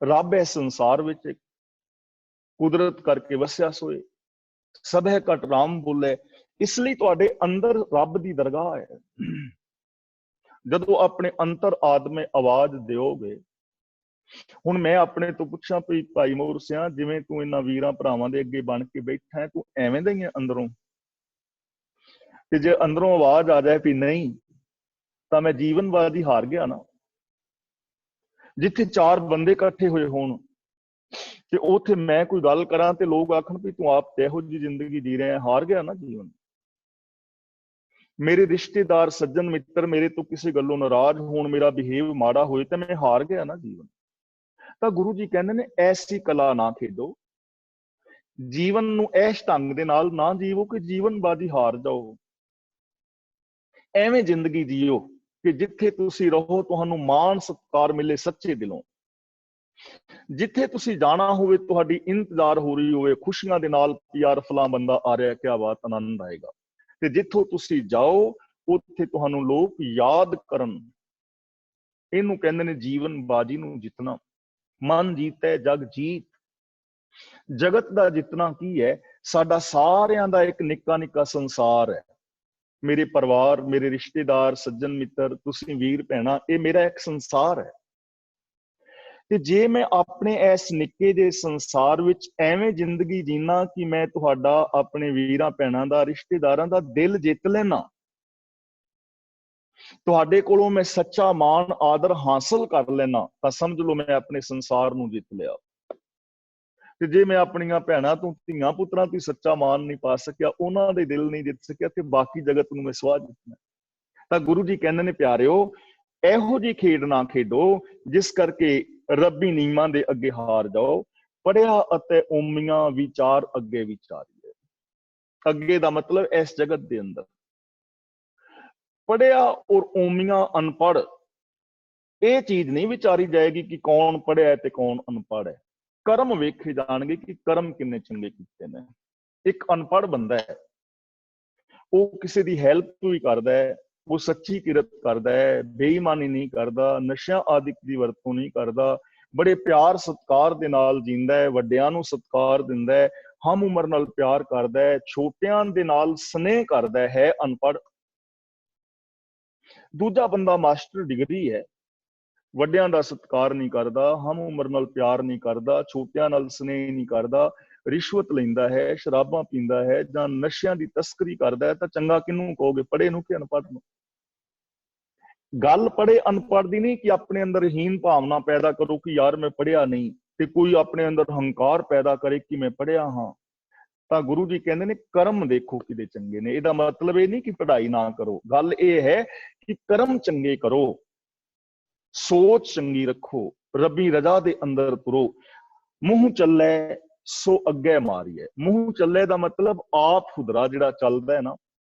ਰੱਬ ਹੈ ਸੰਸਾਰ ਵਿੱਚ, ਕੁਦਰਤ ਕਰਕੇ ਵਸਿਆ ਸੋਏ, ਸਭੈ ਘਟ ਰਾਮ ਬੋਲੇ। ਇਸ ਲਈ ਤੁਹਾਡੇ ਅੰਦਰ ਰੱਬ ਦੀ ਦਰਗਾਹ ਹੈ। ਜਦੋਂ ਆਪਣੇ ਅੰਤਰ ਆਤਮੇ ਆਵਾਜ਼ ਦਿਓਗੇ, ਹੁਣ ਮੈਂ ਆਪਣੇ ਤੋਂ ਪੁੱਛਾਂ ਵੀ ਭਾਈ ਮੋਹਰ ਸਿਆਂ, ਜਿਵੇਂ ਤੂੰ ਇਹਨਾਂ ਵੀਰਾਂ ਭਰਾਵਾਂ ਦੇ ਅੱਗੇ ਬਣ ਕੇ ਬੈਠਾ ਹੈ, ਤੂੰ ਐਵੇਂ ਦਾ ਹੀ ਹੈ ਅੰਦਰੋਂ? ਤੇ ਜੇ ਅੰਦਰੋਂ ਆਵਾਜ਼ ਆ ਜਾਏ ਵੀ ਨਹੀਂ, ਤਾਂ ਮੈਂ ਜੀਵਨਵਾਦੀ ਹਾਰ ਗਿਆ ਨਾ। ਜਿੱਥੇ 4 ਬੰਦੇ ਇਕੱਠੇ ਹੋਏ ਹੋਣ ਤੇ ਉੱਥੇ ਮੈਂ ਕੋਈ ਗੱਲ ਕਰਾਂ ਤੇ ਲੋਕ ਆਖਣ ਵੀ ਤੂੰ ਆਪ ਇਹੋ ਜਿਹੀ ਜ਼ਿੰਦਗੀ ਜੀ ਰਿਹਾ, ਹਾਰ ਗਿਆ ਨਾ ਜੀਵਨ। ਮੇਰੇ ਰਿਸ਼ਤੇਦਾਰ ਸੱਜਣ ਮਿੱਤਰ ਮੇਰੇ ਤੋਂ ਕਿਸੇ ਗੱਲੋਂ ਨਾਰਾਜ਼ ਹੋਣ, ਮੇਰਾ ਬਿਹੇਵ ਮਾੜਾ ਹੋਏ ਤਾਂ ਮੈਂ ਹਾਰ ਗਿਆ ਨਾ ਜੀਵਨ। ਤਾਂ ਗੁਰੂ ਜੀ ਕਹਿੰਦੇ ਨੇ ਐਸੀ ਕਲਾ ਨਾ ਖੇਡੋ, ਜੀਵਨ ਨੂੰ ਇਸ ਢੰਗ ਦੇ ਨਾਲ ਨਾ ਜੀਵੋ ਕਿ ਜੀਵਨ ਬਾਜੀ ਹਾਰ ਜਾਓ। ਐਵੇਂ ਜ਼ਿੰਦਗੀ ਜੀਓ ਕਿ ਜਿੱਥੇ ਤੁਸੀਂ ਰਹੋ ਤੁਹਾਨੂੰ ਮਾਣ ਸਤਿਕਾਰ ਮਿਲੇ ਸੱਚੇ ਦਿਲੋਂ। ਜਿੱਥੇ ਤੁਸੀਂ ਜਾਣਾ ਹੋਵੇ ਤੁਹਾਡੀ ਇੰਤਜ਼ਾਰ ਹੋ ਰਹੀ ਹੋਵੇ ਖੁਸ਼ੀਆਂ ਦੇ ਨਾਲ, ਯਾਰ ਫਲਾਂ ਬੰਦਾ ਆ ਰਿਹਾ, ਕਿਆ ਬਾਤ, ਆਨੰਦ ਆਏਗਾ। ਤੇ ਜਿੱਥੋਂ ਤੁਸੀਂ ਜਾਓ ਉੱਥੇ ਤੁਹਾਨੂੰ ਲੋਕ ਯਾਦ ਕਰਨ। ਇਹਨੂੰ ਕਹਿੰਦੇ ਨੇ ਜੀਵਨ ਬਾਜੀ ਨੂੰ ਜਿੱਤਣਾ। ਮਨ ਜੀਤੈ ਜਗ ਜੀਤ। ਜਗਤ ਦਾ ਜਿੱਤਣਾ ਕੀ ਹੈ? ਸਾਡਾ ਸਾਰਿਆਂ ਦਾ ਇੱਕ ਨਿੱਕਾ ਨਿੱਕਾ ਸੰਸਾਰ ਹੈ। ਮੇਰੇ ਪਰਿਵਾਰ, ਮੇਰੇ ਰਿਸ਼ਤੇਦਾਰ, ਸੱਜਣ ਮਿੱਤਰ, ਤੁਸੀਂ ਵੀਰ ਭੈਣਾਂ, ਇਹ ਮੇਰਾ ਇੱਕ ਸੰਸਾਰ ਹੈ। ਤੇ ਜੇ ਮੈਂ ਆਪਣੇ ਇਸ ਨਿੱਕੇ ਜਿਹੇ ਸੰਸਾਰ ਵਿੱਚ ਐਵੇਂ ਜ਼ਿੰਦਗੀ ਜੀਣਾ ਕਿ ਮੈਂ ਤੁਹਾਡਾ, ਆਪਣੇ ਵੀਰਾਂ ਭੈਣਾਂ ਦਾ, ਰਿਸ਼ਤੇਦਾਰਾਂ ਦਾ ਦਿਲ ਜਿੱਤ ਲੈਣਾ, ਤੁਹਾਡੇ ਕੋਲੋਂ ਮੈਂ ਸੱਚਾ ਮਾਣ ਆਦਰ ਹਾਸਲ ਕਰ ਲੈਣਾ, ਤਾਂ ਸਮਝ ਲਓ ਮੈਂ ਆਪਣੇ ਸੰਸਾਰ ਨੂੰ ਜਿੱਤ ਲਿਆ। ਤੇ ਜੇ ਮੈਂ ਆਪਣੀਆਂ ਭੈਣਾਂ ਤੋਂ, ਧੀਆਂ ਪੁੱਤਰਾਂ ਤੋਂ ਸੱਚਾ ਮਾਣ ਨਹੀਂ ਪਾ ਸਕਿਆ, ਉਹਨਾਂ ਦੇ ਦਿਲ ਨਹੀਂ ਜਿੱਤ ਸਕਿਆ, ਤੇ ਬਾਕੀ ਜਗਤ ਨੂੰ ਮੈਂ ਸਵਾਹ ਜਿੱਤਣਾ। ਤਾਂ ਗੁਰੂ ਜੀ ਕਹਿੰਦੇ ਨੇ ਪਿਆਰਿਓ, ਇਹੋ ਜਿਹੀ ਖੇਡ ਨਾ ਖੇਡੋ ਜਿਸ ਕਰਕੇ ਰੱਬੀ ਨਿਯਮਾਂ ਦੇ ਅੱਗੇ ਹਾਰ ਜਾਓ। ਪੜ੍ਹਿਆ ਅਤੇ ਓਮੀਆਂ ਵਿਚਾਰ ਅੱਗੇ ਵਿਚਾਰੀਏ। ਅੱਗੇ ਦਾ ਮਤਲਬ ਇਸ ਜਗਤ ਦੇ ਅੰਦਰ। ਪੜ੍ਹਿਆ ਔਰ ਓਮੀਆਂ ਅਨਪੜ੍ਹ, ਇਹ ਚੀਜ਼ ਨਹੀਂ ਵਿਚਾਰੀ ਜਾਏਗੀ ਕਿ ਕੌਣ ਪੜ੍ਹਿਆ ਤੇ ਕੌਣ ਅਨਪੜ੍ਹ ਹੈ। ਕਰਮ ਵੇਖੇ ਜਾਣਗੇ ਕਿ ਕਰਮ ਕਿੰਨੇ ਚੰਗੇ ਕੀਤੇ ਨੇ। ਇੱਕ ਅਨਪੜ੍ਹ ਬੰਦਾ ਹੈ, ਉਹ ਕਿਸੇ ਦੀ ਹੈਲਪ ਵੀ ਕਰਦਾ ਹੈ, ਉਹ ਸੱਚੀ ਕਿਰਤ ਕਰਦਾ ਹੈ, ਬੇਈਮਾਨੀ ਨਹੀਂ ਕਰਦਾ, ਨਸ਼ਿਆਂ ਆਦਿਕ ਦੀ ਵਰਤੋਂ ਨਹੀਂ ਕਰਦਾ, ਬੜੇ ਪਿਆਰ ਸਤਿਕਾਰ ਦੇ ਨਾਲ ਜੀਂਦਾ ਹੈ, ਵੱਡਿਆਂ ਨੂੰ ਸਤਿਕਾਰ ਦਿੰਦਾ ਹੈ, ਹਮ ਉਮਰ ਨਾਲ ਪਿਆਰ ਕਰਦਾ ਹੈ, ਛੋਟਿਆਂ ਦੇ ਨਾਲ ਸਨੇਹ ਕਰਦਾ ਹੈ, ਅਨਪੜ੍ਹ। ਦੂਜਾ ਬੰਦਾ ਮਾਸਟਰ ਡਿਗਰੀ ਹੈ, ਵੱਡਿਆਂ ਦਾ ਸਤਿਕਾਰ ਨਹੀਂ ਕਰਦਾ, ਹਮ ਉਮਰ ਨਾਲ ਪਿਆਰ ਨਹੀਂ ਕਰਦਾ, ਛੋਟਿਆਂ ਨਾਲ ਸਨੇਹ ਨਹੀਂ ਕਰਦਾ, ਰਿਸ਼ਵਤ ਲੈਂਦਾ ਹੈ, ਸ਼ਰਾਬਾਂ ਪੀਂਦਾ ਹੈ, ਜਾਂ ਨਸ਼ਿਆਂ ਦੀ ਤਸਕਰੀ ਕਰਦਾ ਹੈ, ਤਾਂ ਚੰਗਾ ਕਿਹਨੂੰ ਕਹੋਗੇ, ਪੜ੍ਹੇ ਨੂੰ ਕਿ ਅਨਪੜ੍ਹ ਨੂੰ? ਗੱਲ ਪੜ੍ਹੇ ਅਨਪੜ੍ਹ ਦੀ ਨਹੀਂ ਕਿ ਆਪਣੇ ਅੰਦਰ ਹੀਨ ਭਾਵਨਾ ਪੈਦਾ ਕਰੋ ਕਿ ਯਾਰ ਮੈਂ ਪੜ੍ਹਿਆ ਨਹੀਂ, ਤੇ ਕੋਈ ਆਪਣੇ ਅੰਦਰ ਹੰਕਾਰ ਪੈਦਾ ਕਰੇ ਕਿ ਮੈਂ ਪੜ੍ਹਿਆ ਹਾਂ। ਤਾਂ ਗੁਰੂ ਜੀ ਕਹਿੰਦੇ ਨੇ ਕਰਮ ਦੇਖੋ ਕਿਹਦੇ ਚੰਗੇ ਨੇ। ਇਹਦਾ ਮਤਲਬ ਇਹ ਨਹੀਂ ਕਿ ਪੜ੍ਹਾਈ ਨਾ ਕਰੋ, ਗੱਲ ਇਹ ਹੈ ਕਿ ਕਰਮ ਚੰਗੇ ਕਰੋ, ਸੋਚ ਚੰਗੀ ਰੱਖੋ, ਰੱਬੀ ਰਜ਼ਾ ਦੇ ਅੰਦਰ ਤੁਰੋ। ਮੂੰਹ ਚੱਲੇ ਸੋ ਅੱਗੇ ਮਾਰੀਏ। ਮੂੰਹ ਚੱਲੇ ਦਾ ਮਤਲਬ ਆਪ ਖੁਦਰਾ ਜਿਹੜਾ ਚੱਲਦਾ ਹੈ ਨਾ,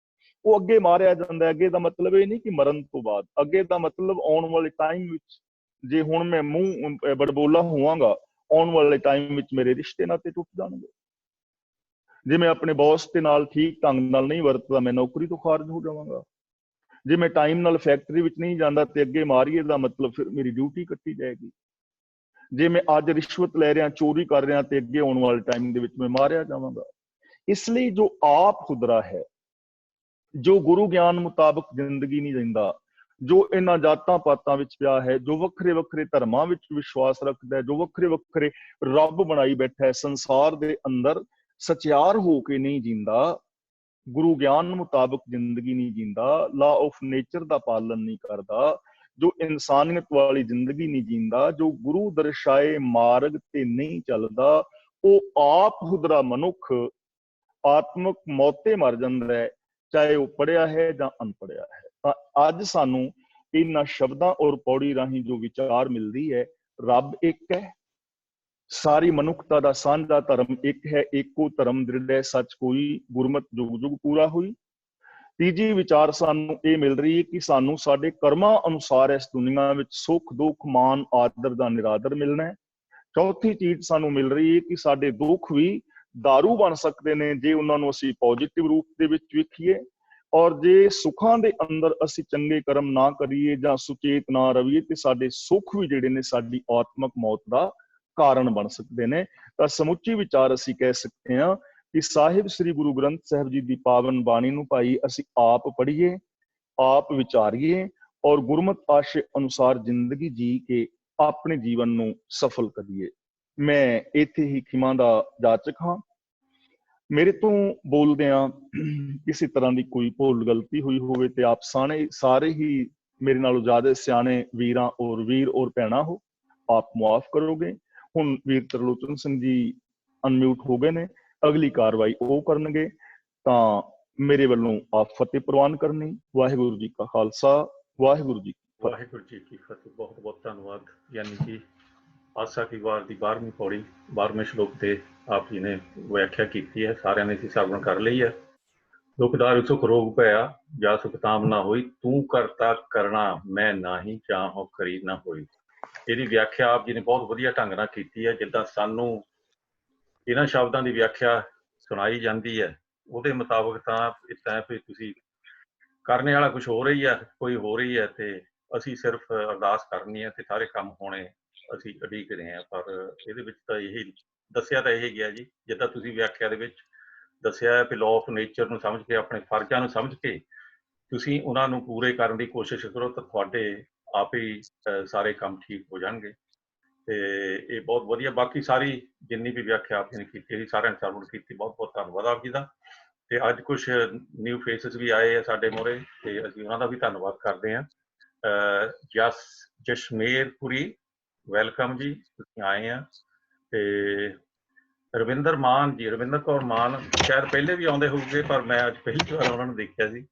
ਉਹ ਅੱਗੇ ਮਾਰਿਆ ਜਾਂਦਾ ਹੈ। ਅੱਗੇ ਦਾ ਮਤਲਬ ਇਹ ਨਹੀਂ ਕਿ ਮਰਨ ਤੋਂ ਬਾਅਦ, ਅੱਗੇ ਦਾ ਮਤਲਬ ਆਉਣ ਵਾਲੇ ਟਾਈਮ ਵਿੱਚ। ਜੇ ਹੁਣ ਮੈਂ ਮੂੰਹ ਬੜਬੋਲਾ ਹੋਵਾਂਗਾ, ਆਉਣ ਵਾਲੇ ਟਾਈਮ ਵਿੱਚ ਮੇਰੇ ਰਿਸ਼ਤੇ ਨਾਤੇ ਟੁੱਟ ਜਾਣਗੇ। ਜੇ ਮੈਂ ਆਪਣੇ ਬੌਸ ਦੇ ਨਾਲ ਠੀਕ ਢੰਗ ਨਾਲ ਨਹੀਂ ਵਰਤਦਾ, ਮੈਂ ਨੌਕਰੀ ਤੋਂ ਖਾਰਜ ਹੋ ਜਾਵਾਂਗਾ। ਜੇ ਮੈਂ ਟਾਈਮ ਨਾਲ ਫੈਕਟਰੀ ਵਿੱਚ ਨਹੀਂ ਜਾਂਦਾ ਤੇ ਅੱਗੇ ਮਾਰੀਏ ਦਾ ਮਤਲਬ ਫਿਰ ਮੇਰੀ ਡਿਊਟੀ ਕੱਟੀ ਜਾਏਗੀ। ਜੇ ਮੈਂ ਅੱਜ ਰਿਸ਼ਵਤ ਲੈ ਰਿਹਾ, ਚੋਰੀ ਕਰ ਰਿਹਾ, ਤੇ ਅੱਗੇ ਆਉਣ ਵਾਲੇ ਟਾਈਮ ਦੇ ਵਿੱਚ ਮੈਂ ਮਾਰਿਆ ਜਾਵਾਂਗਾ। ਇਸ ਲਈ ਜੋ ਆਪ ਖੁਦਰਾ ਹੈ, ਜੋ ਗੁਰੂ ਗਿਆਨ ਮੁਤਾਬਕ ਜ਼ਿੰਦਗੀ ਨਹੀਂ ਰਹਿੰਦਾ, ਜੋ ਇਹਨਾਂ ਜਾਤਾਂ ਪਾਤਾਂ ਵਿੱਚ ਪਿਆ ਹੈ, ਜੋ ਵੱਖਰੇ ਵੱਖਰੇ ਧਰਮਾਂ ਵਿੱਚ ਵਿਸ਼ਵਾਸ ਰੱਖਦਾ ਹੈ, ਜੋ ਵੱਖਰੇ ਵੱਖਰੇ ਰੱਬ ਬਣਾਈ ਬੈਠਾ ਹੈ, ਸੰਸਾਰ ਦੇ ਅੰਦਰ ਸਚਿਆਰ ਹੋ ਕੇ ਨਹੀਂ ਜੀਂਦਾ, ਗੁਰੂ ਗਿਆਨ ਮੁਤਾਬਕ ਜ਼ਿੰਦਗੀ ਨਹੀਂ ਜੀਂਦਾ, ਲਾ ਆਫ ਨੇਚਰ ਦਾ ਪਾਲਨ ਨਹੀਂ ਕਰਦਾ, ਜੋ ਇਨਸਾਨੀਅਤ ਵਾਲੀ ਜ਼ਿੰਦਗੀ ਨਹੀਂ ਜੀਂਦਾ, ਜੋ ਗੁਰੂ ਦਰਸਾਏ ਮਾਰਗ ਤੇ ਨਹੀਂ ਚੱਲਦਾ, ਉਹ ਆਪ ਖੁਦਰਾ ਮਨੁੱਖ ਆਤਮਕ ਮੌਤੇ ਮਰ ਜਾਂਦਾ ਹੈ, ਚਾਹੇ ਉਹ ਪੜ੍ਹਿਆ ਹੈ ਜਾਂ ਅਨਪੜ੍ਹਿਆ ਹੈ। ਤਾਂ ਅੱਜ ਸਾਨੂੰ ਇਹਨਾਂ ਸ਼ਬਦਾਂ ਔਰ ਪੌੜੀ ਰਾਹੀਂ ਜੋ ਵਿਚਾਰ ਮਿਲਦੀ ਹੈ, ਰੱਬ ਇੱਕ ਹੈ, ਸਾਰੀ ਮਨੁੱਖਤਾ ਦਾ ਸਾਂਝਾ ਧਰਮ ਇੱਕ ਹੈ, ਏਕੋ ਧਰਮ ਦ੍ਰਿੜ੍ਹੈ ਸੱਚ ਕੋਈ, ਗੁਰਮਤਿ ਜੁਗ ਜੁਗ ਪੂਰਾ ਹੋਈ। ਤੀਜੀ ਵਿਚਾਰ ਸਾਨੂੰ ਇਹ ਮਿਲ ਰਹੀ ਹੈ ਕਿ ਸਾਨੂੰ ਸਾਡੇ ਕਰਮਾਂ ਅਨੁਸਾਰ ਇਸ ਦੁਨੀਆ ਵਿੱਚ ਸੁੱਖ ਦੁੱਖ ਮਾਨ ਆਦਰ ਦਾ ਨਿਰਾਦਰ ਮਿਲਣਾ ਹੈ। ਚੌਥੀ ਚੀਜ਼ ਸਾਨੂੰ ਮਿਲ ਰਹੀ ਹੈ ਕਿ ਸਾਡੇ ਦੁੱਖ ਵੀ ਦਾਰੂ ਬਣ ਸਕਦੇ ਨੇ ਜੇ ਉਹਨਾਂ ਨੂੰ ਅਸੀਂ ਪੋਜ਼ਿਟਿਵ ਰੂਪ ਦੇ ਵਿੱਚ ਵੇਖੀਏ, ਔਰ ਜੇ ਸੁੱਖਾਂ ਦੇ ਅੰਦਰ ਅਸੀਂ ਚੰਗੇ ਕਰਮ ਨਾ ਕਰੀਏ ਜਾਂ ਸੁਚੇਤ ਨਾ ਰਹੀਏ ਤੇ ਸਾਡੇ ਸੁੱਖ ਵੀ ਜਿਹੜੇ ਨੇ ਸਾਡੀ ਆਤਮਕ ਮੌਤ ਦਾ ਕਾਰਨ ਬਣ ਸਕਦੇ ਨੇ। ਤਾਂ ਸਮੁੱਚੀ ਵਿਚਾਰ ਅਸੀਂ ਕਹਿ ਸਕਦੇ ਹਾਂ ਕਿ ਸਾਹਿਬ ਸ੍ਰੀ ਗੁਰੂ ਗ੍ਰੰਥ ਸਾਹਿਬ ਜੀ ਦੀ ਪਾਵਨ ਬਾਣੀ ਨੂੰ ਭਾਈ ਅਸੀਂ ਆਪ ਪੜ੍ਹੀਏ, ਆਪ ਵਿਚਾਰੀਏ, ਔਰ ਗੁਰਮਤਿ ਆਸ਼ੇ ਅਨੁਸਾਰ ਜ਼ਿੰਦਗੀ ਜੀ ਕੇ ਆਪਣੇ ਜੀਵਨ ਨੂੰ ਸਫਲ ਕਰੀਏ। ਮੈਂ ਇੱਥੇ ਹੀ ਖਿਮਾ ਦਾ ਜਾਚਕ ਹਾਂ। ਮੇਰੇ ਤੋਂ ਬੋਲਦਿਆਂ ਕਿਸੇ ਤਰ੍ਹਾਂ ਦੀ ਕੋਈ ਭੁੱਲ ਗਲਤੀ ਹੋਈ ਹੋਵੇ ਤੇ ਆਪ ਸਾਰੇ ਹੀ ਮੇਰੇ ਨਾਲੋਂ ਜ਼ਿਆਦਾ ਸਿਆਣੇ ਵੀਰਾਂ ਔਰ ਵੀਰ ਔਰ ਭੈਣਾਂ ਹੋ, ਆਪ ਮੁਆਫ ਕਰੋਗੇ। ਹੁਣ ਵੀਰ ਤਰਲੋਚਨ ਸਿੰਘ ਜੀ ਅਨਮਿਊਟ ਹੋ ਗਏ ਨੇ, ਅਗਲੀ ਕਾਰਵਾਈ ਉਹ ਕਰਨਗੇ। ਤਾਂ ਮੇਰੇ ਵੱਲੋਂ ਆਪ ਫਤਿਹ ਪ੍ਰਵਾਨ ਕਰਨੀ। ਵਾਹਿਗੁਰੂ ਜੀ ਕਾ ਖਾਲਸਾ, ਵਾਹਿਗੁਰੂ ਜੀ ਕੀ ਫਤਿਹ। ਵਾਹਿਗੁਰੂ ਜੀ ਕੀ ਫਤਿਹ। ਬਹੁਤ ਬਹੁਤ ਧੰਨਵਾਦ ਗਿਆਨੀ ਜੀ। ਆਸਾ ਕੀ ਵਾਰ ਦੀ 12ਵੀਂ ਪੌੜੀ 12ਵੇਂ ਸ਼ਲੋਕ ਤੇ ਆਪ ਜੀ ਨੇ ਵਿਆਖਿਆ ਕੀਤੀ ਹੈ, ਸਾਰਿਆਂ ਨੇ ਅਸੀਂ ਸਾਵਣ ਕਰ ਲਈ ਹੈ। ਦੁਖਦਾਰ ਸੁਖ ਰੋਗ ਭਇਆ, ਜਾ ਸੁਖ ਤਾਮ ਨਾ ਹੋਈ, ਤੂੰ ਕਰਤਾ ਕਰਨਾ ਮੈਂ ਨਾਹੀ, ਚਾਹੋ ਕਰੀ ਨਾ ਹੋਈ। ਇਹਦੀ ਵਿਆਖਿਆ ਆਪ ਜੀ ਨੇ ਬਹੁਤ ਵਧੀਆ ਢੰਗ ਨਾਲ ਕੀਤੀ ਹੈ। ਜਿੱਦਾਂ ਸਾਨੂੰ ਇਹਨਾਂ ਸ਼ਬਦਾਂ ਦੀ ਵਿਆਖਿਆ ਸੁਣਾਈ ਜਾਂਦੀ ਹੈ, ਉਹਦੇ ਮੁਤਾਬਕ ਤਾਂ ਇਦਾਂ ਵੀ ਤੁਸੀਂ ਕਰਨੇ ਵਾਲਾ ਕੁਝ ਹੋ ਰਹੀ ਹੈ, ਕੋਈ ਹੋ ਰਹੀ ਹੈ, ਤੇ ਅਸੀਂ ਸਿਰਫ ਅਰਦਾਸ ਕਰਨੀ ਹੈ ਤੇ ਸਾਰੇ ਕੰਮ ਹੋਣੇ ਅਸੀਂ ਉਡੀਕ ਰਹੇ ਹਾਂ। ਪਰ ਇਹਦੇ ਵਿੱਚ ਤਾਂ ਇਹੀ ਦੱਸਿਆ ਤਾਂ ਇਹ ਗਿਆ ਜੀ, ਜਿੱਦਾਂ ਤੁਸੀਂ ਵਿਆਖਿਆ ਦੇ ਵਿੱਚ ਦੱਸਿਆ ਹੈ ਕਿ ਲਾਅ ਆਫ ਨੇਚਰ ਨੂੰ ਸਮਝ ਕੇ, ਆਪਣੇ ਫਰਜ਼ਾਂ ਨੂੰ ਸਮਝ ਕੇ ਤੁਸੀਂ ਉਹਨਾਂ ਨੂੰ ਪੂਰੇ ਕਰਨ ਦੀ ਕੋਸ਼ਿਸ਼ ਕਰੋ ਤਾਂ ਤੁਹਾਡੇ ਆਪ ਹੀ ਸਾਰੇ ਕੰਮ ਠੀਕ ਹੋ ਜਾਣਗੇ। ਤੇ ਇਹ ਬਹੁਤ ਵਧੀਆ। ਬਾਕੀ ਸਾਰੀ ਜਿੰਨੀ ਵੀ ਵਿਆਖਿਆ ਆਪ ਜੀ ਨੇ ਕੀਤੀ ਹੈ, ਸਾਰਿਆਂ ਨੇ ਸਰਵਣ ਕੀਤੀ, ਬਹੁਤ ਬਹੁਤ ਧੰਨਵਾਦ ਆਪ ਜੀ ਦਾ। ਤੇ ਅੱਜ ਕੁਝ ਨਿਊ ਫੇਸਿਸ ਵੀ ਆਏ ਆ ਸਾਡੇ ਮੂਹਰੇ, ਤੇ ਅਸੀਂ ਉਹਨਾਂ ਦਾ ਵੀ ਧੰਨਵਾਦ ਕਰਦੇ ਹਾਂ। ਜਸ਼ਮੇਰਪੁਰੀ, ਵੈਲਕਮ ਜੀ, ਤੁਸੀਂ ਆਏ ਆ। ਤੇ ਰਵਿੰਦਰ ਮਾਨ ਜੀ, ਰਵਿੰਦਰ ਕੌਰ ਮਾਨ ਸ਼ਾਇਦ ਪਹਿਲੇ ਵੀ ਆਉਂਦੇ ਹੋਊਗੇ, ਪਰ ਮੈਂ ਅੱਜ ਪਹਿਲੀ ਵਾਰ ਉਹਨਾਂ ਨੂੰ ਦੇਖਿਆ ਸੀ।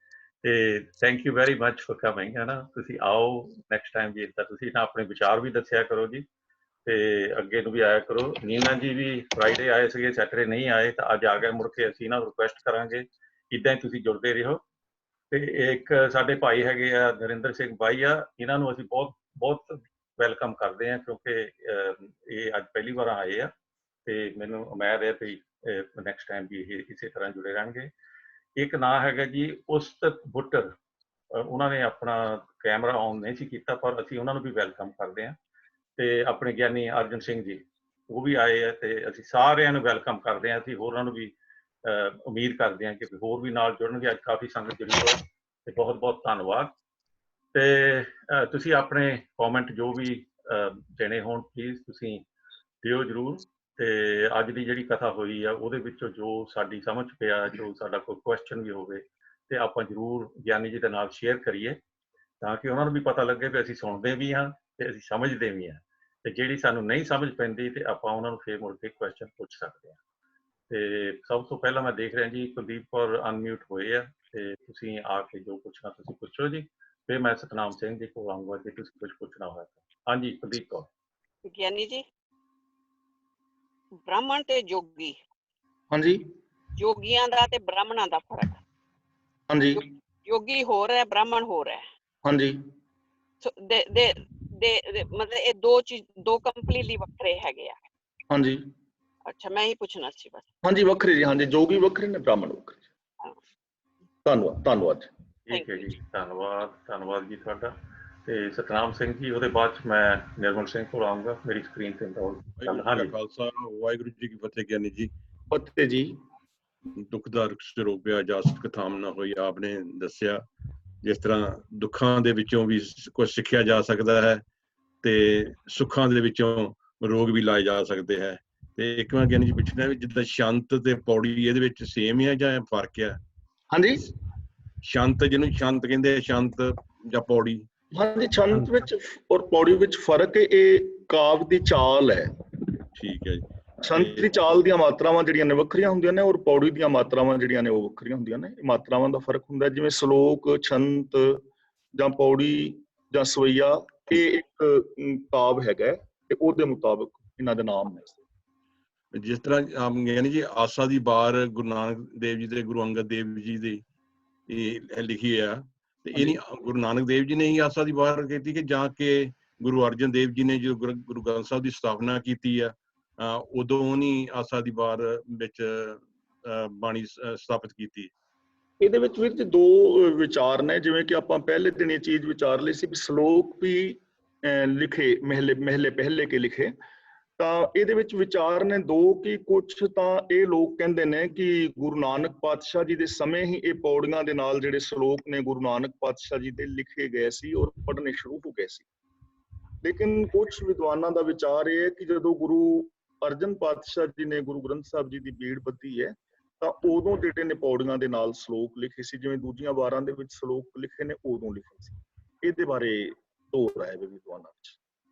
ਤੇ thank you very much for coming, ਹੈ ਨਾ। ਤੁਸੀਂ ਆਓ ਨੈਕਸਟ ਟਾਈਮ ਵੀ, ਤਾਂ ਤੁਸੀਂ ਨਾ ਆਪਣੇ ਵਿਚਾਰ ਵੀ ਦੱਸਿਆ ਕਰੋ ਜੀ, ਤੇ ਅੱਗੇ ਨੂੰ ਵੀ ਆਇਆ ਕਰੋ। ਨੀਨਾ ਜੀ ਵੀ ਫਰਾਈਡੇ ਆਏ ਸੀਗੇ, ਸੈਟਰਡੇ ਨਹੀਂ ਆਏ, ਤਾਂ ਅੱਜ ਆ ਗਏ ਮੁੜ ਕੇ। ਅਸੀਂ ਨਾ ਰਿਕੁਐਸਟ ਕਰਾਂਗੇ ਇੱਦਾਂ ਹੀ ਤੁਸੀਂ ਜੁੜਦੇ ਰਹੋ। ਤੇ ਇੱਕ ਸਾਡੇ ਭਾਈ ਹੈਗੇ ਆ ਨਰਿੰਦਰ ਸਿੰਘ ਬਾਈ ਆ, ਇਹਨਾਂ ਨੂੰ ਅਸੀਂ ਬਹੁਤ ਬਹੁਤ ਵੈਲਕਮ ਕਰਦੇ ਹਾਂ, ਕਿਉਂਕਿ ਇਹ ਅੱਜ ਪਹਿਲੀ ਵਾਰ ਆਏ ਆ ਤੇ ਮੈਨੂੰ ਉਮੀਦ ਹੈ ਵੀ ਨੈਕਸਟ ਟਾਈਮ ਵੀ ਇਹ ਇਸੇ ਤਰ੍ਹਾਂ ਜੁੜੇ ਰਹਿਣਗੇ। ਇੱਕ ਨਾਂ ਹੈਗਾ ਜੀ ਉਸਤਤ ਬੁੱਟਰ, ਉਹਨਾਂ ਨੇ ਆਪਣਾ ਕੈਮਰਾ ਆਨ ਨਹੀਂ ਸੀ ਕੀਤਾ, ਪਰ ਅਸੀਂ ਉਹਨਾਂ ਨੂੰ ਵੀ ਵੈਲਕਮ ਕਰਦੇ ਹਾਂ। ਤੇ ਆਪਣੇ ਗਿਆਨੀ ਅਰਜਨ ਸਿੰਘ ਜੀ, ਉਹ ਵੀ ਆਏ ਆ, ਤੇ ਅਸੀਂ ਸਾਰਿਆਂ ਨੂੰ ਵੈਲਕਮ ਕਰਦੇ ਹਾਂ। ਅਸੀਂ ਹੋਰਾਂ ਨੂੰ ਵੀ ਉਮੀਦ ਕਰਦੇ ਹਾਂ ਕਿ ਹੋਰ ਵੀ ਨਾਲ ਜੁੜਨਗੇ। ਅੱਜ ਕਾਫੀ ਸੰਗਤ ਜੁੜੀ ਹੋਈ, ਤੇ ਬਹੁਤ ਬਹੁਤ ਧੰਨਵਾਦ। ਤੇ ਤੁਸੀਂ ਆਪਣੇ ਕਮੈਂਟ ਜੋ ਵੀ ਦੇਣੇ ਹੋਣ, ਪਲੀਜ਼ ਤੁਸੀਂ ਦਿਓ ਜ਼ਰੂਰ। ਤੇ ਅੱਜ ਦੀ ਜਿਹੜੀ ਕਥਾ ਹੋਈ ਆ ਉਹਦੇ ਵਿੱਚੋਂ ਜੋ ਸਾਡੀ ਸਮਝ ਪਿਆ, ਜੋ ਸਾਡਾ ਕੋਈ ਕੁਐਸਚਨ ਵੀ ਹੋਵੇ, ਤੇ ਆਪਾਂ ਜ਼ਰੂਰ ਗਿਆਨੀ ਜੀ ਦੇ ਨਾਲ ਸ਼ੇਅਰ ਕਰੀਏ, ਤਾਂ ਕਿ ਉਹਨਾਂ ਨੂੰ ਵੀ ਪਤਾ ਲੱਗੇ ਵੀ ਅਸੀਂ ਸੁਣਦੇ ਵੀ ਹਾਂ ਤੇ ਅਸੀਂ ਸਮਝਦੇ ਵੀ ਹਾਂ। ਤੇ ਜਿਹੜੀ ਸਾਨੂੰ ਨਹੀਂ ਸਮਝ ਪੈਂਦੀ ਤੇ ਆਪਾਂ ਉਹਨਾਂ ਨੂੰ ਫੇਰ ਮੁੜ ਕੇ ਕੁਐਸਚਨ ਪੁੱਛ ਸਕਦੇ ਹਾਂ। ਤੇ ਸਭ ਤੋਂ ਪਹਿਲਾਂ ਮੈਂ ਦੇਖ ਰਿਹਾ ਜੀ ਕੁਲਦੀਪ ਕੌਰ ਅਨਮਿਊਟ ਹੋਏ ਆ, ਤੇ ਤੁਸੀਂ ਆ ਕੇ ਜੋ ਪੁੱਛਣਾ ਤੁਸੀਂ ਪੁੱਛੋ ਜੀ। ਫਿਰ ਮੈਂ ਸਤਨਾਮ ਸਿੰਘ ਜੀ ਕੋਲ ਆਊਂਗਾ ਜੇ ਤੁਸੀਂ ਕੁਝ ਪੁੱਛਣਾ ਹੋਇਆ ਤਾਂ। ਹਾਂਜੀ ਕੁਲਦੀਪ ਕੌਰ। ਗਿਆਨੀ ਜੀ, ਬ੍ਰਾਹਮਣ ਤੇ ਜੋਗੀ, ਹਾਂਜੀ ਜੋਗੀਆਂ ਦਾ ਤੇ ਬ੍ਰਾਹਮਣਾਂ ਦਾ ਫਰਕ। ਹਾਂਜੀ ਜੋਗੀ ਹੋਰ ਹੈ, ਬ੍ਰਾਹਮਣ ਹੋਰ ਹੈ। ਹਾਂਜੀ ਮਤਲਬ ਇਹ ਦੋ ਕੰਪਲੀਟਲੀ ਵੱਖਰੇ ਹੈਗੇ ਆ। ਹਾਂਜੀ ਅੱਛਾ, ਮੈਂ ਹੀ ਪੁੱਛਣਾ ਸੀ ਬਸ। ਹਾਂਜੀ ਵੱਖਰੇ ਜੀ, ਹਾਂਜੀ ਜੋਗੀ ਵੱਖਰੇ ਨੇ, ਬ੍ਰਾਹਮਣ ਵੱਖਰੇ। ਧੰਨਵਾਦ ਧੰਨਵਾਦ। ਠੀਕ ਹੈ ਜੀ, ਧੰਨਵਾਦ ਧੰਨਵਾਦ ਜੀ ਤੁਹਾਡਾ। ਤੇ ਸਤਨਾਮ ਸਿੰਘ ਜੀ, ਉਹਦੇ ਬਾਅਦ ਚ ਮੈਂ ਨਿਰਮਲ ਸਿੰਘ ਕੋਲ ਆਊਂਗਾ। ਮੇਰੀ ਸਕਰੀਨ ਤੇ ਖਾਲਸਾ ਵਾਹਿਗੁਰੂ ਜੀ ਕੀ ਫਤਿਹ। ਗਿਆਨੀ ਜੀ ਫਤਿਹ ਜੀ। ਦੁਖਦਾਰ ਸਰੋਗ ਪਿਆ, ਜਾ ਸੁਖ ਥਾਮ ਨਾ ਹੋਈ, ਆਪਨੇ ਦੱਸਿਆ ਜਿਸ ਤਰ੍ਹਾਂ ਦੁੱਖਾਂ ਦੇ ਵਿੱਚੋਂ ਵੀ ਕੁਝ ਸਿੱਖਿਆ ਜਾ ਸਕਦਾ ਹੈ ਤੇ ਸੁੱਖਾਂ ਦੇ ਵਿੱਚੋਂ ਰੋਗ ਵੀ ਲਾਏ ਜਾ ਸਕਦੇ ਹੈ। ਤੇ ਇੱਕ ਵਾਰ ਗਿਆਨੀ ਜੀ ਪੁੱਛਣਾ ਵੀ ਜਿੱਦਾਂ ਸ਼ੰਤ ਤੇ ਪੌੜੀ ਇਹਦੇ ਵਿੱਚ ਸੇਮ ਹੈ ਜਾਂ ਫਰਕ ਹੈ? ਹਾਂਜੀ, ਸ਼ੰਤ ਜਿਹਨੂੰ ਸ਼ੰਤ ਕਹਿੰਦੇ, ਸ਼ੰਤ ਜਾਂ ਪੌੜੀ? ਹਾਂਜੀ, ਛੰਤ ਵਿੱਚ ਔਰ ਪੌੜੀ ਵਿੱਚ ਫਰਕ ਹੈ। ਇਹ ਕਾਵ ਦੀ ਚਾਲ ਹੈ। ਠੀਕ ਹੈ ਜੀ। ਛੰਤ ਦੀ ਚਾਲ ਦੀਆਂ ਮਾਤਰਾਵਾਂ ਜਿਹੜੀਆਂ ਨੇ ਵੱਖਰੀਆਂ ਹੁੰਦੀਆਂ ਨੇ, ਔਰ ਪੌੜੀ ਦੀਆਂ ਮਾਤਰਾਵਾਂ ਜਿਹੜੀਆਂ ਨੇ ਉਹ ਵੱਖਰੀਆਂ ਹੁੰਦੀਆਂ ਨੇ। ਮਾਤਰਾਵਾਂ ਦਾ ਫਰਕ ਹੁੰਦਾ, ਜਿਵੇਂ ਸ਼ਲੋਕ, ਛੰਤ ਜਾਂ ਪੌੜੀ ਜਾਂ ਸਵਈਆ, ਇਹ ਇੱਕ ਕਾਵ ਹੈਗਾ ਤੇ ਉਹਦੇ ਮੁਤਾਬਕ ਇਹਨਾਂ ਦੇ ਨਾਮ ਨੇ। ਜਿਸ ਤਰ੍ਹਾਂ ਯਾਨੀ ਜੀ ਆਸਾ ਦੀ ਵਾਰ ਗੁਰੂ ਨਾਨਕ ਦੇਵ ਜੀ ਤੇ ਗੁਰੂ ਅੰਗਦ ਦੇਵ ਜੀ ਦੀ ਇਹ ਲਿਖੀ ਆ, ਤੇ ਇਹ ਨਹੀਂ ਗੁਰੂ ਨਾਨਕ ਦੇਵ ਜੀ ਨੇ ਹੀ ਆਸਾ ਦੀ ਵਾਰ ਕੀਤੀ ਕਿ ਜਾਂ ਕਿ ਗੁਰੂ ਅਰਜਨ ਦੇਵ ਜੀ ਨੇ ਜੋ ਗੁਰੂ ਗ੍ਰੰਥ ਸਾਹਿਬ ਦੀ ਸਥਾਪਨਾ ਕੀਤੀ ਆ ਉਦੋਂ ਨਹੀਂ ਆਸਾ ਦੀ ਵਾਰ ਵਿੱਚ ਬਾਣੀ ਸਥਾਪਿਤ ਕੀਤੀ? ਇਹਦੇ ਵਿੱਚ ਵੀਰ ਜੀ ਦੋ ਵਿਚਾਰ ਨੇ। ਜਿਵੇਂ ਕਿ ਆਪਾਂ ਪਹਿਲੇ ਦਿਨ ਇਹ ਚੀਜ਼ ਵਿਚਾਰ ਲਈ ਸੀ ਵੀ ਸ਼ਲੋਕ ਵੀ ਲਿਖੇ ਮਹਿਲੇ ਪਹਿਲੇ ਕੇ ਲਿਖੇ, ਤਾਂ ਇਹਦੇ ਵਿੱਚ ਵਿਚਾਰ ਨੇ ਦੋ ਕਿ ਕੁਛ ਤਾਂ ਇਹ ਲੋਕ ਕਹਿੰਦੇ ਨੇ ਕਿ ਗੁਰੂ ਨਾਨਕ ਪਾਤਸ਼ਾਹ ਜੀ ਦੇ ਸਮੇਂ ਹੀ ਇਹ ਪੌੜੀਆਂ ਦੇ ਨਾਲ ਜਿਹੜੇ ਸ਼ਲੋਕ ਨੇ ਗੁਰੂ ਨਾਨਕ ਪਾਤਸ਼ਾਹ ਜੀ ਦੇ ਲਿਖੇ ਗਏ ਸੀ ਔਰ ਪੜ੍ਹਨੇ ਸ਼ੁਰੂ ਹੋ ਗਏ ਸੀ। ਲੇਕਿਨ ਕੁਛ ਵਿਦਵਾਨਾਂ ਦਾ ਵਿਚਾਰ ਇਹ ਹੈ ਕਿ ਜਦੋਂ ਗੁਰੂ ਅਰਜਨ ਪਾਤਸ਼ਾਹ ਜੀ ਨੇ ਗੁਰੂ ਗ੍ਰੰਥ ਸਾਹਿਬ ਜੀ ਦੀ ਬੀੜ ਬੱਧੀ ਹੈ ਤਾਂ ਉਦੋਂ ਜਿਹੜੇ ਨੇ ਪੌੜੀਆਂ ਦੇ ਨਾਲ ਸ਼ਲੋਕ ਲਿਖੇ ਸੀ, ਜਿਵੇਂ ਦੂਜੀਆਂ ਵਾਰਾਂ ਦੇ ਵਿੱਚ ਸ਼ਲੋਕ ਲਿਖੇ ਨੇ ਉਦੋਂ ਲਿਖੇ ਸੀ। ਇਹਦੇ ਬਾਰੇ ਦੋ ਰਾਏ ਨੇ ਵਿਦਵਾਨਾਂ ਵਿੱਚ।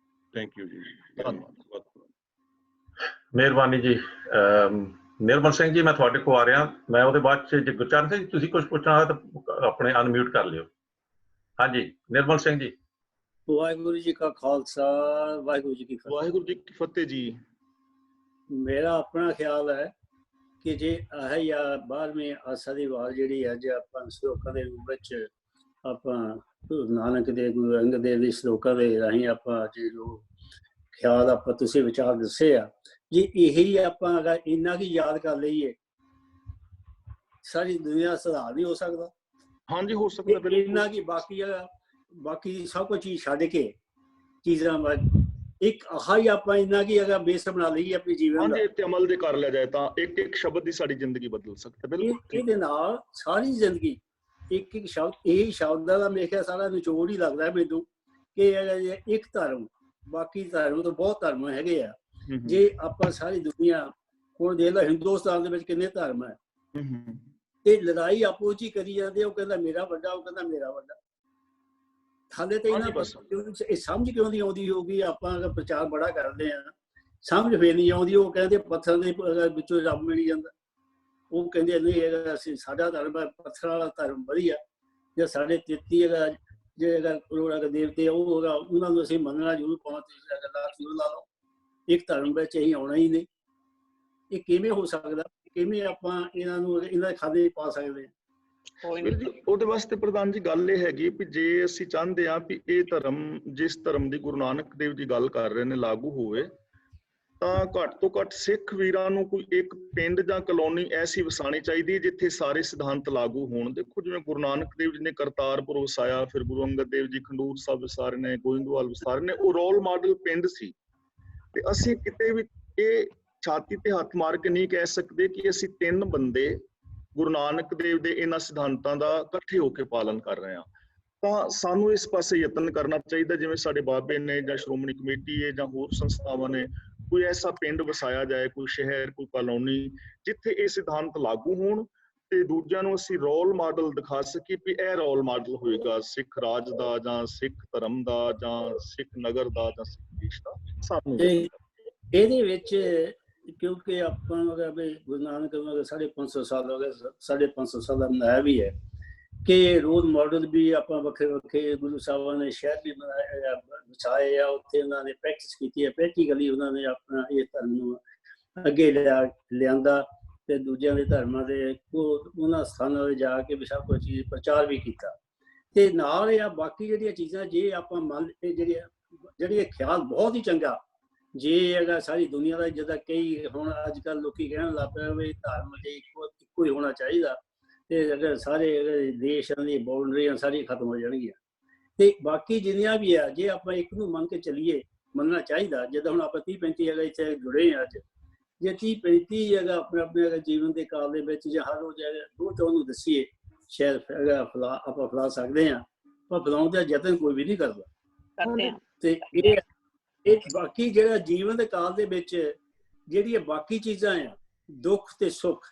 ਥੈਂਕ ਯੂ ਜੀ, ਧੰਨਵਾਦ। ਮਿਹਰਬਾਨੀ ਜੀ। ਨਿਰਮਲ ਸਿੰਘ ਜੀ, ਮੈਂ ਤੁਹਾਡੇ ਕੋਲ ਆ ਰਿਹਾ। ਮੈਂ ਉਹਦੇ ਬਾਅਦ ਚ ਜੇ ਗੁਰਚਰਨ ਸਿੰਘ ਤੁਸੀਂ ਕੁਝ ਪੁੱਛਣਾ ਹੋਇਆ ਤਾਂ ਆਪਣੇ ਅਨਮਿਊਟ ਕਰ ਲਿਓ। ਹਾਂਜੀ ਨਿਰਮਲ ਸਿੰਘ ਜੀ। ਵਾਹਿਗੁਰੂ ਜੀ ਕਾ ਖਾਲਸਾ, ਵਾਹਿਗੁਰੂ ਜੀ ਕੀ ਫਤਿਹ। ਵਾਹਿਗੁਰੂ ਜੀ ਕੀ ਫਤਿਹ ਜੀ। ਮੇਰਾ ਆਪਣਾ ਖਿਆਲ ਹੈ ਕਿ ਜੇ ਇਹ ਜਾਂ 12ਵੀਂ ਆਸਾ ਦੀ ਵਾਰ ਜਿਹੜੀ ਅੱਜ ਆਪਾਂ ਸ਼ਲੋਕਾਂ ਦੇ ਰੂਪ ਵਿੱਚ ਆਪਾਂ ਗੁਰੂ ਨਾਨਕ ਦੇ, ਗੁਰੂ ਅੰਗਦ ਦੇਵ ਦੇ ਸ਼ਲੋਕਾਂ ਦੇ ਰਾਹੀਂ ਆਪਾਂ ਜੇ ਜੋ ਖਿਆਲ ਆਪਾਂ ਤੁਸੀਂ ਵਿਚਾਰ ਦੱਸੇ ਆ, ਜੇ ਇਹੀ ਆਪਾਂ ਅਗਰ ਇੰਨਾ ਕੀ ਯਾਦ ਕਰ ਲਈਏ ਸਾਰੀ ਦੁਨੀਆ ਸੁਧਾਰ ਨਹੀਂ ਹੋ ਸਕਦਾ। ਹਾਂਜੀ ਹੋ ਸਕਦਾ ਬਿਲਕੁਲ। ਇੰਨਾ ਕੀ ਬਾਕੀ ਸਭ ਕੁਝ ਚੀਜ਼ ਛੱਡ ਕੇ ਚੀਜ਼ਾਂ ਇੱਕ ਆਹ ਹੀ ਆਪਾਂ ਇੰਨਾ ਕੀ ਅਗਰ ਬੇਸ ਬਣਾ ਲਈਏ ਆਪਣੇ ਜੀਵਨ ਦਾ, ਹਾਂਜੀ ਤੇ ਅਮਲ ਦੇ ਕਰ ਲਿਆ ਜਾਏ ਤਾਂ ਇੱਕ ਇੱਕ ਸ਼ਬਦ ਹੀ ਸਾਡੀ ਜ਼ਿੰਦਗੀ ਬਦਲ ਸਕਦਾ। ਬਿਲਕੁਲ ਇਹਦੇ ਨਾਲ ਸਾਰੀ ਜ਼ਿੰਦਗੀ ਇੱਕ ਇੱਕ ਸ਼ਬਦ, ਇਹ ਸ਼ਬਦਾਂ ਦਾ ਮੇਰੇ ਖਿਆਲ ਸਾਰਾ ਨਿਚੋੜ ਹੀ ਲੱਗਦਾ ਮੈਨੂੰ ਕਿ ਇੱਕ ਧਰਮ, ਬਾਕੀ ਧਰਮ ਤੋਂ ਬਹੁਤ ਧਰਮ ਹੈਗੇ ਆ। ਜੇ ਆਪਾਂ ਸਾਰੀ ਦੁਨੀਆ ਹੁਣ ਦੇਖ ਲਓ, ਹਿੰਦੁਸਤਾਨ ਦੇ ਵਿੱਚ ਕਿੰਨੇ ਧਰਮ ਹੈ ਤੇ ਲੜਾਈ ਆਪੋ ਚ ਹੀ ਕਰੀ ਜਾਂਦੇ। ਉਹ ਕਹਿੰਦਾ ਮੇਰਾ ਵੱਡਾ, ਉਹ ਕਹਿੰਦਾ ਮੇਰਾ ਵੱਡਾ। ਹਾਲੇ ਤਾਂ ਇਹਨਾਂ ਇਹ ਸਮਝ ਕਿਉਂ ਨਹੀਂ ਆਉਂਦੀ ਹੋਊਗੀ। ਆਪਾਂ ਅਗਰ ਪ੍ਰਚਾਰ ਬੜਾ ਕਰਦੇ ਆ, ਸਮਝ ਫੇਰ ਨਹੀਂ ਆਉਂਦੀ। ਉਹ ਕਹਿੰਦੇ ਪੱਥਰ ਦੇ ਵਿੱਚੋਂ ਰੱਬ ਮਿਲ ਜਾਂਦਾ। ਉਹ ਕਹਿੰਦੇ ਨਹੀਂ ਹੈਗਾ ਅਸੀਂ ਸਾਡਾ ਧਰਮ ਹੈ ਪੱਥਰਾਂ ਵਾਲਾ ਧਰਮ ਵਧੀਆ, ਜਾਂ ਸਾਡੇ 33 ਹੈਗਾ ਜੇ ਕਰੋੜ ਦੇਵਤੇ ਉਹ ਹੋਗਾ, ਉਹਨਾਂ ਨੂੰ ਅਸੀਂ ਮੰਨਣਾ ਜ਼ਰੂਰ ਪਾਉਣਾ ਗੱਲਾਂ ਜ਼ਰੂਰ ਲਾ ਲਓ। ਇੱਕ ਧਰਮ ਵਿੱਚ ਅਸੀਂ ਆਉਣਾ ਹੀ ਨਹੀਂ। ਇਹ ਕਿਵੇਂ ਹੋ ਸਕਦਾ? ਕਿਵੇਂ ਆਪਾਂ ਇਹਨਾਂ ਨੂੰ ਇਹਨਾਂ ਦੇ ਖਾਦੇ ਪਾ ਸਕਦੇ ਹਾਂ? ਉਹਦੇ ਵਾਸਤੇ ਪ੍ਰਧਾਨ ਜੀ ਗੱਲ ਇਹ ਹੈਗੀ ਵੀ ਜੇ ਅਸੀਂ ਚਾਹੁੰਦੇ ਹਾਂ ਵੀ ਇਹ ਧਰਮ ਜਿਸ ਧਰਮ ਦੀ ਗੁਰੂ ਨਾਨਕ ਦੇਵ ਜੀ ਗੱਲ ਕਰ ਰਹੇ ਨੇ ਲਾਗੂ ਹੋਵੇ, ਤਾਂ ਘੱਟ ਤੋਂ ਘੱਟ ਸਿੱਖ ਵੀਰਾਂ ਨੂੰ ਕੋਈ ਇੱਕ ਪਿੰਡ ਜਾਂ ਕਲੋਨੀ ਐਸੀ ਵਸਾਣੀ ਚਾਹੀਦੀ ਹੈ ਜਿੱਥੇ ਸਾਰੇ ਸਿਧਾਂਤ ਲਾਗੂ ਹੋਣ। ਦੇਖੋ ਜਿਵੇਂ ਗੁਰੂ ਨਾਨਕ ਦੇਵ ਜੀ ਨੇ ਕਰਤਾਰਪੁਰ ਵਸਾਇਆ, ਫਿਰ ਗੁਰੂ ਅੰਗਦ ਦੇਵ ਜੀ ਖੰਡੂਰ ਸਾਹਿਬ ਵਸਾਰੇ ਨੇ, ਗੋਇੰਦਵਾਲ ਵਸਾਰੇ ਨੇ, ਉਹ ਰੋਲ ਮਾਡਲ ਪਿੰਡ ਸੀ। ਤੇ ਅਸੀਂ ਕਿਤੇ ਵੀ ਇਹ ਛਾਤੀ ਤੇ ਹੱਥ ਮਾਰ ਕੇ ਨਹੀਂ ਕਹਿ ਸਕਦੇ ਕਿ ਅਸੀਂ 3 ਬੰਦੇ ਗੁਰੂ ਨਾਨਕ ਦੇਵ ਦੇ ਇਹਨਾਂ ਸਿਧਾਂਤਾਂ ਦਾ ਇਕੱਠੇ ਹੋ ਕੇ ਪਾਲਨ ਕਰ ਰਹੇ ਹਾਂ। ਤਾਂ ਸਾਨੂੰ ਇਸ ਪਾਸੇ ਯਤਨ ਕਰਨਾ ਚਾਹੀਦਾ, ਜਿਵੇਂ ਸਾਡੇ ਬਾਬੇ ਨੇ ਜਾਂ ਸ਼੍ਰੋਮਣੀ ਕਮੇਟੀ ਹੈ ਜਾਂ ਹੋਰ ਸੰਸਥਾਵਾਂ ਨੇ, ਕੋਈ ਐਸਾ ਪਿੰਡ ਵਸਾਇਆ ਜਾਏ, ਕੋਈ ਸ਼ਹਿਰ, ਕੋਈ ਕਲੋਨੀ ਜਿੱਥੇ ਇਹ ਸਿਧਾਂਤ ਲਾਗੂ ਹੋਣ ਤੇ ਦੂਜਿਆਂ ਨੂੰ ਅਸੀਂ ਰੋਲ ਮਾਡਲ ਦਿਖਾ ਸਕੀਏ ਵੀ ਇਹ ਰੋਲ ਮਾਡਲ ਹੋਏਗਾ ਸਿੱਖ ਰਾਜ ਦਾ ਜਾਂ ਸਿੱਖ ਧਰਮ ਦਾ ਜਾਂ ਸਿੱਖ ਨਗਰ ਦਾ ਜਾਂ ਸਿੱਖ ਦੇਸ਼ ਦਾ। ਸਾਨੂੰ ਇਹਦੇ ਵਿੱਚ ਕਿਉਂਕਿ ਆਪਾਂ ਗੁਰੂ ਨਾਨਕ 550 ਸਾਲ ਹੋ ਗਏ, 550 ਸਾਲ ਦਾ ਮਨਾਇਆ ਵੀ ਹੈ ਕਿ ਰੋਲ ਮਾਡਲ ਵੀ ਆਪਾਂ ਵੱਖਰੇ ਵੱਖਰੇ ਗੁਰੂ ਸਾਹਿਬਾਂ ਨੇ ਸ਼ਹਿਰ ਵੀ ਵਸਾਏ ਆ, ਉੱਥੇ ਉਹਨਾਂ ਨੇ ਪ੍ਰੈਕਟਿਸ ਕੀਤੀ ਹੈ। ਪ੍ਰੈਕਟੀਕਲੀ ਉਹਨਾਂ ਨੇ ਆਪਣਾ ਇਹ ਧਰਮ ਨੂੰ ਅੱਗੇ ਲਿਆਂਦਾ ਤੇ ਦੂਜਿਆਂ ਦੇ ਧਰਮਾਂ ਦੇ ਉਹਨਾਂ ਸਥਾਨਾਂ 'ਤੇ ਜਾ ਕੇ ਵੀ ਸਭ ਕੁਝ ਚੀਜ਼ ਪ੍ਰਚਾਰ ਵੀ ਕੀਤਾ। ਤੇ ਨਾਲ ਇਹ ਬਾਕੀ ਜਿਹੜੀਆਂ ਚੀਜ਼ਾਂ ਜੇ ਆਪਾਂ ਮੰਨ ਜਿਹੜੀ ਖਿਆਲ ਬਹੁਤ ਹੀ ਚੰਗਾ, ਜੇ ਅਗਰ ਸਾਰੀ ਦੁਨੀਆ ਦਾ ਜਿੱਦਾਂ ਕਈ ਹੁਣ ਅੱਜ ਕੱਲ੍ਹ ਲੋਕੀ ਕਹਿਣ ਲੱਗ ਪਏ ਵੀ ਧਰਮ ਜੇ ਇੱਕੋ ਹੀ ਹੋਣਾ ਚਾਹੀਦਾ ਤੇ ਅਗਰ ਸਾਰੇ ਦੇਸ਼ਾਂ ਦੀ ਬਾਉਂਡਰੀਆਂ ਸਾਰੀਆਂ ਖਤਮ ਹੋ ਜਾਣਗੀਆਂ। ਤੇ ਬਾਕੀ ਜਿੰਨੀਆਂ ਵੀ ਆ ਜੇ ਆਪਾਂ ਇੱਕ ਨੂੰ ਮੰਨ ਕੇ ਚੱਲੀਏ, ਮੰਨਣਾ ਚਾਹੀਦਾ। ਜਿੱਦਾਂ ਹੁਣ ਆਪਾਂ 30-35 ਜਗ੍ਹਾ ਇੱਥੇ ਜੁੜੇ ਹਾਂ ਅੱਜ, ਜੇ 30-35 ਜਗ੍ਹਾ ਆਪਣੇ ਜੀਵਨ ਦੇ ਕਾਲ ਦੇ ਵਿੱਚ ਜਾਂ ਹਰ ਰੋਜ਼ ਰੋਜ਼ ਉਹਨੂੰ ਦੱਸੀਏ, ਸ਼ਾਇਦ ਆਪਾਂ ਫੈਲਾ ਸਕਦੇ ਹਾਂ, ਪਰ ਫੈਲਾਉਣ ਦਾ ਯਤਨ ਕੋਈ ਵੀ ਨਹੀਂ ਕਰਦਾ। ਤੇ ਇਹ ਬਾਕੀ ਜਿਹੜਾ ਜੀਵਨ ਦੇ ਕਾਲ ਦੇ ਵਿੱਚ ਜਿਹੜੀਆਂ ਬਾਕੀ ਚੀਜ਼ਾਂ ਆ, ਦੁੱਖ ਤੇ ਸੁੱਖ,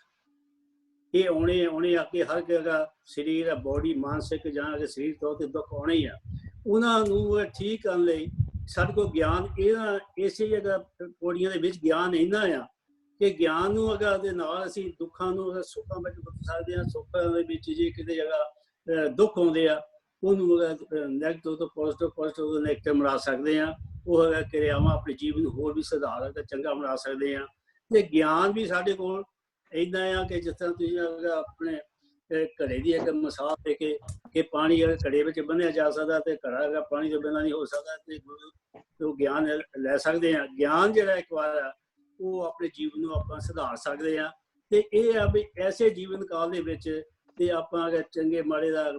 ਇਹ ਆਉਣੇ ਆ ਕੇ ਹਰ ਜਗ੍ਹਾ ਸਰੀਰ ਆ, ਬੋਡੀ ਮਾਨਸਿਕ ਜਾਂ ਸਰੀਰ ਤੌਰ ਤੇ ਦੁੱਖ ਆਉਣੇ ਹੀ ਆ। ਉਹਨਾਂ ਨੂੰ ਠੀਕ ਕਰਨ ਲਈ ਸਾਡੇ ਕੋਲ ਗਿਆਨ ਇਸੇ ਜਗ੍ਹਾ ਪੌੜੀਆਂ ਦੇ ਵਿੱਚ ਗਿਆਨ ਇੰਨਾ ਆ ਕਿ ਗਿਆਨ ਨੂੰ ਅਗਰ ਦੇ ਨਾਲ ਅਸੀਂ ਦੁੱਖਾਂ ਨੂੰ ਸੁੱਖਾਂ ਵਿੱਚ ਬਦਲ ਸਕਦੇ ਹਾਂ। ਸੁੱਖਾਂ ਦੇ ਵਿੱਚ ਜੇ ਕਿਤੇ ਜਗ੍ਹਾ ਦੁੱਖ ਆਉਂਦੇ ਆ, ਉਹਨੂੰ ਨੈਗੇਟਿਵ ਤੋਂ ਪੋਜ਼ਿਟਿਵ ਤੋਂ ਨੈਗੇਟਿਵ ਬਣਾ ਸਕਦੇ ਹਾਂ। ਉਹ ਕਿਰਿਆਵਾਂ ਆਪਣੇ ਜੀਵਨ ਨੂੰ ਹੋਰ ਵੀ ਸੁਧਾਰ ਕੇ ਚੰਗਾ ਬਣਾ ਸਕਦੇ ਹਾਂ। ਤੇ ਗਿਆਨ ਵੀ ਸਾਡੇ ਕੋਲ ਇੱਦਾਂ ਆ ਕਿ ਜਿਸ ਤਰ੍ਹਾਂ ਤੁਸੀਂ ਆਪਣੇ ਘੜੇ ਦੀ ਇੱਕ ਮਿਸਾਲ ਦੇ ਕੇ ਕਿ ਪਾਣੀ ਅਗਰ ਘੜੇ ਵਿੱਚ ਬੰਨ੍ਹਿਆ ਜਾ ਸਕਦਾ ਤੇ ਘੜਾ ਅਗਰ ਪਾਣੀ ਤੋਂ ਬਿਨਾਂ ਨਹੀਂ ਹੋ ਸਕਦਾ, ਤੇ ਉਹ ਗਿਆਨ ਲੈ ਸਕਦੇ ਹਾਂ। ਗਿਆਨ ਜਿਹੜਾ ਇੱਕ ਵਾਰ ਆ ਉਹ ਆਪਣੇ ਜੀਵਨ ਨੂੰ ਆਪਾਂ ਸੁਧਾਰ ਸਕਦੇ ਹਾਂ। ਤੇ ਇਹ ਆ ਵੀ ਐਸੇ ਜੀਵਨ ਕਾਲ ਦੇ ਵਿੱਚ ਤੇ ਆਪਾਂ ਅਗਰ ਚੰਗੇ ਮਾੜੇ ਦਾ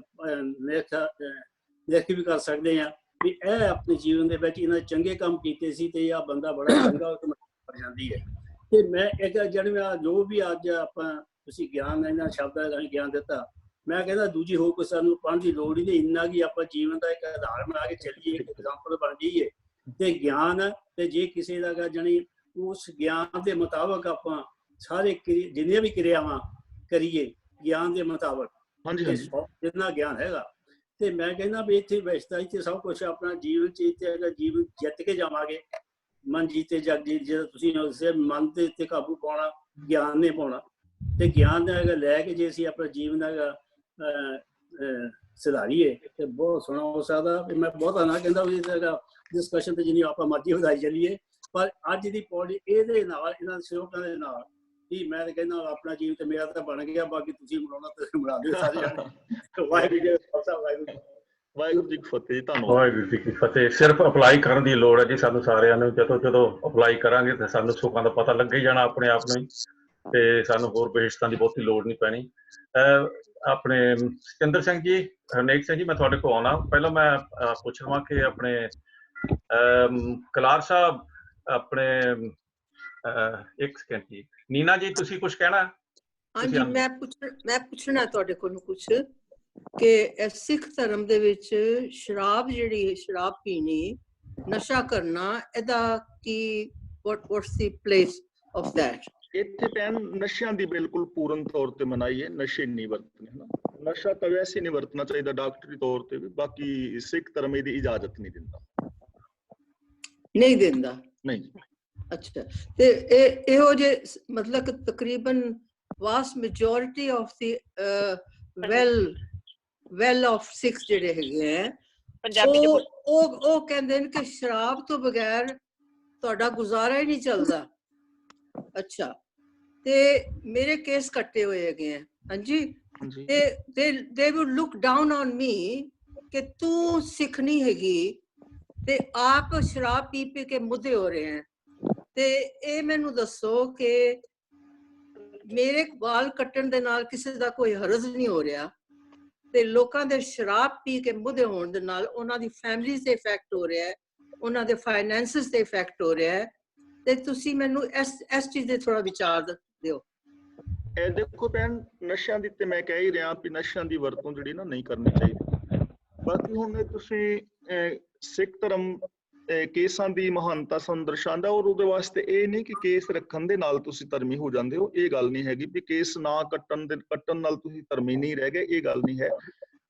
ਲੇਖ ਵੀ ਕਰ ਸਕਦੇ ਹਾਂ ਵੀ ਇਹ ਆਪਣੇ ਜੀਵਨ ਦੇ ਵਿੱਚ ਇਹਨਾਂ ਚੰਗੇ ਕੰਮ ਕੀਤੇ ਸੀ ਤੇ ਆਹ ਬੰਦਾ ਬੜਾ ਚੰਗਾ ਕਰ ਜਾਂਦੀ ਹੈ। ਤੇ ਮੈਂ ਇੱਕ ਜਿਹੜਾ ਜੋ ਵੀ ਅੱਜ ਆਪਾਂ ਤੁਸੀਂ ਗਿਆਨ ਇਹਨਾਂ ਸ਼ਬਦਾਂ ਦਾ ਗਿਆਨ ਦਿੱਤਾ, ਮੈਂ ਕਹਿੰਦਾ ਦੂਜੀ ਹੋਰ ਕੋਈ ਸਾਨੂੰ ਪੜ੍ਹਨ ਦੀ ਲੋੜ ਹੀ ਨਹੀਂ। ਇੰਨਾ ਕਿ ਆਪਾਂ ਜੀਵਨ ਦਾ ਇੱਕ ਆਧਾਰ ਬਣਾ ਕੇ ਚੱਲੀਏ, ਇੱਕ ਐਗਜ਼ਾਮਪਲ ਬਣ ਜਾਈਏ। ਤੇ ਗਿਆਨ ਤੇ ਜੇ ਕਿਸੇ ਦਾ ਜਾਣੀ ਉਸ ਗਿਆਨ ਦੇ ਮੁਤਾਬਕ ਆਪਾਂ ਸਾਰੇ ਜਿੰਨੀਆਂ ਵੀ ਕਿਰਿਆਵਾਂ ਕਰੀਏ ਗਿਆਨ ਦੇ ਮੁਤਾਬਕ, ਜਿੰਨਾ ਗਿਆਨ ਹੈਗਾ। ਤੇ ਮੈਂ ਕਹਿੰਦਾ ਵੀ ਇੱਥੇ ਵਿਵਸਥਾ ਇੱਥੇ ਸਭ ਕੁਛ ਆਪਣਾ ਜੀਵਨ ਚ ਇੱਥੇ ਅਗਰ ਜੀਵਨ ਜਿੱਤ ਕੇ ਜਾਵਾਂਗੇ, ਮਨ ਜੀਤੇ ਜਗ ਜੀਤ, ਜਿਹੜਾ ਤੁਸੀਂ ਮਨ ਦੇ ਉੱਤੇ ਕਾਬੂ ਪਾਉਣਾ ਗਿਆਨ ਨੇ ਪਾਉਣਾ ਤੇ ਗਿਆਨ ਦਾ ਹੈਗਾ ਲੈ ਕੇ ਜੇ ਅਸੀਂ ਆਪਣਾ ਜੀਵਨ ਹੈਗਾ ਸੁਧਾਰੀਏ ਤੇ ਬਹੁਤ ਸੋਹਣਾ ਹੋ ਸਕਦਾ। ਮੈਂ ਬਹੁਤਾ ਨਾ ਕਹਿੰਦਾ ਵੀ ਹੈਗਾ ਡਿਸਕਸ਼ਨ ਤੇ ਜਿੰਨੀ ਆਪਾਂ ਮਰਜ਼ੀ ਵਧਾਈ ਚੱਲੀਏ, ਪਰ ਅੱਜ ਦੀ ਪੌੜੀ ਇਹਦੇ ਨਾਲ ਇਹਨਾਂ ਸਹਿਯੋਗਾਂ ਦੇ ਨਾਲ ਹੀ ਮੈਂ ਤਾਂ ਕਹਿੰਦਾ ਆਪਣਾ ਜੀਵਨ ਤੇ ਮੇਰਾ ਤਾਂ ਬਣ ਗਿਆ, ਬਾਕੀ ਤੁਸੀਂ ਬਣਾਉਣਾ ਤੁਸੀਂ ਬਣਾ ਦਿਓ ਸਾਰੇ ਜਾਣੇ। ਵਾਹਿਗੁਰੂ ਜੀ ਕਾ ਖਾਲਸਾ ਵਾਹਿਗੁਰੂ ਜੀ ਕੀ ਫਤਿਹ। ਧੰਨਵਾਦ। ਵਾਹਿਗੁਰੂ ਜੀ ਕੀ ਫਤਿਹ। ਸਿਰਫ ਅਪਲਾਈ ਕਰਨ ਦੀ ਲੋੜ ਹੈ ਜੀ ਸਾਨੂੰ ਸਾਰਿਆਂ ਨੂੰ। ਜਦੋਂ ਅਪਲਾਈ ਕਰਾਂਗੇ ਤੇ ਸਾਨੂੰ ਸੁੱਖਾਂ ਦਾ ਪਤਾ ਲੱਗ ਹੀ ਜਾਣਾ ਆਪਣੇ ਆਪ ਨੂੰ ਹੀ, ਤੇ ਸਾਨੂੰ ਹੋਰ ਬੇਇੱਜ਼ਤਾਂ ਦੀ ਬਹੁਤੀ ਲੋੜ ਨਹੀਂ ਪੈਣੀ। ਆਪਣੇ ਸਤਿੰਦਰ ਸਿੰਘ ਜੀ, ਹਰਨੇਕ ਸਿੰਘ ਜੀ, ਮੈਂ ਤੁਹਾਡੇ ਕੋਲ ਆਉਣਾ। ਪਹਿਲਾਂ ਮੈਂ ਪੁੱਛ ਲਵਾਂ ਕਿ ਆਪਣੇ ਕਲਾਰ ਸਾਹਿਬ, ਆਪਣੇ ਇੱਕ ਸਕਿੰਡ ਜੀ, ਨੀਨਾ ਜੀ ਤੁਸੀਂ ਕੁਝ ਕਹਿਣਾ? ਹਾਂਜੀ, ਮੈਂ ਪੁੱਛਣਾ ਤੁਹਾਡੇ ਕੋਲ ਕੁਝ ਕਿ ਸਿੱਖ ਧਰਮ ਦੇ ਵਿੱਚ ਸ਼ਰਾਬ ਜਿਹੜੀ ਸ਼ਰਾਬ ਪੀਣੀ, ਨਸ਼ਾ ਕਰਨਾ, ਇਹਦਾ ਕੀ what's the place of that? ਇੱਥੇ ਭੈਣ ਨਸ਼ਿਆਂ ਦੀ ਬਿਲਕੁਲ ਪੂਰਨ ਤੌਰ ਤੇ ਮਨਾਈ ਹੈ, ਨਸ਼ੇ ਨਹੀਂ ਵਰਤਣੇ ਹਨਾ। ਨਸ਼ਾ ਤਾਂ ਵੈਸੇ ਨਹੀਂ ਵਰਤਣਾ ਚਾਹੀਦਾ ਡਾਕਟਰੀ ਤੌਰ ਤੇ ਵੀ, ਬਾਕੀ ਸਿੱਖ ਧਰਮ ਇਹਦੀ ਇਜਾਜ਼ਤ ਨਹੀਂ ਦਿੰਦਾ। ਨਹੀਂ ਦਿੰਦਾ? ਨਹੀਂ। ਅੱਛਾ, ਤੇ ਇਹੋ ਜਿਹੇ ਮਤਲਬ ਤਕਰੀਬਨ vast majority of the well of Sikh ਜਿਹੜੇ ਹੈਗੇ ਆ ਉਹ ਕਹਿੰਦੇ ਨੇ ਕਿ ਸ਼ਰਾਬ ਤੋਂ ਬਗੈਰ ਤੁਹਾਡਾ ਗੁਜ਼ਾਰਾ ਹੀ ਨਹੀਂ ਚੱਲਦਾ। ਅੱਛਾ, ਤੇ ਮੇਰੇ ਕੇਸ ਕੱਟੇ ਹੋਏ ਹੈਗੇ ਆ। ਹਾਂਜੀ, ਤੇ they would look down on me ਕਿ ਤੂੰ ਸਿੱਖ ਨਹੀਂ ਹੈਗੀ ਤੇ ਆਪ ਸ਼ਰਾਬ ਪੀ ਪੀ ਕੇ ਮੁੱਦੇ ਹੋ ਰਹੇ ਹੈ। ਤੇ ਇਹ ਮੈਨੂੰ ਦੱਸੋ ਕਿ ਮੇਰੇ ਵਾਲ ਕੱਟਣ ਦੇ ਨਾਲ ਕਿਸੇ ਦਾ ਕੋਈ ਹਰਜ ਨਹੀਂ ਹੋ ਰਿਹਾ, ਤੇ ਲੋਕਾਂ ਦੇ ਸ਼ਰਾਬ ਪੀ ਕੇ ਮੁੱਦੇ ਹੋਣ ਦੇ ਨਾਲ ਉਹਨਾਂ ਦੀ ਫੈਮਿਲੀਜ਼ ਤੇ ਇਫੈਕਟ ਹੋ ਰਿਹਾ ਹੈ, ਉਹਨਾਂ ਦੇ ਫਾਈਨੈਂਸਿਸ ਤੇ ਇਫੈਕਟ ਹੋ ਰਿਹਾ ਹੈ। ਤੇ ਤੁਸੀਂ ਮੈਨੂੰ ਇਸ ਚੀਜ਼ ਦੇ ਥੋੜਾ ਵਿਚਾਰ ਦਿਓ। ਇਹ ਦੇਖੋ ਭੈਣ, ਨਸ਼ਿਆਂ ਦੀ ਤੇ ਮੈਂ ਕਹਿ ਹੀ ਰਿਹਾ ਵੀ ਨਸ਼ਿਆਂ ਦੀ ਵਰਤੋਂ ਜਿਹੜੀ ਨਾ ਨਹੀਂ ਕਰਨੀ ਚਾਹੀਦੀ। ਬਾਕੀ ਹੁਣ ਤੁਸੀਂ ਸਿੱਖ ਧਰਮ ਕੇਸਾਂ ਦੀ ਮਹਾਨਤਾ ਸਾਨੂੰ ਦਰਸਾਉਂਦਾ, ਔਰ ਉਹਦੇ ਵਾਸਤੇ ਇਹ ਨਹੀਂ ਕਿ ਕੇਸ ਰੱਖਣ ਦੇ ਨਾਲ ਤੁਸੀਂ ਧਰਮੀ ਹੋ ਜਾਂਦੇ ਹੋ। ਇਹ ਗੱਲ ਨਹੀਂ ਹੈਗੀ ਵੀ ਕੇਸ ਨਾ ਕੱਟਣ ਨਾਲ ਤੁਸੀਂ ਧਰਮੀ ਨਹੀਂ ਰਹਿ ਗਏ, ਇਹ ਗੱਲ ਨਹੀਂ ਹੈ।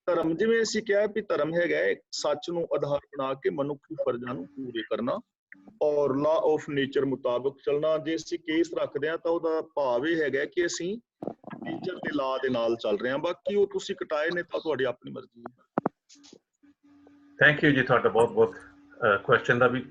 ਧਰਮ, ਜਿਵੇਂ ਅਸੀਂ ਕਿਹਾ ਵੀ ਧਰਮ ਹੈਗਾ ਸੱਚ ਨੂੰ ਆਧਾਰ ਬਣਾ ਕੇ ਮਨੁੱਖੀ ਫਰਜ਼ਾਂ ਨੂੰ ਪੂਰੇ ਕਰਨਾ ਔਰ ਲਾ ਆਫ ਨੇਚਰ ਮੁਤਾਬਕ ਚੱਲਣਾ। ਜੇ ਅਸੀਂ ਕੇਸ ਰੱਖਦੇ ਹਾਂ ਤਾਂ ਉਹਦਾ ਭਾਵ ਇਹ ਹੈਗਾ ਕਿ ਅਸੀਂ ਨੇਚਰ ਦੇ ਲਾ ਦੇ ਨਾਲ ਚੱਲ ਰਹੇ ਹਾਂ। ਬਾਕੀ ਉਹ ਤੁਸੀਂ ਕਟਾਏ ਨੇ ਤਾਂ ਤੁਹਾਡੀ ਆਪਣੀ ਮਰਜ਼ੀ ਹੈ। ਥੈਂਕ ਯੂ ਜੀ, ਤੁਹਾਡਾ ਬਹੁਤ ਬਹੁਤ ਕੁਐਸਚਨ ਦਾ ਵੀ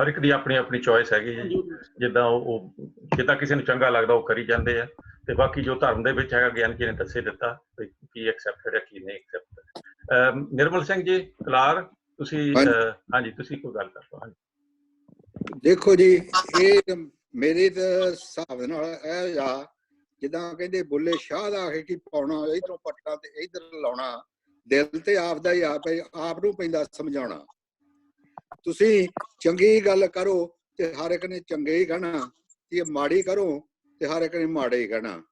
ਹਰ ਇੱਕ ਦੀ ਆਪਣੀ ਆਪਣੀ ਚੋਇਸ ਹੈਗੀ ਜੀ। ਜਿੱਦਾਂ ਕਿਸੇ ਨੂੰ ਚੰਗਾ ਲੱਗਦਾ ਉਹ ਕਰੀ ਜਾਂਦੇ ਆ, ਤੇ ਬਾਕੀ ਜੋ ਧਰਮ ਦੇ ਵਿੱਚ ਹੈਗਾ ਗਿਆਨ ਜੀ ਨੇ ਦੱਸੇ ਦਿੱਤਾ ਕੀ ਐਕਸੈਪਟਡ ਹੈ ਕੀ ਨਹੀਂ ਐਕਸੈਪਟਡ। ਨਿਰਮਲ ਸਿੰਘ ਜੀ ਕਲਾਰ, ਤੁਸੀਂ ਹਾਂਜੀ ਤੁਸੀਂ ਕੋਈ ਗੱਲ ਕਰ ਲਓ। ਦੇਖੋ ਜੀ, ਇਹ ਮੇਰੇ ਤਾਂ ਹਿਸਾਬ ਨਾਲ ਇਹ ਆ ਜਿੱਦਾਂ ਕਹਿੰਦੇ ਬੁੱਲੇ ਸ਼ਾਹ ਦਾ ਕਿ ਪਾਉਣਾ ਇਧਰੋਂ ਪੱਟਾਂ ਤੇ ਇਧਰ ਲਾਉਣਾ, ਦਿਲ ਤੇ ਆਪਦਾ ਹੀ ਆਪ ਨੂੰ ਪੈਂਦਾ ਸਮਝਾਉਣਾ। ਤੁਸੀਂ ਚੰਗੀ ਗੱਲ ਕਰੋ ਤੇ ਹਰ ਇੱਕ ਨੇ ਚੰਗੇ ਹੀ ਕਹਿਣਾ, ਜੇ ਮਾੜੀ ਕਰੋ ਤੇ ਹਰ ਇੱਕ ਨੇ ਮਾੜੇ ਹੀ ਕਹਿਣਾ।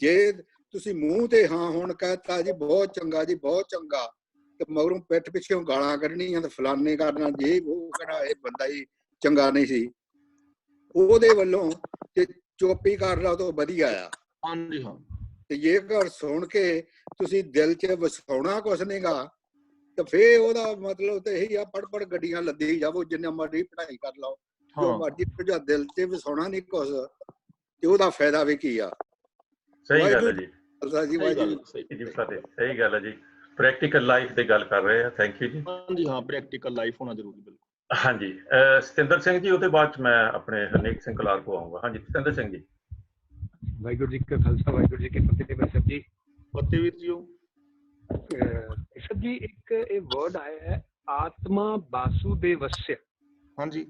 ਜੇ ਤੁਸੀਂ ਮੂੰਹ ਤੇ ਹਾਂ ਹੁਣ ਕਹਿਤਾ ਜੀ ਬਹੁਤ ਚੰਗਾ ਜੀ ਬਹੁਤ ਚੰਗਾ, ਤੇ ਮਗਰੋਂ ਪਿੱਠ ਪਿੱਛੇ ਗਾਲਾਂ ਕੱਢਣੀਆਂ ਤੇ ਫਲਾਨੇ ਕਰਨਾ, ਜੇ ਉਹ ਕਹਿਣਾ ਇਹ ਬੰਦਾ ਹੀ ਚੰਗਾ ਨਹੀਂ ਸੀ, ਉਹਦੇ ਵੱਲੋਂ ਤੇ ਚੁੱਪ ਹੀ ਕਰ ਲਓ ਤਾਂ ਵਧੀਆ ਆ। ਹਾਂਜੀ ਹਾਂ। ਤੇ ਜੇਕਰ ਸੁਣ ਕੇ ਤੁਸੀਂ ਦਿਲ 'ਚ ਵਸਾਉਣਾ ਕੁਛ ਨਹੀਂਗਾ ਤੇ ਫੇਰ ਉਹਦਾ ਮਤਲਬ ਤੇ ਇਹੀ ਆ, ਪੜ ਗੱਡੀਆਂ ਲੱਦੀ ਜਾਵੋ, ਜਿੰਨਾ ਮਰਜ਼ੀ ਪੜ੍ਹਾਈ ਕਰ ਲਓ, ਜੋ ਮਰਜ਼ੀ ਦਿਲ 'ਚ ਵਸਾਉਣਾ ਨਹੀਂ ਕੁਛ, ਤੇ ਉਹਦਾ ਫਾਇਦਾ ਵੀ ਕੀ ਆ। ਸਹੀ ਗੱਲ ਹੈ ਜੀ, ਸਹੀ ਗੱਲ ਹੈ ਜੀ। ਪ੍ਰੈਕਟੀਕਲ ਲਾਈਫ ਦੀ ਗੱਲ ਕਰ ਰਹੇ ਆ। ਥੈਂਕ ਯੂ ਜੀ। ਹਾਂਜੀ ਹਾਂ, ਪ੍ਰੈਕਟੀਕਲ ਲਾਈਫ ਹੋਣਾ ਜ਼ਰੂਰੀ। ਬਿਲਕੁਲ। ਹਾਂਜੀ, ਸਤਿੰਦਰ ਸਿੰਘ ਜੀ, ਉਹਦੇ ਬਾਅਦ ਮੈਂ ਆਪਣੇ ਹਰਨੇਕ ਸਿੰਘ ਕਲਾਰ ਕੋ ਆਊਂਗਾ। ਹਾਂਜੀ ਸਤਿੰਦਰ ਸਿੰਘ ਜੀ। ਵਾਹਿਗੁਰੂ ਜੀ ਕਾ ਖਾਲਸਾ, ਵਾਹਿਗੁਰੂ ਜੀ ਕੀ ਫਤਿਹ। ਬਸਰ ਜੀ, ਫਤਿਹ ਵੀਰ ਜੀ। ਸਰ ਜੀ, ਇੱਕ ਇਹ ਵਰਡ ਆਇਆ ਹੈ ਆਤਮਾ ਵਾਸੁਦੇਵਸਯ। ਹਾਂਜੀ,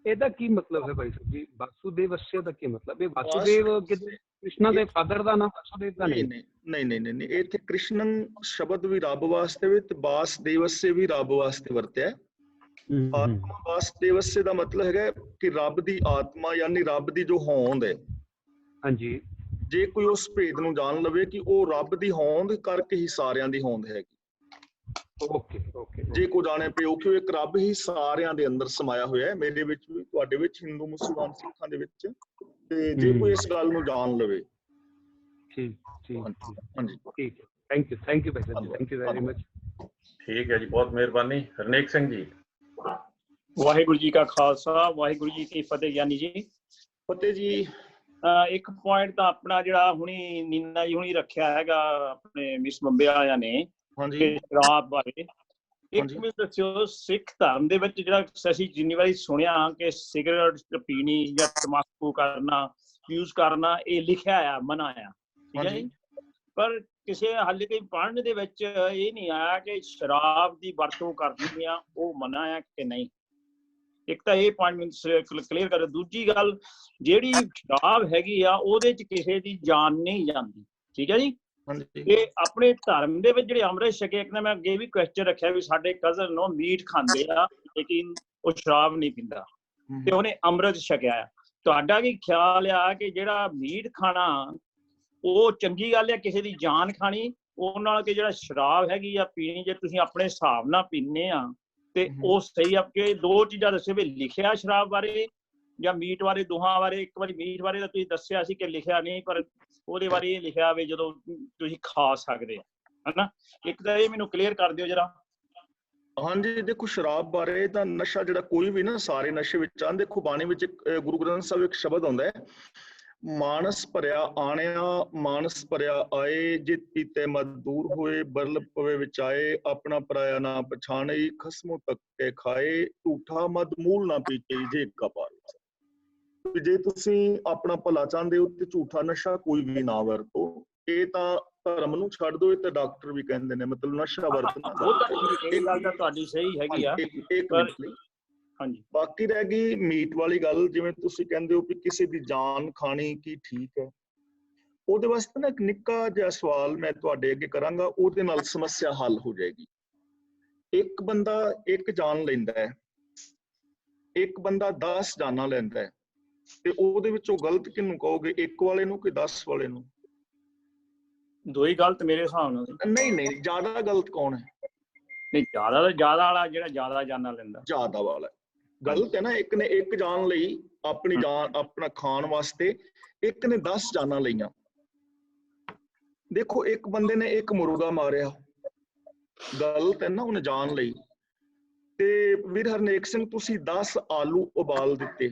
ਇਹਦਾ ਕੀ ਮਤਲਬ ਹੈ ਭਾਈ ਸਾਹਿਬ ਜੀ? ਵਾਸੁਦੇਵਸਯ ਦਾ ਕੀ ਮਤਲਬ? ਇਹ ਵਾਸੁਦੇਵ ਕ੍ਰਿਸ਼ਨਾ ਦੇ ਫਾਦਰ ਦਾ ਨਾਮ ਵਾਸੁਦੇਵ ਦਾ ਨਹੀਂ? ਨਹੀਂ, ਇੱਥੇ ਕ੍ਰਿਸ਼ਨਨ ਸ਼ਬਦ ਵੀ ਰੱਬ ਵਾਸਤੇ ਵੀ ਤੇ ਵਾਸੁਦੇਵਸਯ ਵੀ ਰੱਬ ਵਾਸਤੇ ਵਰਤਿਆ। ਆਤਮਾ ਵਾਸੁਦੇਵਸਯ ਦਾ ਮਤਲਬ ਹੈਗਾ ਕਿ ਰੱਬ ਦੀ ਆਤਮਾ, ਯਾਨੀ ਰੱਬ ਦੀ ਜੋ ਹੋਂਦ ਹੈ। ਹਾਂਜੀ, ਜੇ ਕੋਈ ਉਸ ਭੇਦ ਨੂੰ ਜਾਣ ਲਵੇ ਕਿ ਉਹ ਰੱਬ ਦੀ ਹੋਂਦ ਕਰਕੇ ਹੀ ਸਾਰਿਆਂ ਦੀ ਹੋਂਦ ਹੈਗੀ। ਜੇ ਕੋਈ ਜਾਣੇ ਪਿਓ ਕਿ ਉਹ ਇੱਕ ਰੱਬ ਹੀ ਸਾਰਿਆਂ ਦੇ ਅੰਦਰ ਸਮਾਇਆ ਹੋਇਆ ਹੈ, ਮੇਰੇ ਵਿੱਚ ਵੀ, ਤੁਹਾਡੇ ਵਿੱਚ, ਹਿੰਦੂ ਮੁਸਲਮਾਨ ਸਿੱਖਾਂ ਦੇ ਵਿੱਚ, ਤੇ ਜੇ ਕੋਈ ਇਸ ਗੱਲ ਨੂੰ ਜਾਣ ਲਵੇ। ਹਾਂਜੀ, ਠੀਕ ਹੈ। Thank you Bhai Sahib ji, thank you very much. ਠੀਕ ਹੈ ਜੀ, ਬਹੁਤ ਮਿਹਰਬਾਨੀ। ਹਰਨੇਕ ਸਿੰਘ ਜੀ। ਵਾਹਿਗੁਰੂ ਜੀ ਕਾ ਖਾਲਸਾ, ਵਾਹਿਗੁਰੂ ਜੀ ਕੀ ਫਤਿਹ। ਗਿਆਨੀ ਜੀ, ਫਤਿਹ ਜੀ। ਇੱਕ ਪੁਆਇੰਟ ਤਾਂ ਆਪਣਾ ਜਿਹੜਾ ਹੁਣੀ ਨੀਨਾ ਜੀ ਹੁਣੀ ਰੱਖਿਆ ਹੈਗਾ ਆਪਣੇ ਮਿਸ ਬੰਬੇ ਵਾਲਿਆਂ ਨੇ ਕਿ ਸ਼ਰਾਬ ਬਾਰੇ, ਇੱਕ ਮੈਨੂੰ ਦੱਸਿਓ ਸਿੱਖ ਧਰਮ ਦੇ ਵਿੱਚ ਜਿਹੜਾ ਅਸੀਂ ਜਿੰਨੀ ਵਾਰੀ ਸੁਣਿਆ ਕਿ ਸਿਗਰਟ ਪੀਣੀ ਜਾਂ ਤੰਬਾਕੂ ਕਰਨਾ ਯੂਜ਼ ਕਰਨਾ ਇਹ ਲਿਖਿਆ ਆ, ਮਨਾ ਆ, ਠੀਕ ਹੈ ਜੀ, ਪਰ ਕਿਸੇ ਹਾਲੇ ਕੋਈ ਪੜ੍ਹਨ ਦੇ ਵਿੱਚ ਇਹ ਨਹੀਂ ਆਇਆ ਕਿ ਸ਼ਰਾਬ ਦੀ ਵਰਤੋਂ ਕਰਨੀ ਆ ਉਹ ਮਨਾ ਆ ਕਿ ਨਹੀਂ। ਇੱਕ ਤਾਂ ਇਹ ਪੁਆਇੰਟ ਮੈਨੂੰ ਕਲੀਅਰ ਕਰ। ਦੂਜੀ ਗੱਲ, ਜਿਹੜੀ ਸ਼ਰਾਬ ਹੈਗੀ ਆ ਉਹਦੇ ਚ ਕਿਸੇ ਦੀ ਜਾਨ ਨਹੀਂ ਜਾਂਦੀ, ਠੀਕ ਹੈ ਜੀ। ਇਹ ਆਪਣੇ ਧਰਮ ਦੇ ਵਿੱਚ ਜਿਹੜੇ ਅੰਮ੍ਰਿਤ ਛਕੇ, ਇੱਕ ਨੇ ਮੈਂ ਅੱਗੇ ਵੀ ਕੁਐਸਚਨ ਰੱਖਿਆ ਵੀ ਸਾਡੇ ਕਜ਼ਨ ਨੂੰ ਮੀਟ ਖਾਂਦੇ ਆ ਲੇਕਿਨ ਉਹ ਸ਼ਰਾਬ ਨਹੀਂ ਪੀਂਦਾ ਤੇ ਉਹਨੇ ਅੰਮ੍ਰਿਤ ਛਕਿਆ ਆ। ਤੁਹਾਡਾ ਕੀ ਖਿਆਲ ਆ ਕਿ ਜਿਹੜਾ ਮੀਟ ਖਾਣਾ ਉਹ ਚੰਗੀ ਗੱਲ ਹੈ, ਕਿਸੇ ਦੀ ਜਾਨ ਖਾਣੀ ਉਹ ਨਾਲ ਕਿ ਜਿਹੜਾ ਸ਼ਰਾਬ ਹੈਗੀ ਆ ਪੀਣੀ ਜੇ ਤੁਸੀਂ ਆਪਣੇ ਹਿਸਾਬ ਨਾਲ ਪੀਂਦੇ ਆ ਤੇ ਉਹ ਸਹੀ ਆ? ਕਿ ਦੋ ਚੀਜ਼ਾਂ ਦੱਸਿਓ ਵੀ ਲਿਖਿਆ ਸ਼ਰਾਬ ਬਾਰੇ ਜਾਂ ਮੀਟ ਬਾਰੇ, ਦੋਹਾਂ ਬਾਰੇ। ਇੱਕ ਵਾਰੀ ਮੀਟ ਬਾਰੇ ਤਾਂ ਤੁਸੀਂ ਦੱਸਿਆ ਸੀ ਕਿ ਲਿਖਿਆ ਨਹੀਂ, ਪਰ ਉਹਦੇ ਬਾਰੇ ਇਹ ਲਿਖਿਆ ਵੀ ਜਦੋਂ ਤੁਸੀਂ ਖਾ ਸਕਦੇ ਆ, ਹਨਾ। ਇੱਕ ਤਾਂ ਇਹ ਮੈਨੂੰ ਕਲੀਅਰ ਕਰ ਦਿਓ ਜਰਾ। ਹਾਂਜੀ, ਦੇਖੋ ਸ਼ਰਾਬ ਬਾਰੇ ਤਾਂ ਨਸ਼ਾ ਜਿਹੜਾ ਕੋਈ ਵੀ ਨਾ ਸਾਰੇ ਨਸ਼ੇ ਵਿੱਚ ਆ। ਦੇਖੋ ਬਾਣੀ ਵਿੱਚ ਗੁਰੂ ਗ੍ਰੰਥ ਸਾਹਿਬ ਇੱਕ ਸ਼ਬਦ ਆਉਂਦਾ ਹੈ, ਮਾਨਸ ਭਰਿਆ ਆਣਿਆ ਮਾਨਸ ਭਰਿਆ ਆਏ, ਜਿਤ ਪੀਤੇ ਮਦ ਦੂਰ ਹੋਏ, ਬਰਲ ਪਵੇ ਵਿਚਾਏ, ਆਪਣਾ ਪਰਾਇਆ ਨਾ ਪਛਾਣੇ, ਖਸਮੋਂ ਤੱਕ ਕੇ ਖਾਏ, ਝੂਠਾ ਮਦ ਮੂਲ ਨਾ ਪੀਕੇ ਜੇ ਕਪਾਰ। ਜੇ ਤੁਸੀਂ ਆਪਣਾ ਭਲਾ ਚਾਹੁੰਦੇ ਹੋ ਤੇ ਝੂਠਾ ਨਸ਼ਾ ਕੋਈ ਵੀ ਨਾ ਵਰਤੋ। ਇਹ ਤਾਂ ਧਰਮ ਨੂੰ ਛੱਡ ਦਿਓ, ਇਹ ਤਾਂ ਡਾਕਟਰ ਵੀ ਕਹਿੰਦੇ ਨੇ, ਮਤਲਬ ਨਸ਼ਾ ਵਰਤਣਾ। ਉਹ ਤਾਂ ਇਹ ਗੱਲ ਤਾਂ ਤੁਹਾਡੀ ਸਹੀ ਹੈਗੀ ਆ। ਹਾਂਜੀ, ਬਾਕੀ ਰਹਿ ਗਈ ਮੀਟ ਵਾਲੀ ਗੱਲ, ਜਿਵੇਂ ਤੁਸੀਂ ਕਹਿੰਦੇ ਹੋ ਵੀ ਕਿਸੇ ਦੀ ਜਾਨ ਖਾਣੀ ਕੀ ਠੀਕ ਹੈ, ਉਹਦੇ ਵਾਸਤੇ ਨਾ ਇੱਕ ਨਿੱਕਾ ਜਿਹਾ ਸਵਾਲ ਮੈਂ ਤੁਹਾਡੇ ਅੱਗੇ ਕਰਾਂਗਾ, ਉਹਦੇ ਨਾਲ ਸਮੱਸਿਆ ਹੱਲ ਹੋ ਜਾਏਗੀ। ਇੱਕ ਬੰਦਾ ਇੱਕ ਜਾਨ ਲੈਂਦਾ ਹੈ, ਇੱਕ ਬੰਦਾ 10 ਜਾਨਾਂ ਲੈਂਦਾ ਹੈ, ਤੇ ਉਹਦੇ ਵਿੱਚੋਂ ਗਲਤ ਕਿਹਨੂੰ ਕਹੋਗੇ, ਇੱਕ ਵਾਲੇ ਨੂੰ ਕਿ 10 ਵਾਲੇ ਨੂੰ? ਦੋਈ ਗਲਤ ਮੇਰੇ ਹਿਸਾਬ ਨਾਲ। ਨਹੀਂ, ਜ਼ਿਆਦਾ ਗਲਤ ਕੌਣ ਹੈ? ਨਹੀਂ, ਜ਼ਿਆਦਾ ਵਾਲਾ ਜਿਹੜਾ ਜ਼ਿਆਦਾ ਜਾਨਾਂ ਲੈਂਦਾ, ਜ਼ਿਆਦਾ ਵਾਲਾ ਗਲਤ ਹੈ ਨਾ। ਇੱਕ ਨੇ ਇੱਕ ਜਾਨ ਲਈ, ਆਪਣੀ ਜਾਨ ਆਪਣਾ ਖਾਣ ਵਾਸਤੇ, ਇੱਕ ਨੇ 10 ਜਾਨਾਂ ਲਈਆਂ। ਦੇਖੋ ਇੱਕ ਬੰਦੇ ਨੇ ਇੱਕ ਮੁਰਗਾ ਮਾਰਿਆ, ਗਲਤ ਹੈ ਨਾ, ਉਹਨੇ ਜਾਨ ਲਈ। ਤੇ ਵੀਰ ਹਰਨੇਕ ਸਿੰਘ ਤੁਸੀਂ 10 ਆਲੂ ਉਬਾਲ ਦਿੱਤੇ,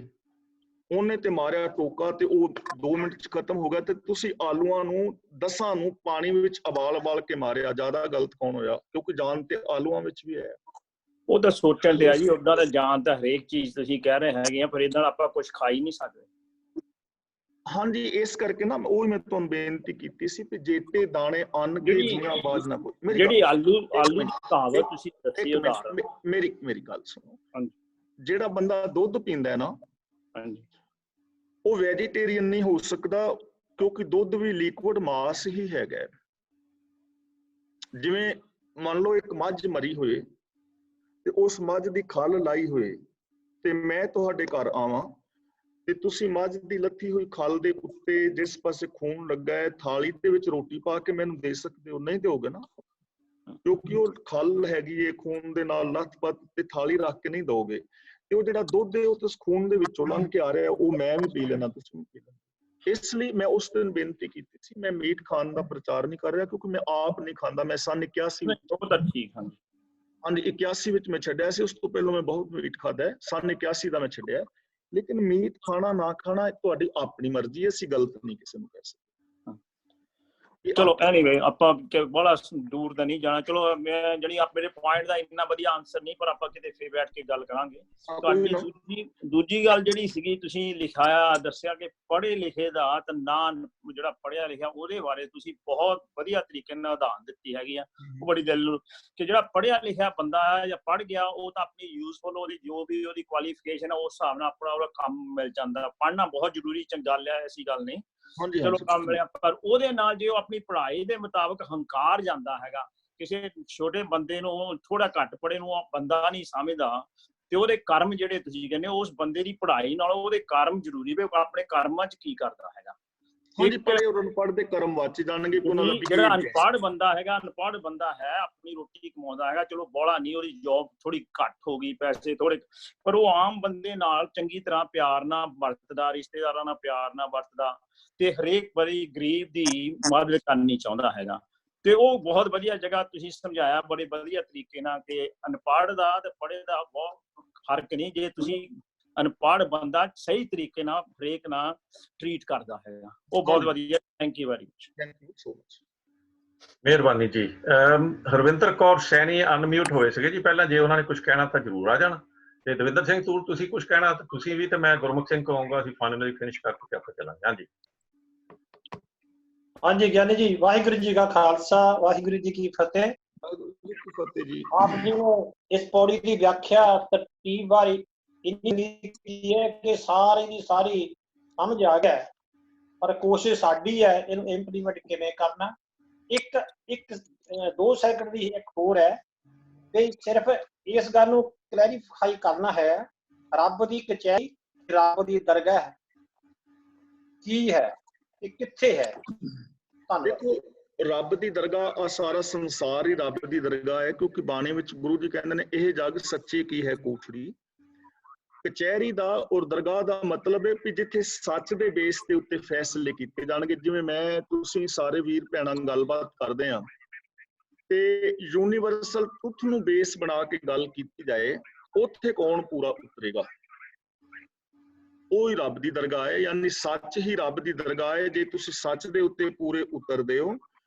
ਉਹਨੇ ਤੇ ਮਾਰਿਆ ਟੋਕਾ ਤੇ ਉਹ 2 ਮਿੰਟ ਚ ਖਤਮ ਹੋ ਗਿਆ, ਤੇ ਤੁਸੀਂ ਆਲੂਆਂ ਨੂੰ 10 ਨੂੰ ਪਾਣੀ ਵਿੱਚ ਉਬਾਲ ਕੇ ਮਾਰਿਆ। ਜ਼ਿਆਦਾ ਗਲਤ ਕੌਣ ਹੋਇਆ? ਕਿਉਂਕਿ ਜਾਨ ਤੇ ਆਲੂਆਂ ਵਿੱਚ ਵੀ ਹੈ। ਉਹ ਤਾਂ ਸੋਚਣ ਲਿਆ ਜੀ, ਓਦਾਂ ਤਾਂ ਜਾਨ ਤਾਂ ਹਰੇਕ ਚੀਜ਼ ਤੁਸੀਂ ਕਹਿ ਰਹੇ ਹੈਗੇ ਆ, ਪਰ ਇਹਦਾ ਆਪਾਂ ਕੁਝ ਖਾ ਹੀ ਨਹੀਂ ਸਕਦੇ। ਹਾਂਜੀ, ਇਸ ਕਰਕੇ ਨਾ ਉਹੀ ਮੈਂ ਤੁਹਾਨੂੰ ਬੇਨਤੀ ਕੀਤੀ ਸੀ ਕਿ ਜੇਤੇ ਦਾਣੇ ਅੰਨ ਕੇ ਜੀਆਂ ਬਾਜ ਨਾ ਕੋਈ। ਜਿਹੜੀ ਆਲੂ ਕਹਾਵਤ ਤੁਸੀਂ ਦੱਸੀ ਉਦਾਹਰਨ, ਮੇਰੀ ਗੱਲ ਸੁਣੋ। ਜਿਹੜਾ ਬੰਦਾ ਦੁੱਧ ਪੀਂਦਾ ਹੈ ਨਾ, ਹਾਂਜੀ, ਉਹ ਵੈਜੀਟੇਰੀਅਨ ਨਹੀਂ ਹੋ ਸਕਦਾ, ਕਿਉਂਕਿ ਦੁੱਧ ਵੀ ਲਿਕੁਇਡ ਮਾਸ ਹੀ ਹੈਗਾ। ਜਿਵੇਂ ਮੰਨ ਲਓ ਇੱਕ ਮੱਝ ਮਰੀ ਹੋਏ ਤੇ ਉਸ ਮੱਝ ਦੀ ਖੱਲ ਲਾਈ ਹੋਏ, ਤੇ ਮੈਂ ਤੁਹਾਡੇ ਘਰ ਆਵਾਂ ਤੇ ਤੁਸੀਂ ਮੱਝ ਦੀ ਲੱਥੀ ਹੋਈ ਖੱਲ ਦੇ ਉੱਤੇ ਜਿਸ ਪਾਸੇ ਖੂਨ ਲੱਗਾ ਹੈ ਥਾਲੀ ਦੇ ਵਿੱਚ ਰੋਟੀ ਪਾ ਕੇ ਮੈਨੂੰ ਦੇ ਸਕਦੇ ਹੋ? ਨਹੀਂ ਦਿਓਗੇ ਨਾ, ਕਿਉਂਕਿ ਉਹ ਖੱਲ ਹੈਗੀ ਹੈ ਖੂਨ ਦੇ ਨਾਲ ਲੱਥ-ਪੱਥ, ਤੇ ਥਾਲੀ ਰੱਖ ਕੇ ਨਹੀਂ ਦੋਗੇ। ਤੇ ਉਹ ਜਿਹੜਾ ਦੁੱਧ ਹੈ ਉਹ ਤਾਂ ਖੂਨ ਦੇ ਵਿੱਚੋਂ ਲੰਘ ਕੇ ਆ ਰਿਹਾ, ਉਹ ਮੈਂ ਵੀ ਪੀ ਲੈਣਾ, ਤੁਸੀਂ ਵੀ ਪੀ ਲੈਣਾ। ਇਸ ਲਈ ਮੈਂ ਉਸ ਦਿਨ ਬੇਨਤੀ ਕੀਤੀ ਸੀ, ਮੈਂ ਮੀਟ ਖਾਣ ਦਾ ਪ੍ਰਚਾਰ ਨਹੀਂ ਕਰ ਰਿਹਾ, ਕਿਉਂਕਿ ਮੈਂ ਆਪ ਨਹੀਂ ਖਾਂਦਾ। ਮੈਂ ਸੰਨ 81 ਹਾਂਜੀ 81 ਵਿੱਚ ਮੈਂ ਛੱਡਿਆ ਸੀ, ਉਸ ਤੋਂ ਪਹਿਲਾਂ ਮੈਂ ਬਹੁਤ ਮੀਟ ਖਾਦਾ ਹੈ। ਸੰਨ 81 ਦਾ ਮੈਂ ਛੱਡਿਆ। ਲੇਕਿਨ ਮੀਟ ਖਾਣਾ ਨਾ ਖਾਣਾ ਤੁਹਾਡੀ ਆਪਣੀ ਮਰਜ਼ੀ ਹੈ, ਅਸੀਂ ਗਲਤ ਨਹੀਂ ਕਿਸੇ ਨੂੰ ਕਹਿ ਸਕਦੇ। ਚਲੋ ਐਨੀਵੇ ਆਪਾਂ ਬੜਾ ਦੂਰ ਤਾਂ ਨਹੀਂ ਜਾਣਾ। ਚਲੋ ਮੈਂ ਜਿਹੜੀ ਮੇਰੇ ਪੁਆਇੰਟ ਦਾ ਇੰਨਾ ਵਧੀਆ ਆਨਸਰ ਨਹੀਂ, ਪਰ ਆਪਾਂ ਕਿਤੇ ਫੇਰ ਬੈਠ ਕੇ ਗੱਲ ਕਰਾਂਗੇ। ਤੁਹਾਡੀ ਦੂਜੀ ਗੱਲ ਜਿਹੜੀ ਸੀਗੀ, ਤੁਸੀਂ ਲਿਖਾਇਆ ਦੱਸਿਆ ਕਿ ਪੜ੍ਹੇ ਲਿਖੇ ਦਾ ਤਾਂ ਨਾਂ ਜਿਹੜਾ ਪੜ੍ਹਿਆ ਲਿਖਿਆ ਉਹਦੇ ਬਾਰੇ ਤੁਸੀਂ ਬਹੁਤ ਵਧੀਆ ਤਰੀਕੇ ਨਾਲ ਉਦਾਹਰਨ ਦਿੱਤੀ ਹੈਗੀ ਆ। ਉਹ ਬੜੀ ਦਿਲ ਕਿ ਜਿਹੜਾ ਪੜ੍ਹਿਆ ਲਿਖਿਆ ਬੰਦਾ ਹੈ ਜਾਂ ਪੜ੍ਹ ਗਿਆ, ਉਹ ਤਾਂ ਆਪਣੀ ਯੂਜ਼ਫੁਲ ਉਹਦੀ ਜੋ ਵੀ ਉਹਦੀ ਕੁਆਲੀਫਿਕੇਸ਼ਨ ਹੈ ਉਸ ਹਿਸਾਬ ਨਾਲ ਆਪਣਾ ਉਹਦਾ ਕੰਮ ਮਿਲ ਜਾਂਦਾ। ਪੜ੍ਹਨਾ ਬਹੁਤ ਜ਼ਰੂਰੀ ਗੱਲ ਹੈ, ਐਸੀ ਗੱਲ ਨਹੀਂ, ਚਲੋ ਕੰਮ ਮਿਲਿਆ। ਪਰ ਉਹਦੇ ਨਾਲ ਜੇ ਉਹ ਆਪਣੀ ਪੜ੍ਹਾਈ ਦੇ ਮੁਤਾਬਕ ਹੰਕਾਰ ਜਾਂਦਾ ਹੈਗਾ, ਕਿਸੇ ਛੋਟੇ ਬੰਦੇ ਨੂੰ ਥੋੜਾ ਘੱਟ ਪੜ੍ਹੇ ਨੂੰ ਬੰਦਾ ਨਹੀਂ ਸਮਝਦਾ, ਤੇ ਉਹਦੇ ਕਰਮ ਜਿਹੜੇ ਤੁਸੀਂ ਕਹਿੰਦੇ ਉਸ ਬੰਦੇ ਦੀ ਪੜ੍ਹਾਈ ਨਾਲ ਉਹਦੇ ਕਰਮ ਜ਼ਰੂਰੀ ਵੀ ਆਪਣੇ ਕਰਮਾਂ 'ਚ ਕੀ ਕਰਦਾ ਹੈਗਾ। ਅਨਪੜ੍ਹ ਦੇ ਕਰਮ ਵੱਜ ਜਾਣਗੇ। ਜਿਹੜਾ ਅਨਪੜ੍ਹ ਬੰਦਾ ਹੈਗਾ, ਅਨਪੜ੍ਹ ਬੰਦਾ ਹੈ, ਆਪਣੀ ਰੋਟੀ ਕਮਾਉਂਦਾ ਹੈਗਾ, ਚਲੋ ਬੋਲਾ ਨਹੀਂ, ਉਹਦੀ ਜੌਬ ਥੋੜੀ ਘੱਟ ਹੋ ਗਈ, ਪੈਸੇ ਥੋੜੇ, ਪਰ ਉਹ ਆਮ ਬੰਦੇ ਨਾਲ ਚੰਗੀ ਤਰ੍ਹਾਂ ਪਿਆਰ ਨਾਲ ਵਰਤਦਾ, ਰਿਸ਼ਤੇਦਾਰਾਂ ਨਾਲ ਪਿਆਰ ਨਾਲ ਵਰਤਦਾ, ਤੇ ਹਰੇਕ ਵਾਰੀ ਗਰੀਬ ਦੀ ਮਦਦ ਕਰਨੀ ਚਾਹੁੰਦਾ ਹੈਗਾ। ਤੇ ਉਹ ਬਹੁਤ ਵਧੀਆ ਜਗ੍ਹਾ ਤੁਸੀਂ ਸਮਝਾਇਆ ਬੜੇ ਵਧੀਆ ਤਰੀਕੇ ਨਾਲ ਕਿ ਅਨਪੜ੍ਹ ਦਾ ਤੇ ਪੜ੍ਹੇ ਦਾ ਬਹੁਤ ਫਰਕ ਨਹੀਂ। ਜੇ ਤੁਸੀਂ ਅਨਪੜ੍ਹ ਬੰਦਾ ਸਹੀ ਤਰੀਕੇ ਨਾਲ ਹਰੇਕ ਨਾਲ ਟਰੀਟ ਕਰਦਾ ਹੈਗਾ। ਉਹ ਬਹੁਤ ਵਧੀਆ। Thank you very much. Thank you so much. ਮਿਹਰਬਾਨੀ ਜੀ। ਹਰਵਿੰਦਰ ਕੌਰ ਸੈਣੀ ਅਨਮਿਊਟ ਹੋਏ ਸੀਗੇ ਜੀ ਪਹਿਲਾਂ, ਜੇ ਉਹਨਾਂ ਨੇ ਕੁਝ ਕਹਿਣਾ ਤਾਂ ਜ਼ਰੂਰ ਆ ਜਾਣ। ਤੇ ਦਵਿੰਦਰ ਸਿੰਘ ਤੂਰ ਤੁਸੀਂ ਕੁਝ ਕਹਿਣਾ ਤਾਂ ਤੁਸੀਂ ਵੀ, ਤੇ ਮੈਂ ਗੁਰਮੁਖ ਸਿੰਘ ਕਹਾਂਗਾ, ਅਸੀਂ ਫਾਈਨਲੀ ਫਿਨਿਸ਼ ਕਰਕੇ ਆਪਾਂ ਚੱਲਾਂਗੇ। ਹਾਂਜੀ ਹਾਂਜੀ ਗਿਆਨੀ ਜੀ, ਵਾਹਿਗੁਰੂ ਜੀ ਕਾ ਖਾਲਸਾ, ਵਾਹਿਗੁਰੂ ਜੀ ਕੀ ਫਤਿਹ। ਜੀ ਆਪ ਜੀ ਨੇ ਇਸ ਪੌੜੀ ਦੀ ਵਿਆਖਿਆ ਤਰਤੀਬ ਬਾਰੇ ਇੰਨੀ ਕੀਤੀ ਹੈ ਕਿ ਸਾਰੀ ਦੀ ਸਾਰੀ ਸਮਝ ਆ ਗਿਆ, ਪਰ ਕੋਸ਼ਿਸ਼ ਸਾਡੀ ਹੈ ਇਹਨੂੰ ਇੰਪਲੀਮੈਂਟ ਕਿਵੇਂ ਕਰਨਾ। ਇੱਕ 2 ਸੈਕਿੰਡ ਦੀ ਇੱਕ ਹੋਰ ਹੈ ਵੀ ਸਿਰਫ ਇਸ ਗੱਲ ਨੂੰ ਕਲੈਰੀਫਾਈ ਕਰਨਾ ਹੈ, ਰੱਬ ਦੀ ਕਚਹਿਰੀ, ਰੱਬ ਦੀ ਦਰਗਾਹ ਕੀ ਹੈ, ਇਹ ਕਿੱਥੇ ਹੈ? ਦੇਖੋ, ਰੱਬ ਦੀ ਦਰਗਾਹ, ਆ ਸਾਰਾ ਸੰਸਾਰ ਹੀ ਰੱਬ ਦੀ ਦਰਗਾਹ ਹੈ, ਕਿਉਂਕਿ ਬਾਣੀ ਵਿੱਚ ਗੁਰੂ ਜੀ ਕਹਿੰਦੇ ਨੇ ਇਹ ਜਗ ਸੱਚੀ ਕੀ ਹੈ ਕੋਠੜੀ। ਕਚਹਿਰੀ ਦਾ ਔਰ ਦਰਗਾਹ ਦਾ ਮਤਲਬ ਹੈ ਕਿ ਜਿੱਥੇ ਸੱਚ ਦੇ ਬੇਸ ਦੇ ਉੱਤੇ ਫੈਸਲੇ ਕੀਤੇ ਜਾਣਗੇ। ਜਿਵੇਂ ਮੈਂ ਤੁਸੀਂ ਸਾਰੇ ਵੀਰ ਭੈਣਾਂ ਗੱਲਬਾਤ ਕਰਦੇ ਆ ਤੇ ਯੂਨੀਵਰਸਲ ਟਰੁੱਥ ਨੂੰ ਬੇਸ ਬਣਾ ਕੇ ਗੱਲ ਕੀਤੀ ਜਾਏ, ਉੱਥੇ ਕੌਣ ਪੂਰਾ ਉਤਰੇਗਾ? ਉਹ ਹੀ ਰੱਬ ਦੀ ਦਰਗਾਹ ਹੈ, ਯਾਨੀ ਸੱਚ ਹੀ ਰੱਬ ਦੀ ਦਰਗਾਹ ਹੈ। ਜੇ ਤੁਸੀਂ ਸੱਚ ਦੇ ਉੱਤੇ ਪੂਰੇ ਉਤਰਦੇ ਹੋ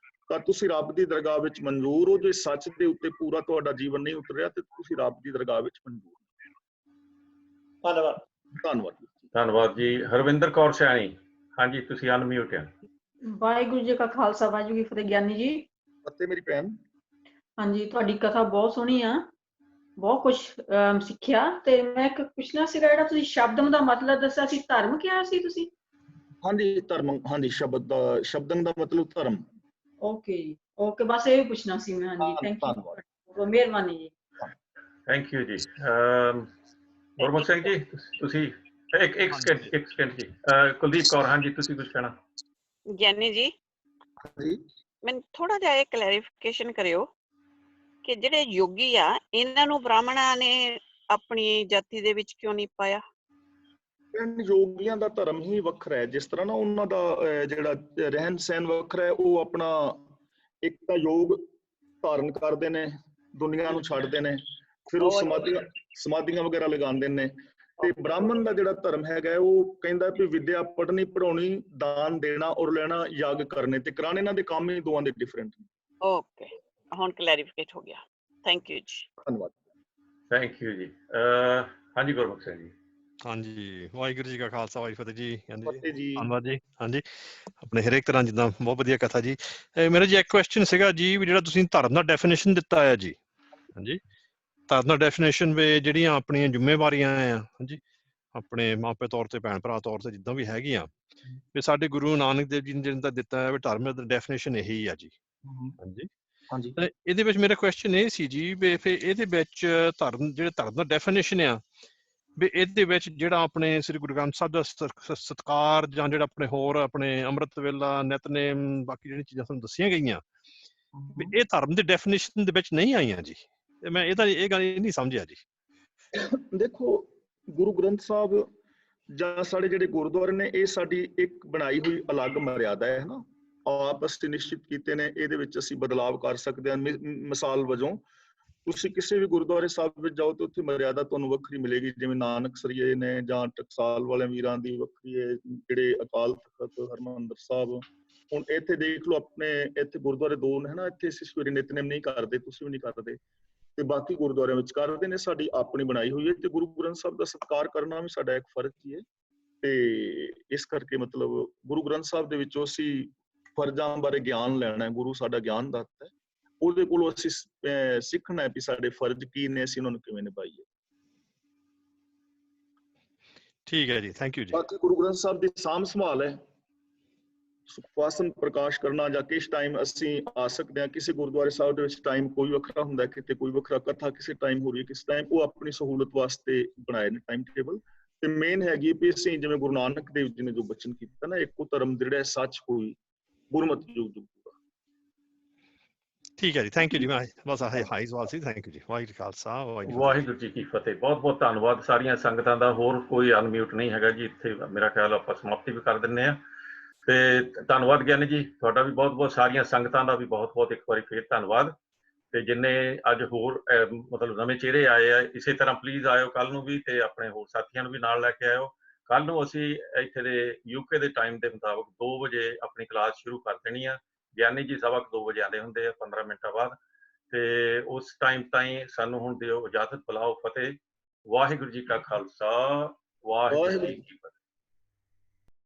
ਤਾਂ ਤੁਸੀਂ ਰੱਬ ਦੀ ਦਰਗਾਹ ਵਿੱਚ ਮਨਜ਼ੂਰ ਹੋ। ਜੇ ਸੱਚ ਦੇ ਉੱਤੇ ਪੂਰਾ ਤੁਹਾਡਾ ਜੀਵਨ ਨਹੀਂ ਉਤਰਿਆ ਤੇ ਤੁਸੀਂ ਰੱਬ ਦੀ ਦਰਗਾਹ ਵਿੱਚ ਮਨਜ਼ੂਰ ਹੋ। ਧੰਨਵਾਦ। ਧੰਨਵਾਦ। ਧੰਨਵਾਦ ਜੀ। ਹਰਵਿੰਦਰ ਕੌਰ ਸੈਣੀ, ਹਾਂਜੀ ਤੁਸੀਂ ਅਨਮਿਊਟ ਹੈ। ਵਾਹਿਗੁਰੂ ਜੀ ਕਾ ਖਾਲਸਾ, ਵਾਹਿਗੁਰੂ ਜੀ ਕੀ ਫਤਿਹ। ਗਿਆਨੀ ਜੀ ਫਤਿਹ ਮੇਰੀ ਭੈਣ। ਹਾਂਜੀ, ਤੁਹਾਡੀ ਕਥਾ ਬਹੁਤ ਸੋਹਣੀ ਆ, ਬਹੁਤ ਕੁਝ ਸਿੱਖਿਆ। ਤੇ ਮੈਂ ਇੱਕ ਪੁੱਛਣਾ ਸੀਗਾ, ਜਿਹੜਾ ਤੁਸੀਂ ਸ਼ਬਦਮ ਦਾ ਮਤਲਬ ਦੱਸਿਆ ਸੀ, ਧਰਮ ਕਿਹਾ ਸੀ ਤੁਸੀਂ? ਹਾਂਜੀ ਧਰਮ, ਹਾਂਜੀ ਸ਼ਬਦਮ ਦਾ ਮਤਲਬ ਧਰਮ। ਓਕੇ ਜੀ, ਓਕੇ, ਬਸ ਇਹ ਪੁੱਛਣਾ ਸੀ ਮੈਂ। ਹਾਂਜੀ ਥੈਂਕ ਯੂ, ਮਿਹਰਬਾਨੀ ਜੀ। ਥੈਂਕ ਯੂ ਜੀ। ਗੁਰਮੁਖ ਸਿੰਘ ਜੀ ਤੁਸੀਂ ਇੱਕ ਸਕਿੰਟ ਜੀ। ਕੁਲਦੀਪ ਕੌਰ, ਹਾਂਜੀ ਤੁਸੀਂ ਕੁਝ ਕਹਿਣਾ? ਗਿਆਨੀ ਜੀ ਮੈਨੂੰ ਥੋੜਾ ਜਿਹਾ ਇਹ ਕਲੈਰੀਫਿਕੇਸ਼ਨ ਕਰਿਓ ਕਿ ਜਿਹੜੇ ਯੋਗੀ ਆ, ਇਹਨਾਂ ਨੂੰ ਬ੍ਰਾਹਮਣਾਂ ਨੇ ਆਪਣੀ ਜਾਤੀ ਦੇ ਵਿੱਚ ਕਿਉਂ ਨਹੀਂ ਪਾਇਆ? ਯੋਗੀਆਂ ਦਾ ਧਰਮ ਹੀ ਵੱਖਰਾ ਹੈ। ਜਿਸ ਤਰ੍ਹਾਂ ਨਾ ਉਹਨਾਂ ਦਾ ਜਿਹੜਾ ਰਹਿਣ ਸਹਿਣ ਵੱਖਰਾ ਹੈ, ਉਹ ਆਪਣਾ ਇੱਕ ਤਾਂ ਯੋਗ ਧਾਰਨ ਕਰਦੇ ਨੇ, ਦੁਨੀਆ ਨੂੰ ਛੱਡਦੇ ਨੇ, ਫਿਰ ਉਹ ਸਮਾਧੀਆਂ ਵਗੈਰਾ ਲਗਾਉਂਦੇ ਨੇ। ਤੇ ਬ੍ਰਾਹਮਣ ਦਾ ਜਿਹੜਾ ਧਰਮ ਹੈਗਾ, ਉਹ ਕਹਿੰਦਾ ਵੀ ਵਿਦਿਆ ਪੜ੍ਹਨੀ, ਪੜਾਉਣੀ, ਦਾਨ ਦੇਣਾ ਔਰ ਲੈਣਾ, ਯੱਗ ਕਰਨੇ ਤੇ ਕਰਾਣੇ। ਇਹਨਾਂ ਦੇ ਕੰਮ ਹੀ ਦੋਵਾਂ ਦੇ ਡਿਫਰੈਂਟ ਨੇ। ਓਕੇ, ਹੁਣ ਕਲੈਰੀਫਿਕੇਟ ਹੋ ਗਿਆ। ਥੈਂਕ ਯੂ ਜੀ। ਧੰਨਵਾਦ। ਥੈਂਕ ਯੂ ਜੀ। ਹਾਂਜੀ ਗੁਰਮੁਖ ਸਿੰਘ ਜੀ। ਹਾਂਜੀ, ਵਾਹਿਗੁਰੂ ਜੀ ਕਾ ਖਾਲਸਾ, ਵਾਹਿਗੁਰੂ ਫਤਿਹ ਜੀ। ਧੰਨਵਾਦ ਜੀ। ਹਾਂਜੀ, ਆਪਣੇ ਹਰੇਕ ਤਰ੍ਹਾਂ ਜਿੱਦਾਂ ਬਹੁਤ ਵਧੀਆ ਕਥਾ ਜੀ। ਮੇਰਾ ਜੀ ਇੱਕ ਕੁਐਸਚਨ ਸੀਗਾ ਜੀ, ਵੀ ਜਿਹੜਾ ਤੁਸੀਂ ਧਰਮ ਦਾ ਡੈਫੀਨੇਸ਼ਨ ਦਿੱਤਾ ਹੈ ਜੀ, ਹਾਂਜੀ, ਧਰਮ ਦਾ ਡੈਫੀਨੇਸ਼ਨ ਵੀ ਜਿਹੜੀਆਂ ਆਪਣੀਆਂ ਜ਼ਿੰਮੇਵਾਰੀਆਂ ਆ, ਹਾਂਜੀ, ਆਪਣੇ ਮਾਪੇ ਤੌਰ ਤੇ, ਭੈਣ ਭਰਾ ਤੌਰ ਤੇ, ਜਿੱਦਾਂ ਵੀ ਹੈਗੀਆਂ, ਵੀ ਸਾਡੇ ਗੁਰੂ ਨਾਨਕ ਦੇਵ ਜੀ ਨੇ ਜਿਹੜਾ ਦਿੱਤਾ ਹੈ ਵੀ ਧਰਮ ਦਾ ਡੈਫੀਨੇਸ਼ਨ ਇਹੀ ਆ ਜੀ। ਹਾਂਜੀ ਹਾਂਜੀ, ਤਾਂ ਇਹਦੇ ਵਿੱਚ ਮੇਰਾ ਕੁਐਸਚਨ ਇਹ ਸੀ ਜੀ ਵੀ ਫਿਰ ਇਹਦੇ ਵਿੱਚ ਧਰਮ ਦਾ ਡੈਫੀਨੇਸ਼ਨ ਆ, ਵੀ ਇਹਦੇ ਵਿੱਚ ਜਿਹੜਾ ਆਪਣੇ ਸ੍ਰੀ ਗੁਰੂ ਗ੍ਰੰਥ ਸਾਹਿਬ ਦਾ ਸਤਿਕਾਰ, ਜਾਂ ਜਿਹੜਾ ਆਪਣੇ ਹੋਰ ਆਪਣੇ ਅੰਮ੍ਰਿਤ ਵੇਲਾ, ਨਿਤਨੇਮ, ਬਾਕੀ ਜਿਹੜੀਆਂ ਚੀਜ਼ਾਂ ਤੁਹਾਨੂੰ ਦੱਸੀਆਂ ਗਈਆਂ, ਵੀ ਇਹ ਧਰਮ ਦੇ ਡੈਫੀਨੇਸ਼ਨ ਦੇ ਵਿੱਚ ਨਹੀਂ ਆਈਆਂ ਜੀ। ਤੇ ਮੈਂ ਇਹ ਗੱਲ ਨਹੀਂ ਸਮਝਿਆ ਜੀ। ਦੇਖੋ, ਗੁਰੂ ਗ੍ਰੰਥ ਸਾਹਿਬ ਜਾਂ ਸਾਡੇ ਜਿਹੜੇ ਗੁਰਦੁਆਰੇ ਨੇ, ਇਹ ਸਾਡੀ ਇੱਕ ਬਣਾਈ ਹੋਈ ਅਲੱਗ ਮਰਿਆਦਾ ਹੈ ਨਾ, ਆਪ ਅਸੀਂ ਨਿਸ਼ਚਿਤ ਕੀਤੇ ਨੇ। ਇਹਦੇ ਵਿੱਚ ਅਸੀਂ ਬਦਲਾਵ ਕਰ ਸਕਦੇ ਹਾਂ। ਮਿਸਾਲ ਵਜੋਂ ਤੁਸੀਂ ਕਿਸੇ ਵੀ ਗੁਰਦੁਆਰੇ ਸਾਹਿਬ ਵਿੱਚ ਜਾਓ ਤੇ ਉੱਥੇ ਮਰਿਆਦਾ ਤੁਹਾਨੂੰ ਵੱਖਰੀ ਮਿਲੇਗੀ। ਜਿਵੇਂ ਨਾਨਕ ਸਰੀਏ ਨੇ ਜਾਂ ਟਕਸਾਲ ਵਾਲੇ ਵੀਰਾਂ ਦੀ ਵੱਖਰੀ ਹੈ, ਜਿਹੜੇ ਅਕਾਲ ਤਖਤ ਹਰਿਮੰਦਰ ਸਾਹਿਬ। ਹੁਣ ਇੱਥੇ ਦੇਖ ਲਓ, ਆਪਣੇ ਇੱਥੇ ਗੁਰਦੁਆਰੇ 2 ਨੇ ਨਾ, ਇੱਥੇ ਅਸੀਂ ਸਵੇਰੇ ਨਿਤਨੇਮ ਨਹੀਂ ਕਰਦੇ, ਤੁਸੀਂ ਵੀ ਨਹੀਂ ਕਰਦੇ, ਤੇ ਬਾਕੀ ਗੁਰਦੁਆਰਿਆਂ ਵਿੱਚ ਕਰਦੇ ਨੇ। ਸਾਡੀ ਆਪਣੀ ਬਣਾਈ ਹੋਈ ਹੈ, ਤੇ ਗੁਰੂ ਗ੍ਰੰਥ ਸਾਹਿਬ ਦਾ ਸਤਿਕਾਰ ਕਰਨਾ ਵੀ ਸਾਡਾ ਇੱਕ ਫਰਜ਼ ਹੀ ਹੈ। ਤੇ ਇਸ ਕਰਕੇ ਮਤਲਬ ਗੁਰੂ ਗ੍ਰੰਥ ਸਾਹਿਬ ਦੇ ਵਿੱਚੋਂ ਅਸੀਂ ਫਰਜ਼ਾਂ ਬਾਰੇ ਗਿਆਨ ਲੈਣਾ ਹੈ। ਗੁਰੂ ਸਾਡਾ ਗਿਆਨ ਦਾਤਾ ਹੈ, ਉਹਦੇ ਕੋਲੋਂ ਅਸੀਂ ਸਿੱਖਣਾ ਹੈ ਵੀ ਸਾਡੇ ਫਰਜ਼ ਕੀ ਨੇ, ਅਸੀਂ ਉਹਨਾਂ ਨੂੰ ਕਿਵੇਂ ਨਿਭਾਈਏ। ਠੀਕ ਹੈ ਜੀ, ਥੈਂਕ ਯੂ ਜੀ। ਬਾਕੀ ਗੁਰੂ ਗ੍ਰੰਥ ਸਾਹਿਬ ਦੀ ਸਾਂਭ ਸੰਭਾਲ ਹੈ, ਸੁਖਵਾਸਨ ਪ੍ਰਕਾਸ਼ ਕਰਨਾ, ਜਾਂ ਕਿਸ ਟਾਈਮ ਅਸੀਂ ਆ ਸਕਦੇ ਹਾਂ। ਕਿਸੇ ਗੁਰਦੁਆਰੇ ਸਾਹਿਬ ਦੇ ਵਿੱਚ ਟਾਈਮ ਕੋਈ ਵੱਖਰਾ ਹੁੰਦਾ, ਕਿਤੇ ਕੋਈ ਵੱਖਰਾ ਕਥਾ ਕਿਸੇ ਟਾਈਮ ਹੋ ਰਹੀ ਹੈ, ਕਿਸ ਟਾਈਮ, ਉਹ ਆਪਣੀ ਸਹੂਲਤ ਵਾਸਤੇ ਬਣਾਏ ਨੇ ਟਾਈਮ ਟੇਬਲ। ਤੇ ਮੇਨ ਹੈਗੀ ਵੀ ਅਸੀਂ ਜਿਵੇਂ ਗੁਰੂ ਨਾਨਕ ਦੇਵ ਜੀ ਨੇ ਜੋ ਬਚਨ ਕੀਤਾ ਨਾ, ਇੱਕੋ ਧਰਮ ਜਿਹੜਾ ਸੱਚ ਹੋਈ, ਗੁਰਮਤਿ ਯੁਗ ਯੁਗ। ਠੀਕ ਹੈ ਜੀ, ਥੈਂਕ ਯੂ ਜੀ। ਮੈਂ ਬਸ ਹਾਈ ਸਵਾਲ ਸੀ। ਥੈਂਕ ਯੂ ਜੀ। ਵਾਹਿਗੁਰੂ ਜੀ ਖਾਲਸਾ, ਵਾਹਿਗੁਰੂ ਜੀ ਕੀ ਫਤਿਹ। ਬਹੁਤ ਬਹੁਤ ਧੰਨਵਾਦ ਸਾਰੀਆਂ ਸੰਗਤਾਂ ਦਾ। ਹੋਰ ਕੋਈ ਅਨਮਿਊਟ ਨਹੀਂ ਹੈਗਾ ਜੀ ਇੱਥੇ। ਮੇਰਾ ਖਿਆਲ ਆਪਾਂ ਸਮਾਪਤੀ ਵੀ ਕਰ ਦਿੰਦੇ ਹਾਂ। ਤੇ ਧੰਨਵਾਦ ਗਿਆਨੀ ਜੀ, ਤੁਹਾਡਾ ਵੀ ਬਹੁਤ ਬਹੁਤ, ਸਾਰੀਆਂ ਸੰਗਤਾਂ ਦਾ ਵੀ ਬਹੁਤ ਬਹੁਤ ਇੱਕ ਵਾਰੀ ਫੇਰ ਧੰਨਵਾਦ। ਤੇ ਜਿੰਨੇ ਅੱਜ ਹੋਰ ਮਤਲਬ ਨਵੇਂ ਚਿਹਰੇ ਆਏ ਆ ਇਸੇ ਤਰ੍ਹਾਂ ਪਲੀਜ਼ ਆਇਓ ਕੱਲ ਨੂੰ ਵੀ, ਤੇ ਆਪਣੇ ਹੋਰ ਸਾਥੀਆਂ ਨੂੰ ਵੀ ਨਾਲ ਲੈ ਕੇ ਆਇਓ। ਕੱਲ ਨੂੰ ਅਸੀਂ ਇੱਥੇ ਦੇ UK ਦੇ ਟਾਈਮ ਦੇ ਮੁਤਾਬਕ 2 ਵਜੇ ਆਪਣੀ ਕਲਾਸ ਸ਼ੁਰੂ ਕਰ ਦੇਣੀ ਆ। ਗਿਆਨੀ ਜੀ ਸਵਾ 2 ਵਜੇ ਆਉਂਦੇ ਹੁੰਦੇ ਆ 15 ਮਿੰਟਾਂ ਬਾਅਦ, ਤੇ ਉਸ ਟਾਈਮ ਤਾਈਂ ਸਾਨੂੰ ਹੁਣ ਦਿਓ ਇਜਾਜ਼ਤ। ਬੁਲਾਓ ਫਤਿਹ। ਵਾਹਿਗੁਰੂ ਜੀ ਕਾ ਖਾਲਸਾ, ਵਾਹਿਗੁਰੂ ਜੀ ਕੀ ਫਤਿਹ।